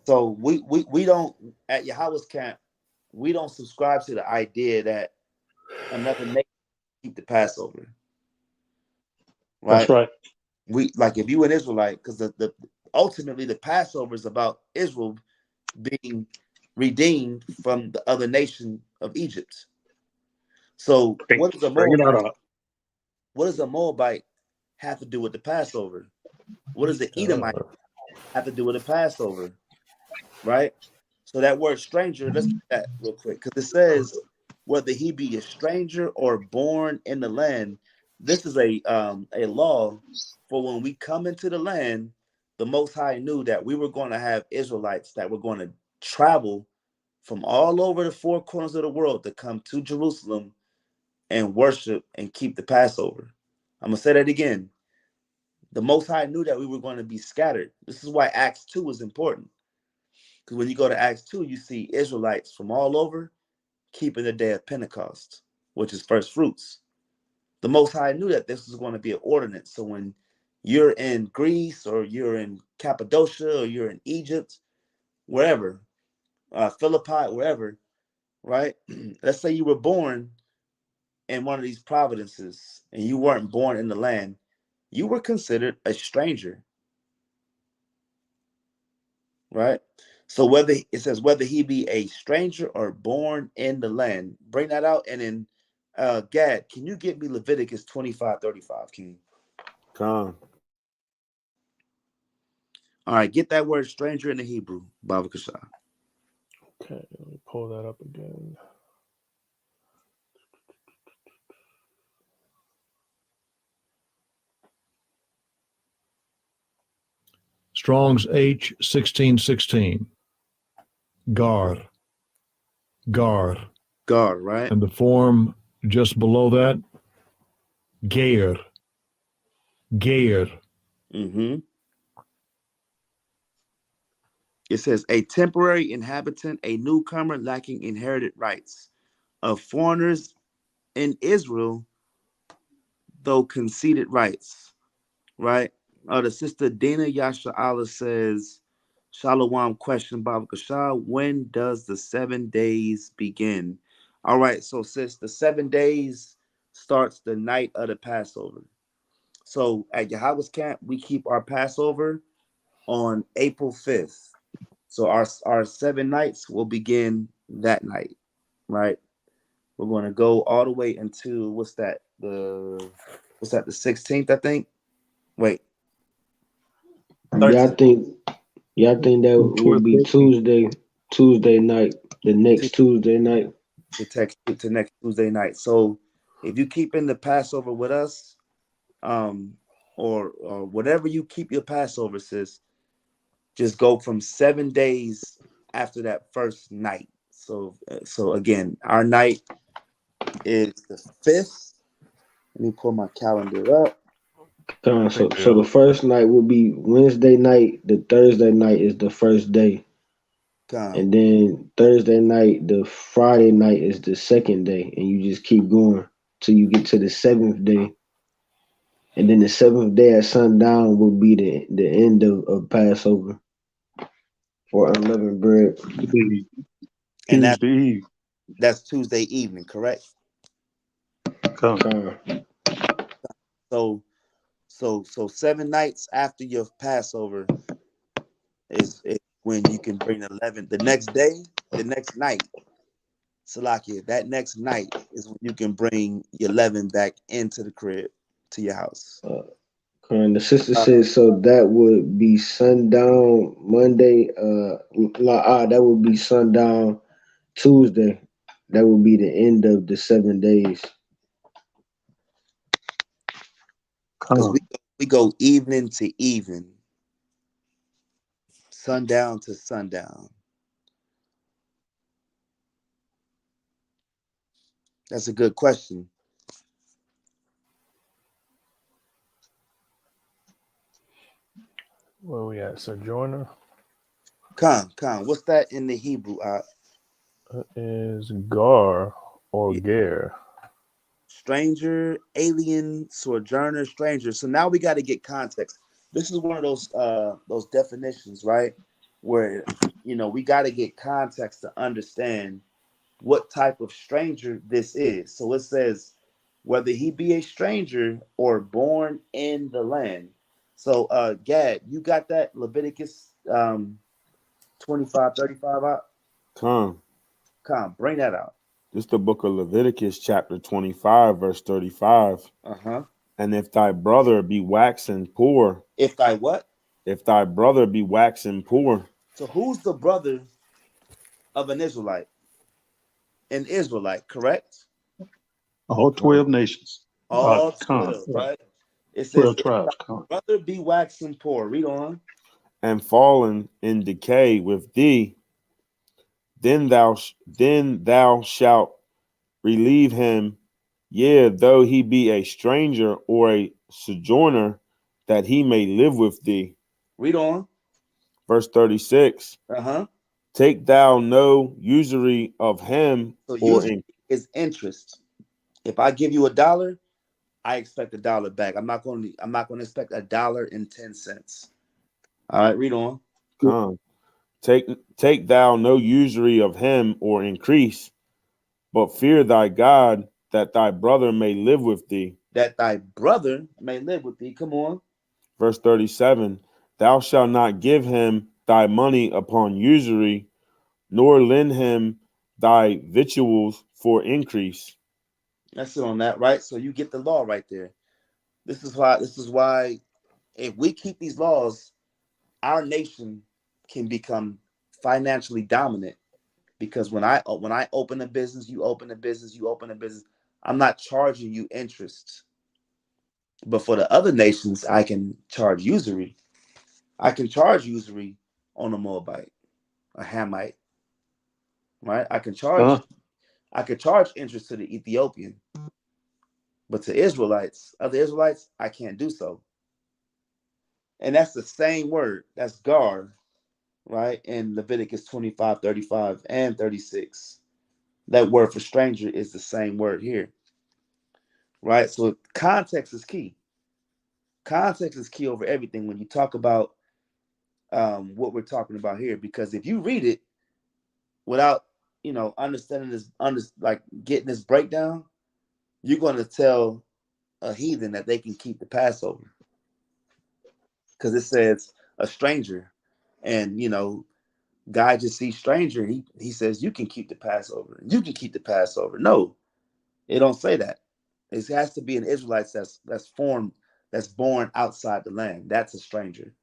Speaker 2: So we don't, at YAHAWAH'S camp, we don't subscribe to the idea that another nation keep the Passover. Right?
Speaker 5: That's right.
Speaker 2: We like if you an Israelite, because the ultimately the Passover is about Israel being redeemed from the other nation of Egypt. So what does a Moabite have to do with the Passover? What does the Edomite have to do with the Passover? Right? So that word stranger, let's get that real quick, because it says whether he be a stranger or born in the land. This is a law for when we come into the land. The Most High knew that we were going to have Israelites that were going to travel from all over the 4 corners of the world to come to Jerusalem and worship and keep the Passover. I'm going to say that again. The Most High knew that we were going to be scattered. This is why Acts 2 is important. Because when you go to Acts 2, you see Israelites from all over keeping the day of Pentecost, which is first fruits. The Most High knew that this was going to be an ordinance. So when you're in Greece or you're in Cappadocia or you're in Egypt, wherever, Philippi, wherever, right? Let's say you were born in one of these providences and you weren't born in the land, you were considered a stranger, right? So whether it says whether he be a stranger or born in the land, bring that out. And then Gad, can you get me Leviticus 25:35, King?
Speaker 4: Con.
Speaker 2: All right, get that word stranger in the Hebrew, Baba Kasha.
Speaker 1: Okay, let me pull that up again.
Speaker 6: Strong's H 1616. Gar. Gar.
Speaker 2: God, right?
Speaker 6: And the form just below that, Geir. Geir.
Speaker 2: Mm-hmm. It says a temporary inhabitant, a newcomer lacking inherited rights, of foreigners in Israel, though conceded rights. Right? The sister Dana Yasha Allah says, Shalom question Baba Kasha, when does the 7 days begin? All right, so sis, the 7 days starts the night of the Passover. So at YAHAWAH'S camp, we keep our Passover on April 5th. So our 7 nights will begin that night, right? We're going to go all the way until what's that? The 16th, I think. Wait.
Speaker 3: Yeah, I
Speaker 2: 13th.
Speaker 3: think that would be Tuesday night, the next Tuesday night.
Speaker 2: To next Tuesday night. So if you keep in the Passover with us, or whatever you keep your Passover, sis, just go from 7 days after that first night. So again, our night is the 5th. Let me pull my calendar up.
Speaker 3: So the first night will be Wednesday night. The Thursday night is the first day. And then Thursday night, the Friday night is the second day, and you just keep going till you get to the 7th day. And then the 7th day at sundown will be the end of Passover for unleavened bread.
Speaker 2: And
Speaker 5: Tuesday Eve.
Speaker 2: That's Tuesday evening, correct? So 7 nights after your Passover is when you can bring 11. The next day, the next night, Salakia, that next night is when you can bring your 11 back into the crib to your house.
Speaker 3: And the sister says so that would be sundown Monday. That would be sundown Tuesday. That would be the end of the 7 days.
Speaker 2: Because we go evening to evening, sundown to sundown. That's a good question.
Speaker 1: Where we at? Sojourner?
Speaker 2: Khan. What's that in the Hebrew?
Speaker 1: Is Gar or Ger.
Speaker 2: Stranger, alien, sojourner, stranger. So now we got to get context. This is one of those definitions, right? Where we got to get context to understand what type of stranger this is. So it says whether he be a stranger or born in the land. So Gad, you got that Leviticus 25:35 out? Come, bring that out.
Speaker 4: This is the book of Leviticus, chapter 25, verse 35. And if thy brother be waxen poor.
Speaker 2: If thy what?
Speaker 4: If thy brother be waxen poor.
Speaker 2: So who's the brother of an Israelite? An Israelite, correct?
Speaker 5: All 12 nations.
Speaker 2: All 12, right? It says,
Speaker 5: 12 tribes.
Speaker 2: brother be waxen poor. Read on.
Speaker 4: And fallen in decay with thee, then thou shalt relieve him, yea, though he be a stranger or a sojourner, that he may live with thee.
Speaker 2: Read on.
Speaker 4: Verse 36. Take thou no usury of him.
Speaker 2: So usury is interest. If I give you $1, I expect $1 back. I'm not going to expect $1.10. All right, read on.
Speaker 4: Take thou no usury of him or increase, but fear thy God, that thy brother may live with thee.
Speaker 2: That thy brother may live with thee. Come on.
Speaker 4: Verse 37. Thou shalt not give him thy money upon usury, nor lend him thy victuals for increase.
Speaker 2: That's it on that, right? So you get the law right there. This is why if we keep these laws, our nation can become financially dominant. Because when I open a business, you open a business, I'm not charging you interest. But for the other nations, I can charge usury. I can charge usury on a Moabite, a Hamite, right? I can charge interest to the Ethiopian. But to other Israelites, I can't do so. And that's the same word. That's gar, right? In Leviticus 25, 35, and 36. That word for stranger is the same word here, right? So context is key. Context is key over everything when you talk about what we're talking about here, because if you read it without, understanding this, like getting this breakdown, you're going to tell a heathen that they can keep the Passover because it says a stranger, and guy just sees stranger, and he says you can keep the Passover. You can keep the Passover. No, it don't say that. It has to be an Israelite that's born outside the land. That's a stranger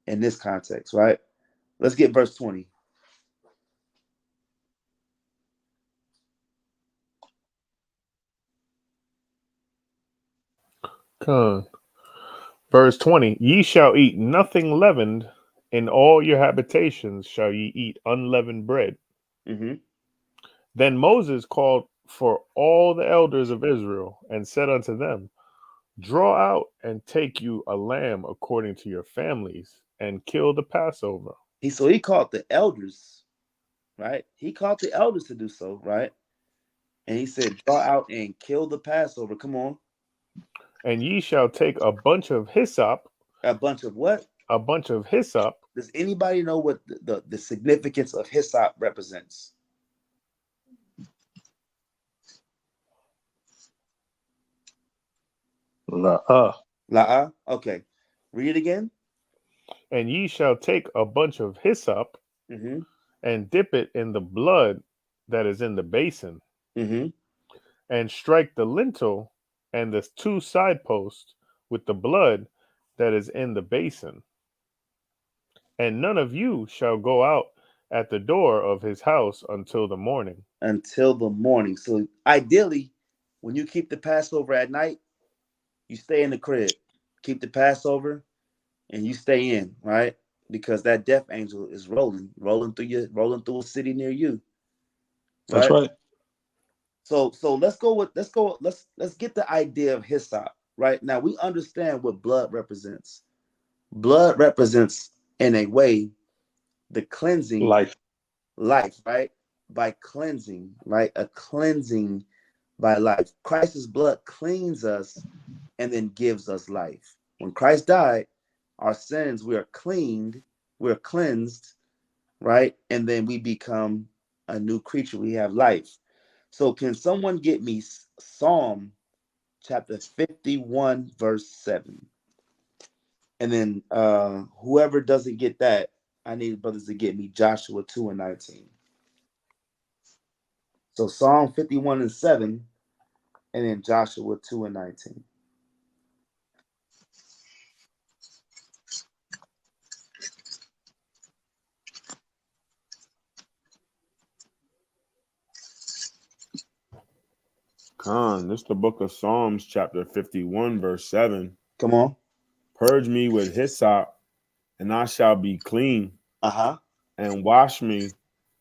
Speaker 2: in this context, right? Let's get verse 20.
Speaker 1: Con. Verse 20, ye shall eat nothing leavened, in all your habitations shall ye eat unleavened bread.
Speaker 2: Mm-hmm.
Speaker 1: Then Moses called for all the elders of Israel and said unto them, draw out and take you a lamb according to your families, and kill the Passover.
Speaker 2: So he called the elders, right? He called the elders to do so, right? And he said, draw out and kill the Passover. Come on.
Speaker 1: And ye shall take a bunch of hyssop.
Speaker 2: A bunch of what?
Speaker 1: A bunch of hyssop.
Speaker 2: Does anybody know what the significance of hyssop represents? La'ah. Okay. Read it again.
Speaker 1: And ye shall take a bunch of hyssop
Speaker 2: Mm-hmm.
Speaker 1: and dip it in the blood that is in the basin,
Speaker 2: Mm-hmm.
Speaker 1: and strike the lintel and the two side posts with the blood that is in the basin. And none of you shall go out at the door of his house until the morning.
Speaker 2: Until the morning. So ideally, when you keep the Passover at night, you stay in the crib. Keep the Passover and you stay in, right? Because that death angel is rolling through a city near you.
Speaker 5: That's
Speaker 2: Right?
Speaker 5: right.
Speaker 2: So let's get the idea of hyssop. Right? Now we understand what blood represents. Blood represents, in a way, the cleansing
Speaker 5: Life.
Speaker 2: life, right? By cleansing, right? A cleansing by life. Christ's blood cleans us and then gives us life. When Christ died, our sins, we are cleaned, we're cleansed, right? And then we become a new creature. We have life. So can someone get me Psalm chapter 51, verse 7? And then whoever doesn't get that, I need brothers to get me Joshua 2 and 19. So Psalm 51 and 7, and then Joshua 2 and 19.
Speaker 4: Con, this is the book of Psalms, chapter 51, verse 7.
Speaker 2: Come on.
Speaker 4: Purge me with hyssop, and I shall be clean,
Speaker 2: Uh-huh.
Speaker 4: and wash me,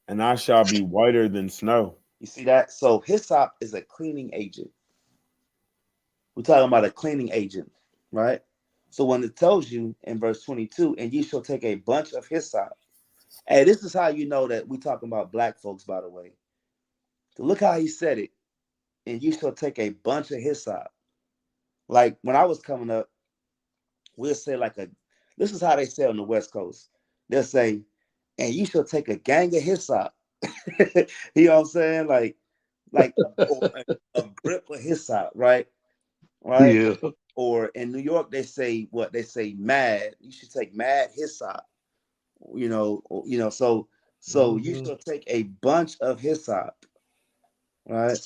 Speaker 4: and I shall be whiter than snow.
Speaker 2: You see that? So hyssop is a cleaning agent. We're talking about a cleaning agent, right? So when it tells you in verse 22, and ye shall take a bunch of hyssop. Hey, this is how you know that we're talking about black folks, by the way. So look how he said it. And you shall take a bunch of hyssop. Like when I was coming up, we'll say this is how they say on the West Coast. They'll say, and you shall take a gang of hyssop. You know what I'm saying? Like a grip of hyssop, right? Right?
Speaker 5: Yeah.
Speaker 2: Or in New York, they say what? They say mad. You should take mad hyssop. So you shall take a bunch of hyssop, right?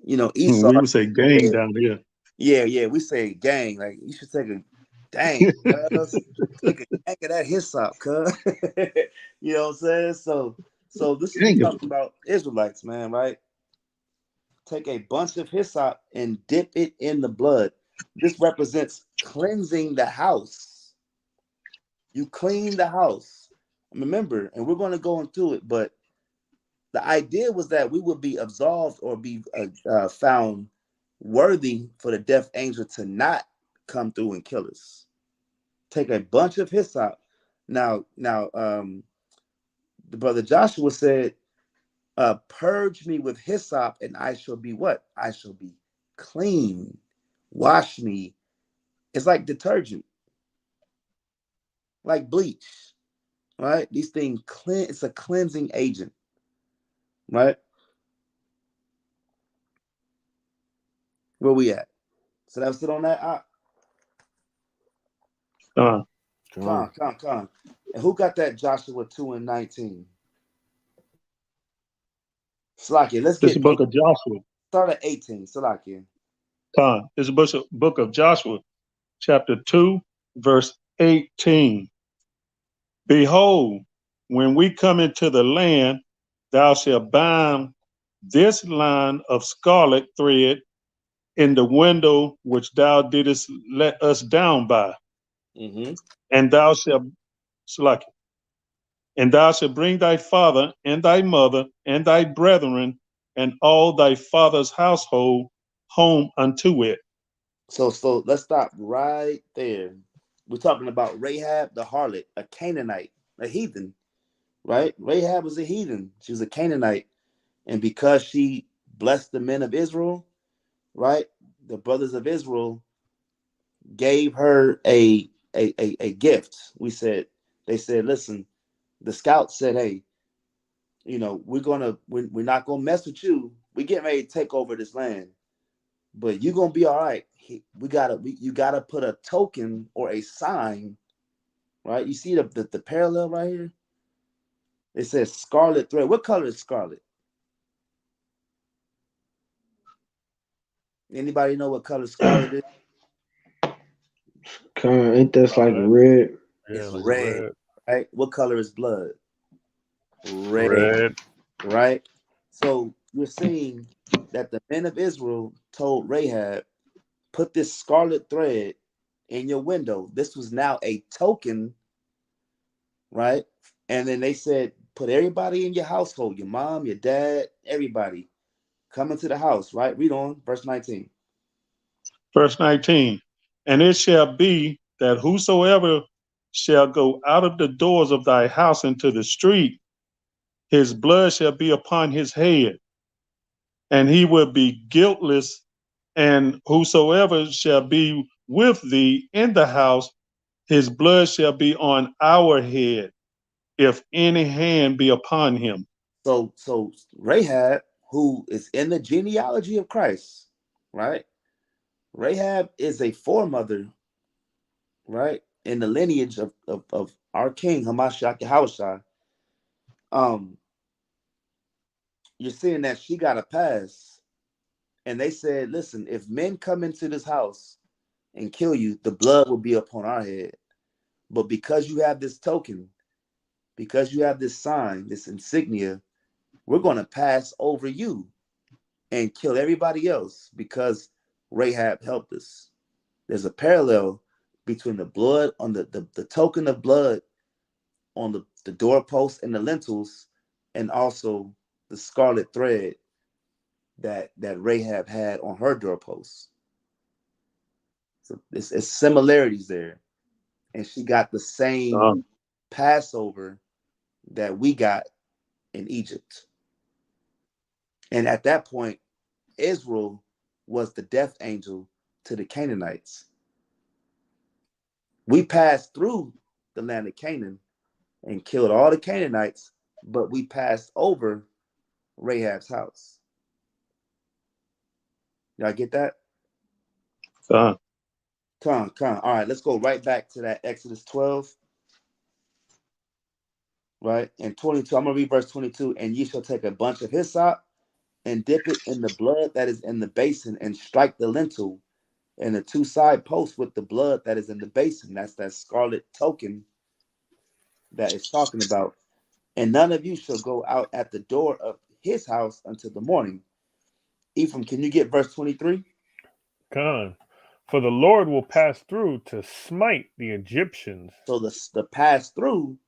Speaker 2: Esau.
Speaker 5: We would say gang down there.
Speaker 2: Yeah, we say gang. Like you should take a dang, cuz. Take a gang of that hyssop, cuz. You know what I'm saying? So this is we
Speaker 5: Gang.
Speaker 2: talking about Israelites, man, right? Take a bunch of hyssop and dip it in the blood. This represents cleansing the house. You clean the house. Remember, and we're going to go into it, but the idea was that we would be absolved or be found worthy for the death angel to not come through and kill us. Take a bunch of hyssop. Now, the brother Joshua said, purge me with hyssop, and I shall be what? I shall be clean. Wash me. It's like detergent, like bleach, right? These things it's a cleansing agent, right? Where we at? So that was it on that.
Speaker 5: Con.
Speaker 2: Con. And who got that Joshua 2:19? Slakia, let's
Speaker 5: This is
Speaker 2: get
Speaker 5: the book of Joshua.
Speaker 2: start at 18. Slakia.
Speaker 5: Con. This is the book of Joshua, chapter 2, verse 18. Behold, when we come into the land, thou shalt bind this line of scarlet thread in the window which thou didst let us down by.
Speaker 2: Mm-hmm.
Speaker 5: And thou shalt bring thy father and thy mother and thy brethren and all thy father's household home unto it.
Speaker 2: So let's stop right there. We're talking about Rahab the harlot, a Canaanite, a heathen, right? Rahab was a heathen. She was a Canaanite. And because she blessed the men of Israel, right? The brothers of Israel gave her a gift. They said, listen, the scouts said, hey, we're not gonna mess with you. We getting ready to take over this land, but you're gonna be all right. You gotta put a token or a sign, right? You see the parallel right here? It says scarlet thread. What color is scarlet? Anybody know what color scarlet is?
Speaker 3: Ain't that like red?
Speaker 1: Yeah,
Speaker 2: It's
Speaker 1: like
Speaker 2: red,
Speaker 1: red.
Speaker 2: right? What color is blood? Red,
Speaker 1: Red.
Speaker 2: right? So you're seeing that the men of Israel told Rahab, put this scarlet thread in your window. This was now a token, right? And then they said, put everybody in your household, your mom, your dad, everybody, come into the house, right? Read on, verse 19.
Speaker 5: Verse 19. And it shall be that whosoever shall go out of the doors of thy house into the street, his blood shall be upon his head, and he will be guiltless. And whosoever shall be with thee in the house, his blood shall be on our head, if any hand be upon him.
Speaker 2: So Rahab, who is in the genealogy of Christ, right? Rahab is a foremother, right? In the lineage of our king, Hamashiach Yahawashi. You're seeing that she got a pass. And they said, listen, if men come into this house and kill you, the blood will be upon our head. But because you have this token, because you have this sign, this insignia, we're going to pass over you and kill everybody else because Rahab helped us. There's a parallel between the blood on the token of blood on the doorposts and the lintels, and also the scarlet thread that Rahab had on her doorposts. So it's similarities there. And she got the same Passover that we got in Egypt. And at that point, Israel was the death angel to the Canaanites. We passed through the land of Canaan and killed all the Canaanites, but we passed over Rahab's house. Y'all get that? Come. All right, let's go right back to that Exodus 12. Right? And 22, I'm going to read verse 22. And ye shall take a bunch of hyssop and dip it in the blood that is in the basin and strike the lintel and the two side posts with the blood that is in the basin. That's that scarlet token that it's talking about. And none of you shall go out at the door of his house until the morning. Ephraim, can you get verse 23?
Speaker 1: Con. For the Lord will pass through to smite the Egyptians.
Speaker 2: So the pass through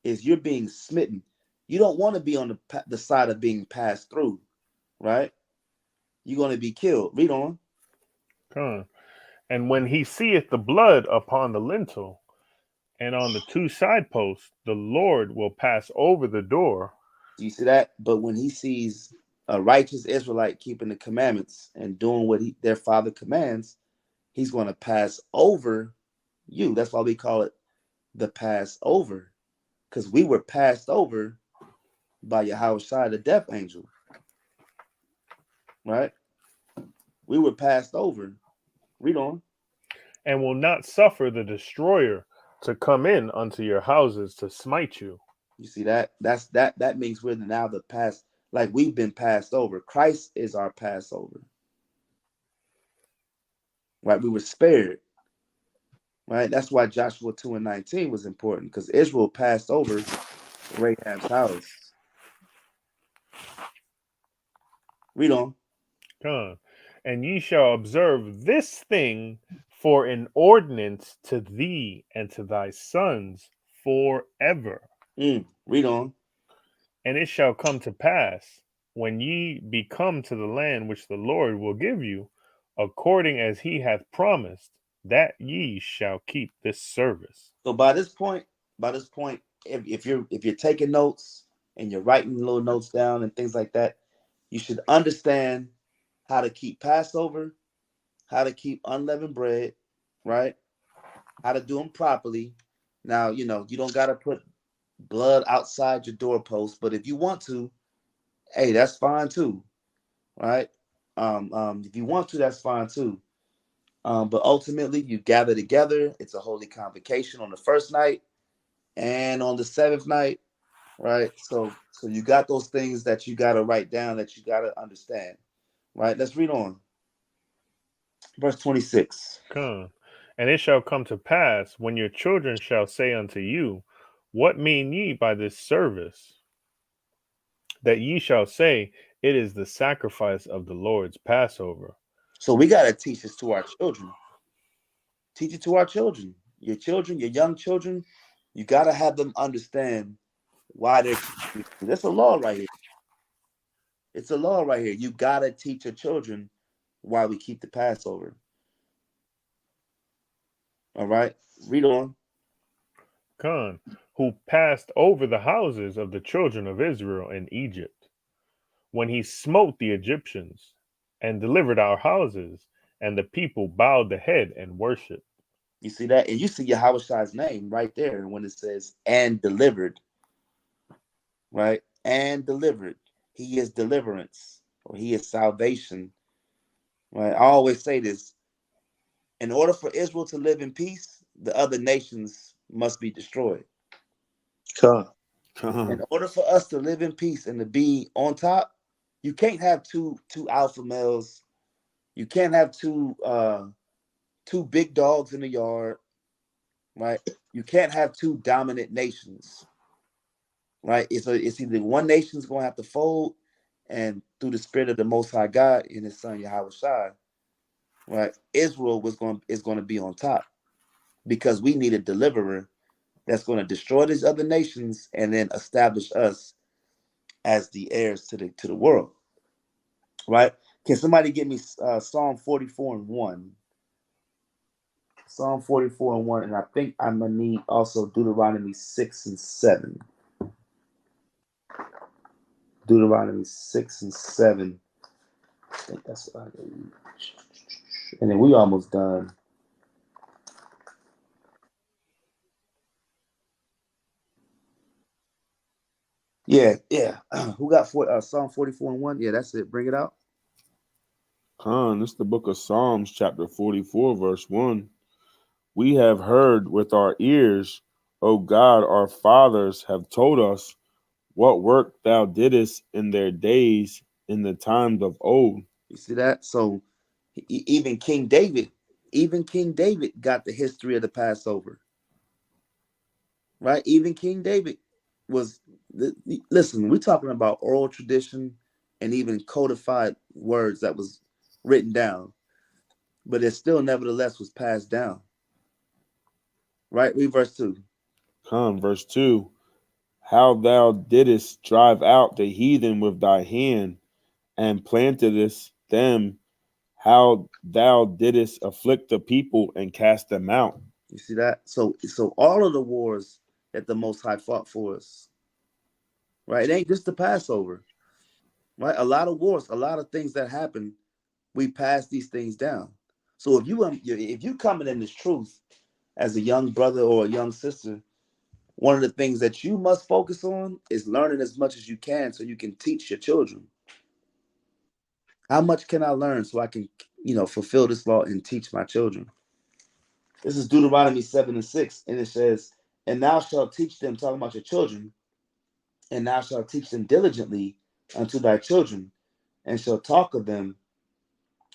Speaker 2: is you're being smitten. You don't want to be on the side of being passed through, right? You're going to be killed. Read on.
Speaker 1: Con. And when he seeth the blood upon the lintel, And on the two side posts, the Lord will pass over the door.
Speaker 2: Do you see that? But when he sees a righteous Israelite keeping the commandments and doing what their father commands, he's going to pass over you. That's why we call it the Passover, because we were passed over by Yahawashi, the death angel. Right? We were passed over. Read on.
Speaker 1: And will not suffer the destroyer to come in unto your houses to smite you.
Speaker 2: You see that? That means we're now the past, like we've been passed over. Christ is our Passover. Right? We were spared. Right? That's why Joshua 2:19 was important, because Israel passed over Rahab's house. Read on.
Speaker 1: And ye shall observe this thing for an ordinance to thee and to thy sons forever.
Speaker 2: Read on.
Speaker 1: And it shall come to pass, when ye be come to the land which the Lord will give you, according as he hath promised, that ye shall keep this service.
Speaker 2: So by this point, if you're taking notes and you're writing little notes down and things like that, you should understand how to keep Passover, how to keep unleavened bread, right? How to do them properly. Now, you don't got to put blood outside your doorpost, but if you want to, hey, that's fine too, right? If you want to, that's fine too. But ultimately, you gather together. It's a holy convocation on the first night and on the seventh night, right? So you got those things that you got to write down, that you got to understand, right? Let's read on. Verse 26.
Speaker 1: Come. And it shall come to pass, when your children shall say unto you, what mean ye by this service? That ye shall say, it is the sacrifice of the Lord's Passover.
Speaker 2: So we got to teach this to our children. Teach it to our children. Your children, your young children, you got to have them understand why they're. That's a law right here. It's a law right here. You got to teach your children why we keep the Passover. All right, read on.
Speaker 1: Khan, who passed over the houses of the children of Israel in Egypt, when he smote the Egyptians and delivered our houses, and the people bowed the head and worshiped.
Speaker 2: You see that? And you see Yahawah's name right there when it says, and delivered. Right? And delivered. He is deliverance, or he is salvation. Right? I always say this. In order for Israel to live in peace, the other nations must be destroyed. In order for us to live in peace and to be on top, you can't have two alpha males. You can't have two big dogs in the yard, right? You can't have two dominant nations, right? It's either one nation's going to have to fold, and through the spirit of the Most High God and His Son Yahawashi, right? Israel is going to be on top, because we need a deliverer that's going to destroy these other nations and then establish us as the heirs to the world, right? Can somebody get me Psalm 44:1? Psalm 44:1, and I think I'm gonna need also Deuteronomy 6 and 7. Deuteronomy 6 and 7. I think that's what I need. And then we almost done. Yeah. Who got Psalm 44:1? Yeah, that's it. Bring it out.
Speaker 4: Khan, this is the book of Psalms, chapter 44, verse 1. We have heard with our ears, O God, our fathers have told us what work thou didst in their days, in the times of old.
Speaker 2: You see that? So even King David got the history of the Passover. Right? Even King David was, listen, we're talking about oral tradition and even codified words that was written down, but it still nevertheless was passed down. Right? Read verse 2.
Speaker 4: Come, verse 2. How thou didst drive out the heathen with thy hand, and plantedest them, how thou didst afflict the people and cast them out.
Speaker 2: You see that? So all of the wars that the Most High fought for us, right? It ain't just the Passover, right? A lot of wars, a lot of things that happen, we pass these things down. So if you coming in this truth as a young brother or a young sister, one of the things that you must focus on is learning as much as you can so you can teach your children. How much can I learn so I can, fulfill this law and teach my children? This is Deuteronomy 7:6, and it says, "And thou shalt teach them," talking about your children, "and thou shalt teach them diligently unto thy children, and shalt talk of them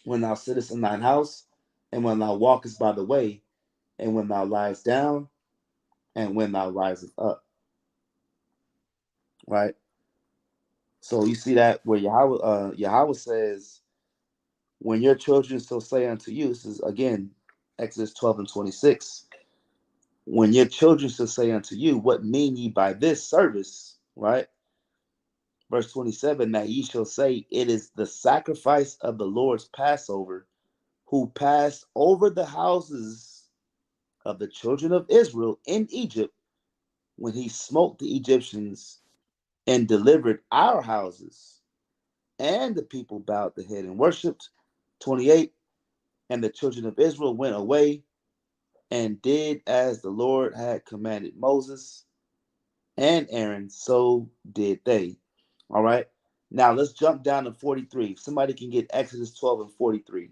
Speaker 2: when thou sittest in thine house, and when thou walkest by the way, and when thou liest down, and when thou risest up." Right? So you see that where Yahweh says, "When your children shall say unto you," this is again Exodus 12:26. "When your children shall say unto you, What mean ye by this service?" Right? Verse 27, "That ye shall say, It is the sacrifice of the Lord's Passover, who passed over the houses of the children of Israel in Egypt, when he smote the Egyptians and delivered our houses. And the people bowed the head and worshipped." 28, "And the children of Israel went away and did as the Lord had commanded Moses and Aaron, so did they." All right. Now let's jump down to 43. If somebody can get Exodus 12:43.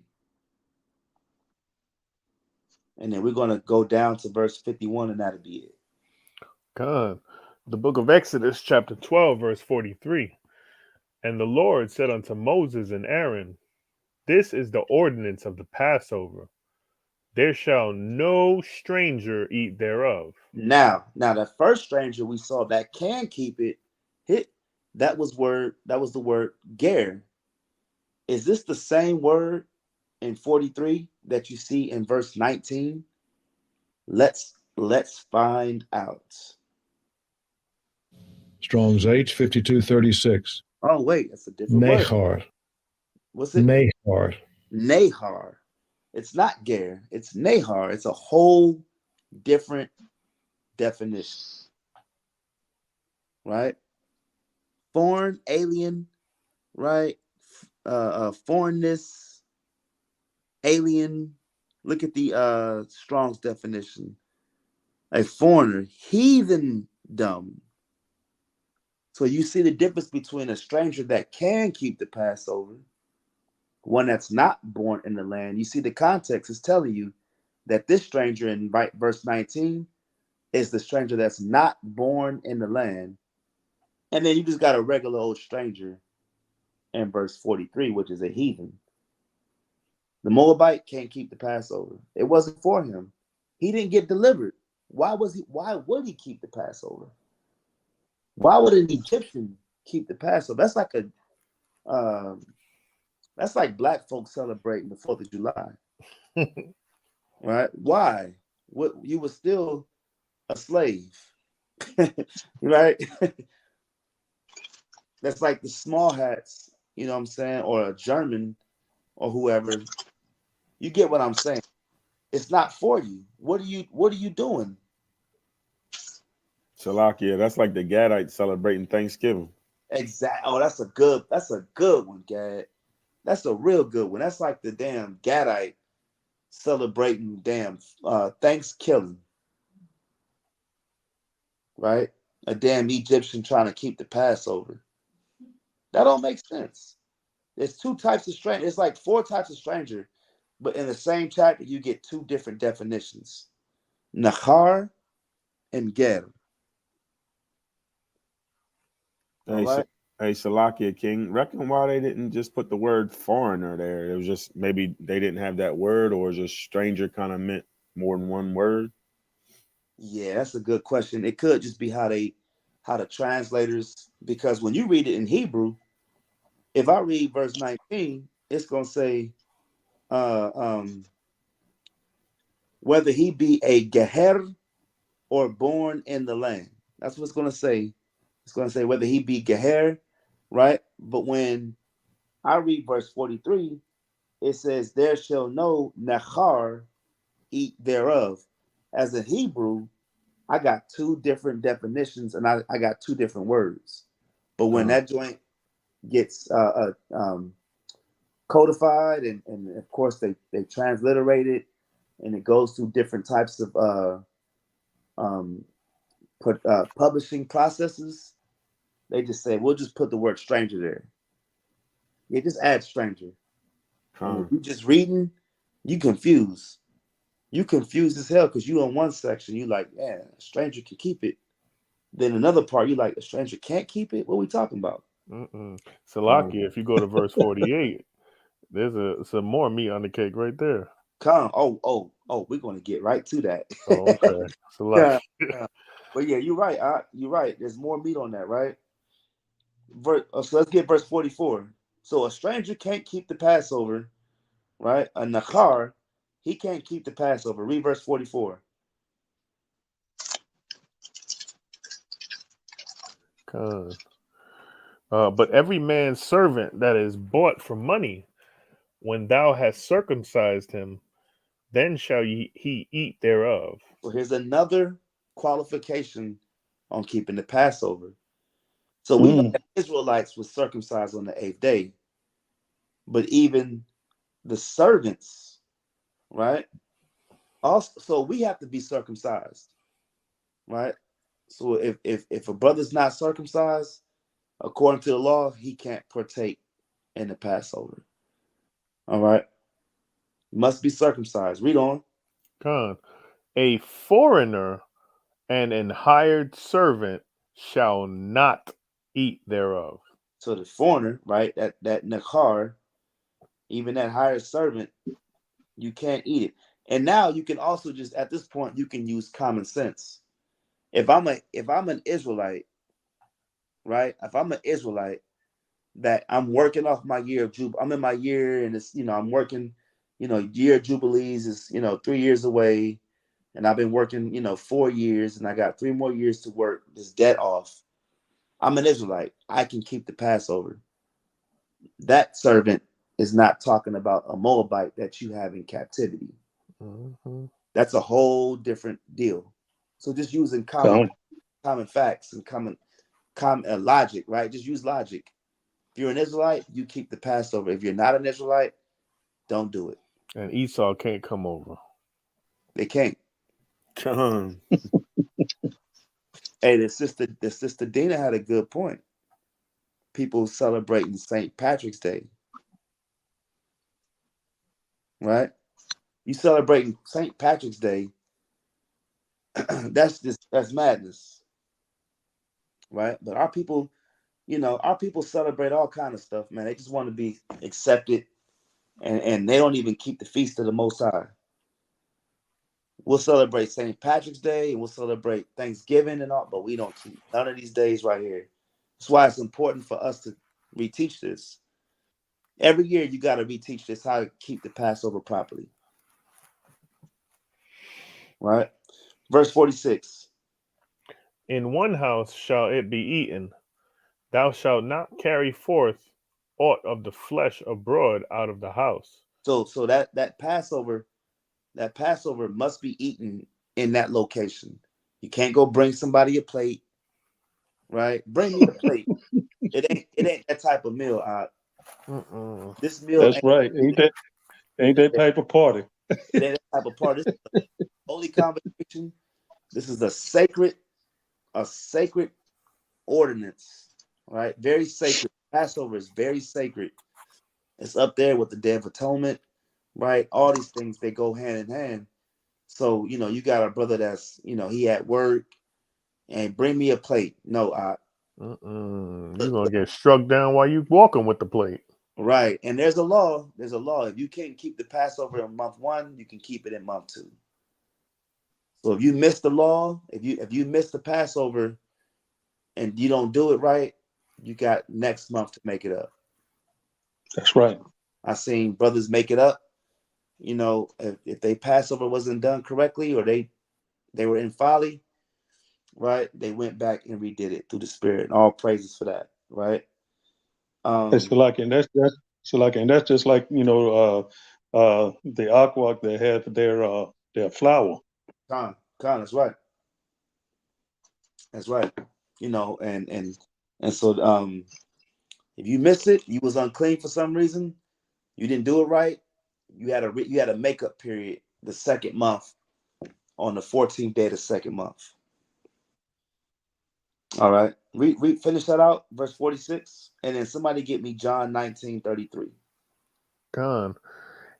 Speaker 2: And then we're going to go down to verse 51, and that'll be it.
Speaker 1: God. The book of Exodus, chapter 12, verse 43. "And the Lord said unto Moses and Aaron, This is the ordinance of the Passover. There shall no stranger eat thereof."
Speaker 2: Now that first stranger we saw that can keep it, that was the word ger. Is this the same word in 43 that you see in verse 19? Let's find out.
Speaker 6: Strong's H 5236.
Speaker 2: Oh wait, that's a different word.
Speaker 6: Nahar.
Speaker 2: What's it?
Speaker 6: Nahar.
Speaker 2: Nahar. It's not ger, it's nahar. It's a whole different definition. Right? Foreign, alien, right? Foreignness, alien. Look at the Strong's definition. A foreigner, heathendom. So you see the difference between a stranger that can keep the Passover, one that's not born in the land. You see the context is telling you that this stranger in verse 19 is the stranger that's not born in the land. And then you just got a regular old stranger in verse 43, which is a heathen. The Moabite can't keep the Passover. It wasn't for him. He didn't get delivered. Why would he keep the Passover? Why would an Egyptian keep the Passover? That's like black folks celebrating the 4th of July. Right? Why? What, you were still a slave. Right? That's like the small hats, you know what I'm saying, or a German or whoever. You get what I'm saying. It's not for you. What are you doing?
Speaker 4: Salakia, that's like the Gadites celebrating Thanksgiving.
Speaker 2: Exactly. Oh, that's a good one, Gad. That's a real good one. That's like the damn Gadite celebrating damn Thanksgiving. Right? A damn Egyptian trying to keep the Passover. That don't make sense. There's two types of stranger. It's like 4 types of stranger, but in the same chapter, you get 2 different definitions. Nahar and Ger. All right.
Speaker 4: Hey, Salakia King, reckon why they didn't just put the word foreigner there? It was just maybe they didn't have that word, or just stranger kind of meant more than one word.
Speaker 2: Yeah, that's a good question. It could just be how the translators, because when you read it in Hebrew, if I read verse 19, it's gonna say, whether he be a geher or born in the land. That's what it's gonna say. It's gonna say whether he be geher, right? But when I read verse 43, it says, "There shall no nachar eat thereof." As a Hebrew, I got two different definitions, and I got two different words. But when that joint gets codified, and of course they transliterate it, and it goes through different types of publishing processes, they just say, we'll just put the word stranger there. Yeah, just add stranger. And if you just reading, you confused. You confused as hell because you on one section, you like, yeah, a stranger can keep it. Then another part, you like, a stranger can't keep it? What are we talking about?
Speaker 1: Salakia, if you go to verse 48, there's some more meat on the cake right there.
Speaker 2: We're going to get right to that.
Speaker 1: Oh, okay. Salakia.
Speaker 2: But yeah, you're right. You're right. There's more meat on that, right? So let's get verse 44. So a stranger can't keep the Passover, right? A Nachar, he can't keep the Passover. Read verse 44.
Speaker 1: But every man's servant that is bought for money, when thou hast circumcised him, then shall he eat thereof.
Speaker 2: So here's another qualification on keeping the Passover. So we know that Israelites were circumcised on the 8th day, but even the servants, right? Also, so we have to be circumcised, right? So if a brother's not circumcised, according to the law, he can't partake in the Passover. All right, must be circumcised. Read on.
Speaker 1: A foreigner and an hired servant shall not eat thereof.
Speaker 2: So the foreigner, right? That Nachar, even that hired servant, you can't eat it. And now you can also just, at this point, you can use common sense. If I'm an Israelite, right? If I'm an Israelite that I'm working off my year of Jubilee, I'm in my year, and it's, I'm working, year of Jubilees is, 3 years away, and I've been working, 4 years, and I got 3 more years to work this debt off. I'm an Israelite. I can keep the Passover. That servant is not talking about a Moabite that you have in captivity.
Speaker 1: Mm-hmm.
Speaker 2: That's a whole different deal. So just using common facts and common logic, right? Just use logic. If you're an Israelite, you keep the Passover. If you're not an Israelite, don't do it.
Speaker 1: And Esau can't come over.
Speaker 2: They can't. Hey, the sister Dina had a good point. People celebrating St. Patrick's Day, right? You celebrating St. Patrick's Day, that's madness, right? But our people celebrate all kind of stuff, man. They just want to be accepted, and they don't even keep the feast of the Most High. We'll celebrate St. Patrick's Day and we'll celebrate Thanksgiving and all, but we don't keep none of these days right here. That's why it's important for us to reteach this. Every year you got to reteach this, how to keep the Passover properly. Right? Verse 46.
Speaker 1: In one house shall it be eaten. Thou shalt not carry forth aught of the flesh abroad out of the house.
Speaker 2: So that Passover must be eaten in that location. You can't go bring somebody a plate, right? Bring me a plate. It ain't that type of meal. This meal.
Speaker 5: That's right. Ain't that type of party?
Speaker 2: It ain't that type of party. This is a holy convocation. This is a sacred ordinance, right? Very sacred. Passover is very sacred. It's up there with the Day of Atonement, right? All these things, they go hand in hand. So, you got a brother that's, he at work and bring me a plate. No,
Speaker 1: you're going to get struck down while you walking with the plate.
Speaker 2: Right. And there's a law. If you can't keep the Passover in month 1, you can keep it in month 2. So if you miss the law, if you miss the Passover and you don't do it right, you got next month to make it up.
Speaker 5: That's right.
Speaker 2: I seen brothers make it up. If they Passover wasn't done correctly or they were in folly, right? They went back and redid it through the Spirit. And all praises for that, right?
Speaker 5: It's like, and that's just like the aqua they have their flour.
Speaker 2: That's right. That's right. You know, and so if you miss it, you was unclean for some reason, you didn't do it right, you had a makeup period the second month on the 14th day of the second month. All right. Finish that out, verse 46. And then somebody get me John 19:33.
Speaker 1: Gone.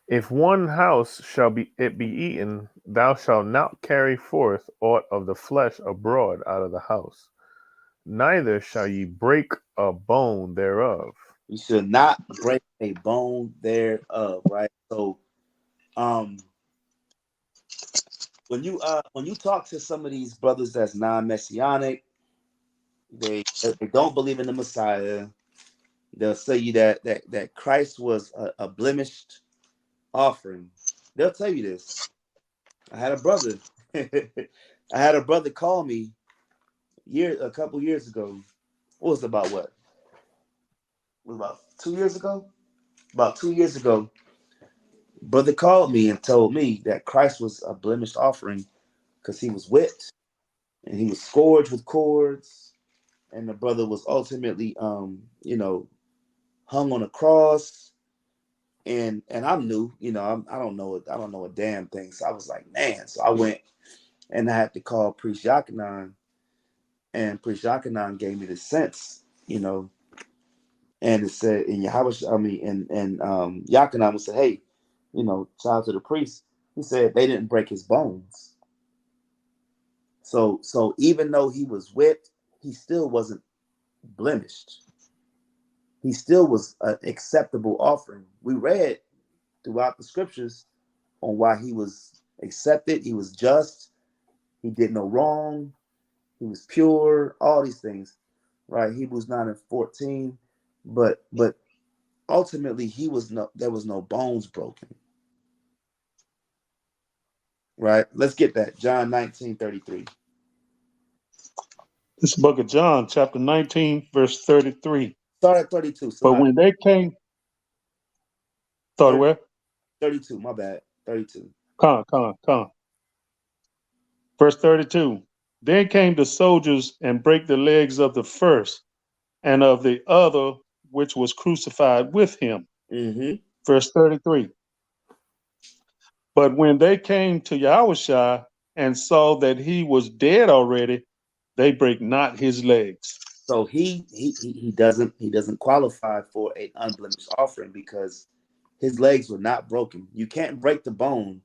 Speaker 1: If one house shall be eaten, thou shalt not carry forth aught of the flesh abroad out of the house, neither shall ye break a bone thereof.
Speaker 2: You should not break a bone thereof, right? So when you talk to some of these brothers that's non-messianic, they don't believe in the Messiah. They'll say you that Christ was a blemished offering. They'll tell you this. I had a brother. I had a brother call me a couple years ago. What was it, about what? It was about 2 years ago? About 2 years ago, brother called me and told me that Christ was a blemished offering because he was whipped and he was scourged with cords, and the brother was ultimately hung on a cross. And I'm new, I don't know a damn thing. So I was like, man. So I went and I had to call Priest Yakanan, and Priest Yakanan gave me the sense, and it said, and Yakanan would say, hey, shout out to the priest. He said they didn't break his bones. So even though he was whipped, he still wasn't blemished. He still was an acceptable offering. We read throughout the scriptures on why he was accepted. He was just. He did no wrong. He was pure. All these things, right? Hebrews 9:14. But ultimately, there was no bones broken. Right? Let's get that. John 19:33.
Speaker 5: This book of John, chapter 19, verse 33.
Speaker 2: Start at 32.
Speaker 5: But when they came, start where?
Speaker 2: 32, my bad. 32.
Speaker 5: Come. Verse 32. Then came the soldiers and brake the legs of the first and of the other which was crucified with him.
Speaker 2: Mm-hmm.
Speaker 5: Verse 33. But when they came to YAHAWAH'S and saw that he was dead already, they brake not his legs.
Speaker 2: So he doesn't qualify for an unblemished offering because his legs were not broken. You can't break the bone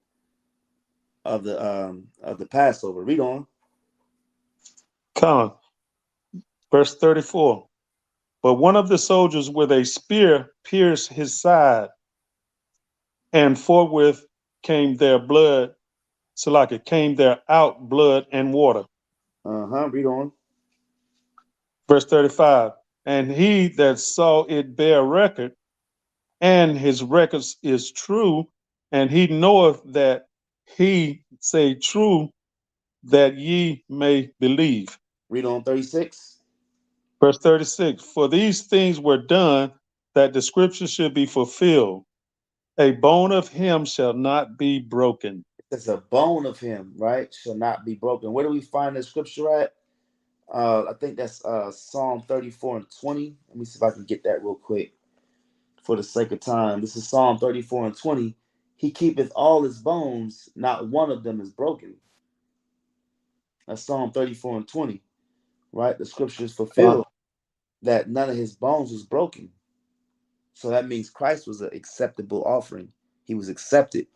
Speaker 2: of the Passover. Read on.
Speaker 5: Come. Verse 34. But one of the soldiers with a spear pierced his side, and forthwith came there out blood and water.
Speaker 2: Read on.
Speaker 5: Verse 35. And he that saw it bear record, and his record is true, and he knoweth that he say true, that ye may believe.
Speaker 2: Read on 36.
Speaker 5: Verse 36. For these things were done, that the scripture should be fulfilled. A bone of him shall not be broken.
Speaker 2: It's a bone of him, right? Shall not be broken. Where do we find the scripture at? I think that's Psalm 34:20. Let me see if I can get that real quick for the sake of time. This is Psalm 34:20. He keepeth all his bones, not one of them is broken. That's Psalm 34:20, right? The scripture is fulfilled that none of his bones was broken. So that means Christ was an acceptable offering. He was accepted,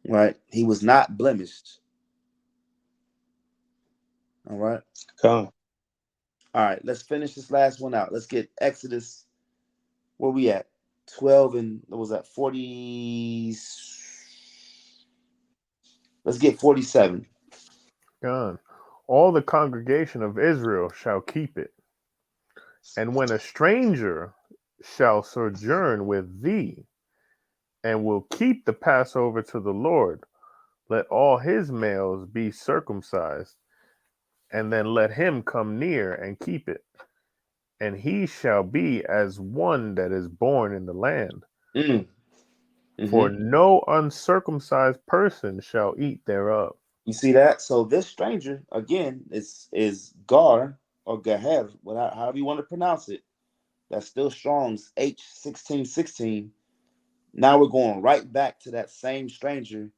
Speaker 2: right? He was not blemished. All right.
Speaker 5: Come.
Speaker 2: All right. Let's finish this last one out. Let's get Exodus. Where we at? 12 and what was that? 40. Let's get 47.
Speaker 1: Gone. All the congregation of Israel shall keep it. And when a stranger shall sojourn with thee, and will keep the Passover to the Lord, let all his males be circumcised, and then let him come near and keep it. And he shall be as one that is born in the land.
Speaker 2: Mm-hmm.
Speaker 1: For no uncircumcised person shall eat thereof.
Speaker 2: You see that? So this stranger again is Gar or Gaher, however you want to pronounce it. That's still Strong's H1616. Now we're going right back to that same stranger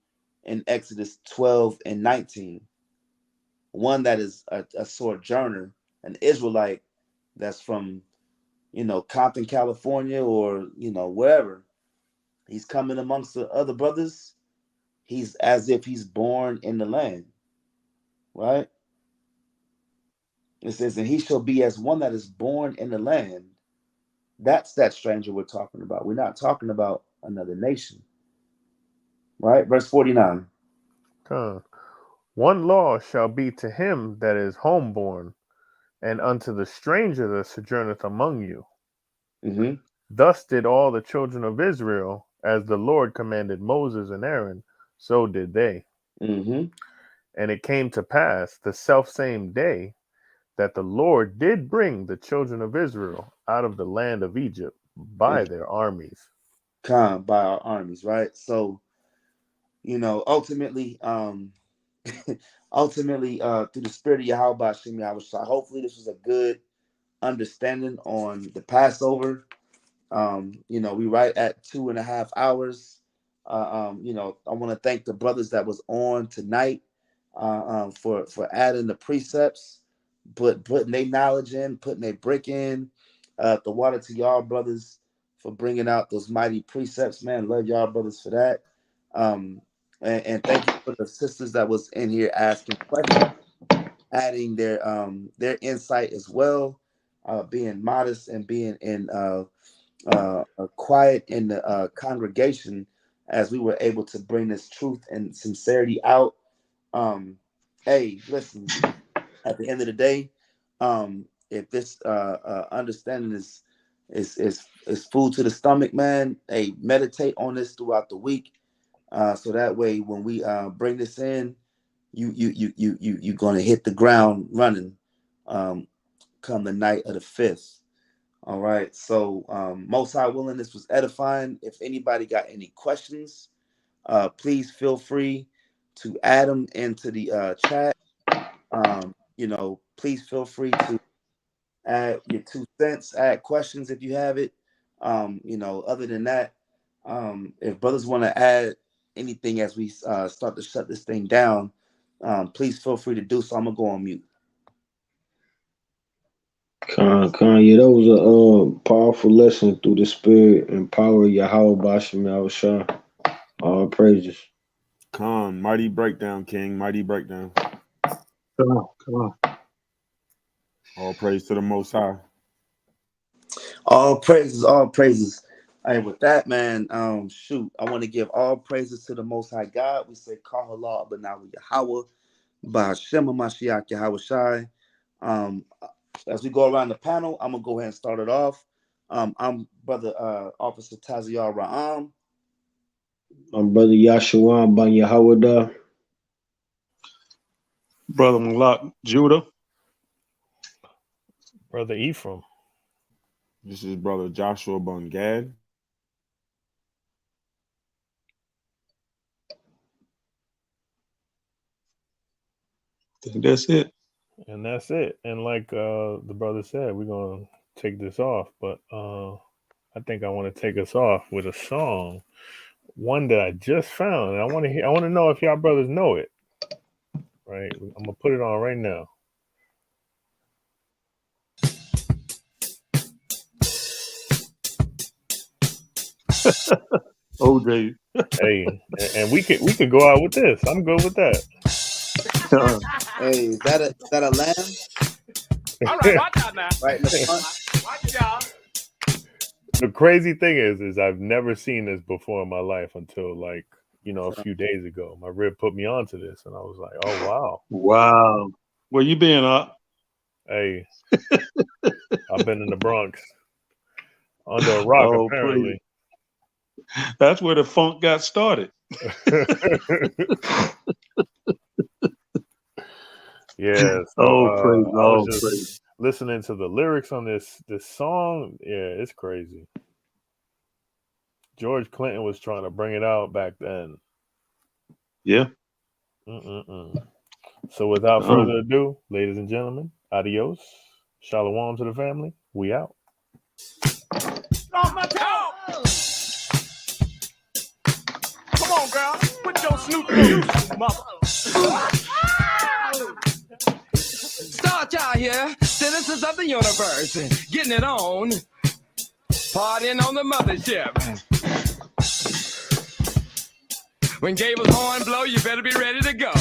Speaker 2: in Exodus 12 and 19. One that is a sojourner, an Israelite that's from, Compton, California, or, wherever. He's coming amongst the other brothers. He's as if he's born in the land, right? It says, and he shall be as one that is born in the land. That's that stranger we're talking about. We're not talking about another nation, right? Verse 49.
Speaker 1: Con. One law shall be to him that is homeborn, and unto the stranger that sojourneth among you.
Speaker 2: Mm-hmm.
Speaker 1: Thus did all the children of Israel, as the Lord commanded Moses and Aaron, so did they.
Speaker 2: Mm-hmm.
Speaker 1: And it came to pass the selfsame day that the Lord did bring the children of Israel out of the land of Egypt by their armies.
Speaker 2: By our armies, right? So, ultimately, through the spirit of Yahweh Shem Yahushua, hopefully this was a good understanding on the Passover. We right at 2.5 hours. I want to thank the brothers that was on tonight for adding the precepts, putting their knowledge in, putting their brick in. The water to y'all brothers for bringing out those mighty precepts, man. Love y'all brothers for that. And thank you for the sisters that was in here asking questions, adding their insight as well, being modest and being in quiet in the congregation as we were able to bring this truth and sincerity out. Hey, listen, at the end of the day, if this understanding is food to the stomach, man, hey, meditate on this throughout the week, so that way when we bring this in, you're gonna hit the ground running, come the night of the 5th. All right. So, most high willing, this was edifying. If anybody got any questions, please feel free to add them into the chat. Please feel free to add your 2 cents, add questions if you have it. Other than that, if brothers want to add anything as we start to shut this thing down, please feel free to do so. I'm gonna go on mute.
Speaker 3: Yeah, that was a powerful lesson through the spirit and power of Yahweh Bashim Yahushua. All praises.
Speaker 4: Khan, mighty breakdown, King, mighty breakdown.
Speaker 5: Come on.
Speaker 4: All praise to the Most High.
Speaker 2: All praises, all praises. And with that, man, I want to give all praises to the Most High God. We say, Kahala, Abanawa Yahweh, Ba'Shem Mashiach Yahweh Shai. As we go around the panel, I'm going to go ahead and start it off. I'm Brother Officer Taziar Ra'am.
Speaker 3: I'm Brother Yahshua Ban Yahweh.
Speaker 5: Brother Malak Judah.
Speaker 1: Brother Ephraim.
Speaker 4: This is Brother Joshua Bungad.
Speaker 5: I think that's it.
Speaker 1: And that's it. And like the brother said, we're going to take this off. But I think I want to take us off with a song, one that I just found. And I want to know if y'all brothers know it. Right? I'm going to put it on right now.
Speaker 5: OJ.
Speaker 1: Hey, and we could go out with this. I'm good with that.
Speaker 2: Hey, is that a lamb?
Speaker 7: All right, watch out now.
Speaker 2: Right in the front.
Speaker 7: Watch y'all.
Speaker 1: The crazy thing is I've never seen this before in my life until a few days ago. My rib put me onto this, and I was like, "Oh wow,
Speaker 5: Wow. Where you been, Up?
Speaker 1: Hey, I've been in the Bronx under a rock, apparently."
Speaker 5: Praise. That's where the funk got started.
Speaker 1: Yeah. So
Speaker 5: praise,
Speaker 1: I was just listening to the lyrics on this song. Yeah, it's crazy. George Clinton was trying to bring it out back then.
Speaker 5: Yeah.
Speaker 1: So without further ado, ladies and gentlemen, adios. Shalom to the family. We out.
Speaker 7: Off my toe. Come on, girl. Put your Snoop Dogg, mother. Start out here, citizens of the universe, getting it on, partying on the mothership. When Gable's horn blow, you better be ready to go.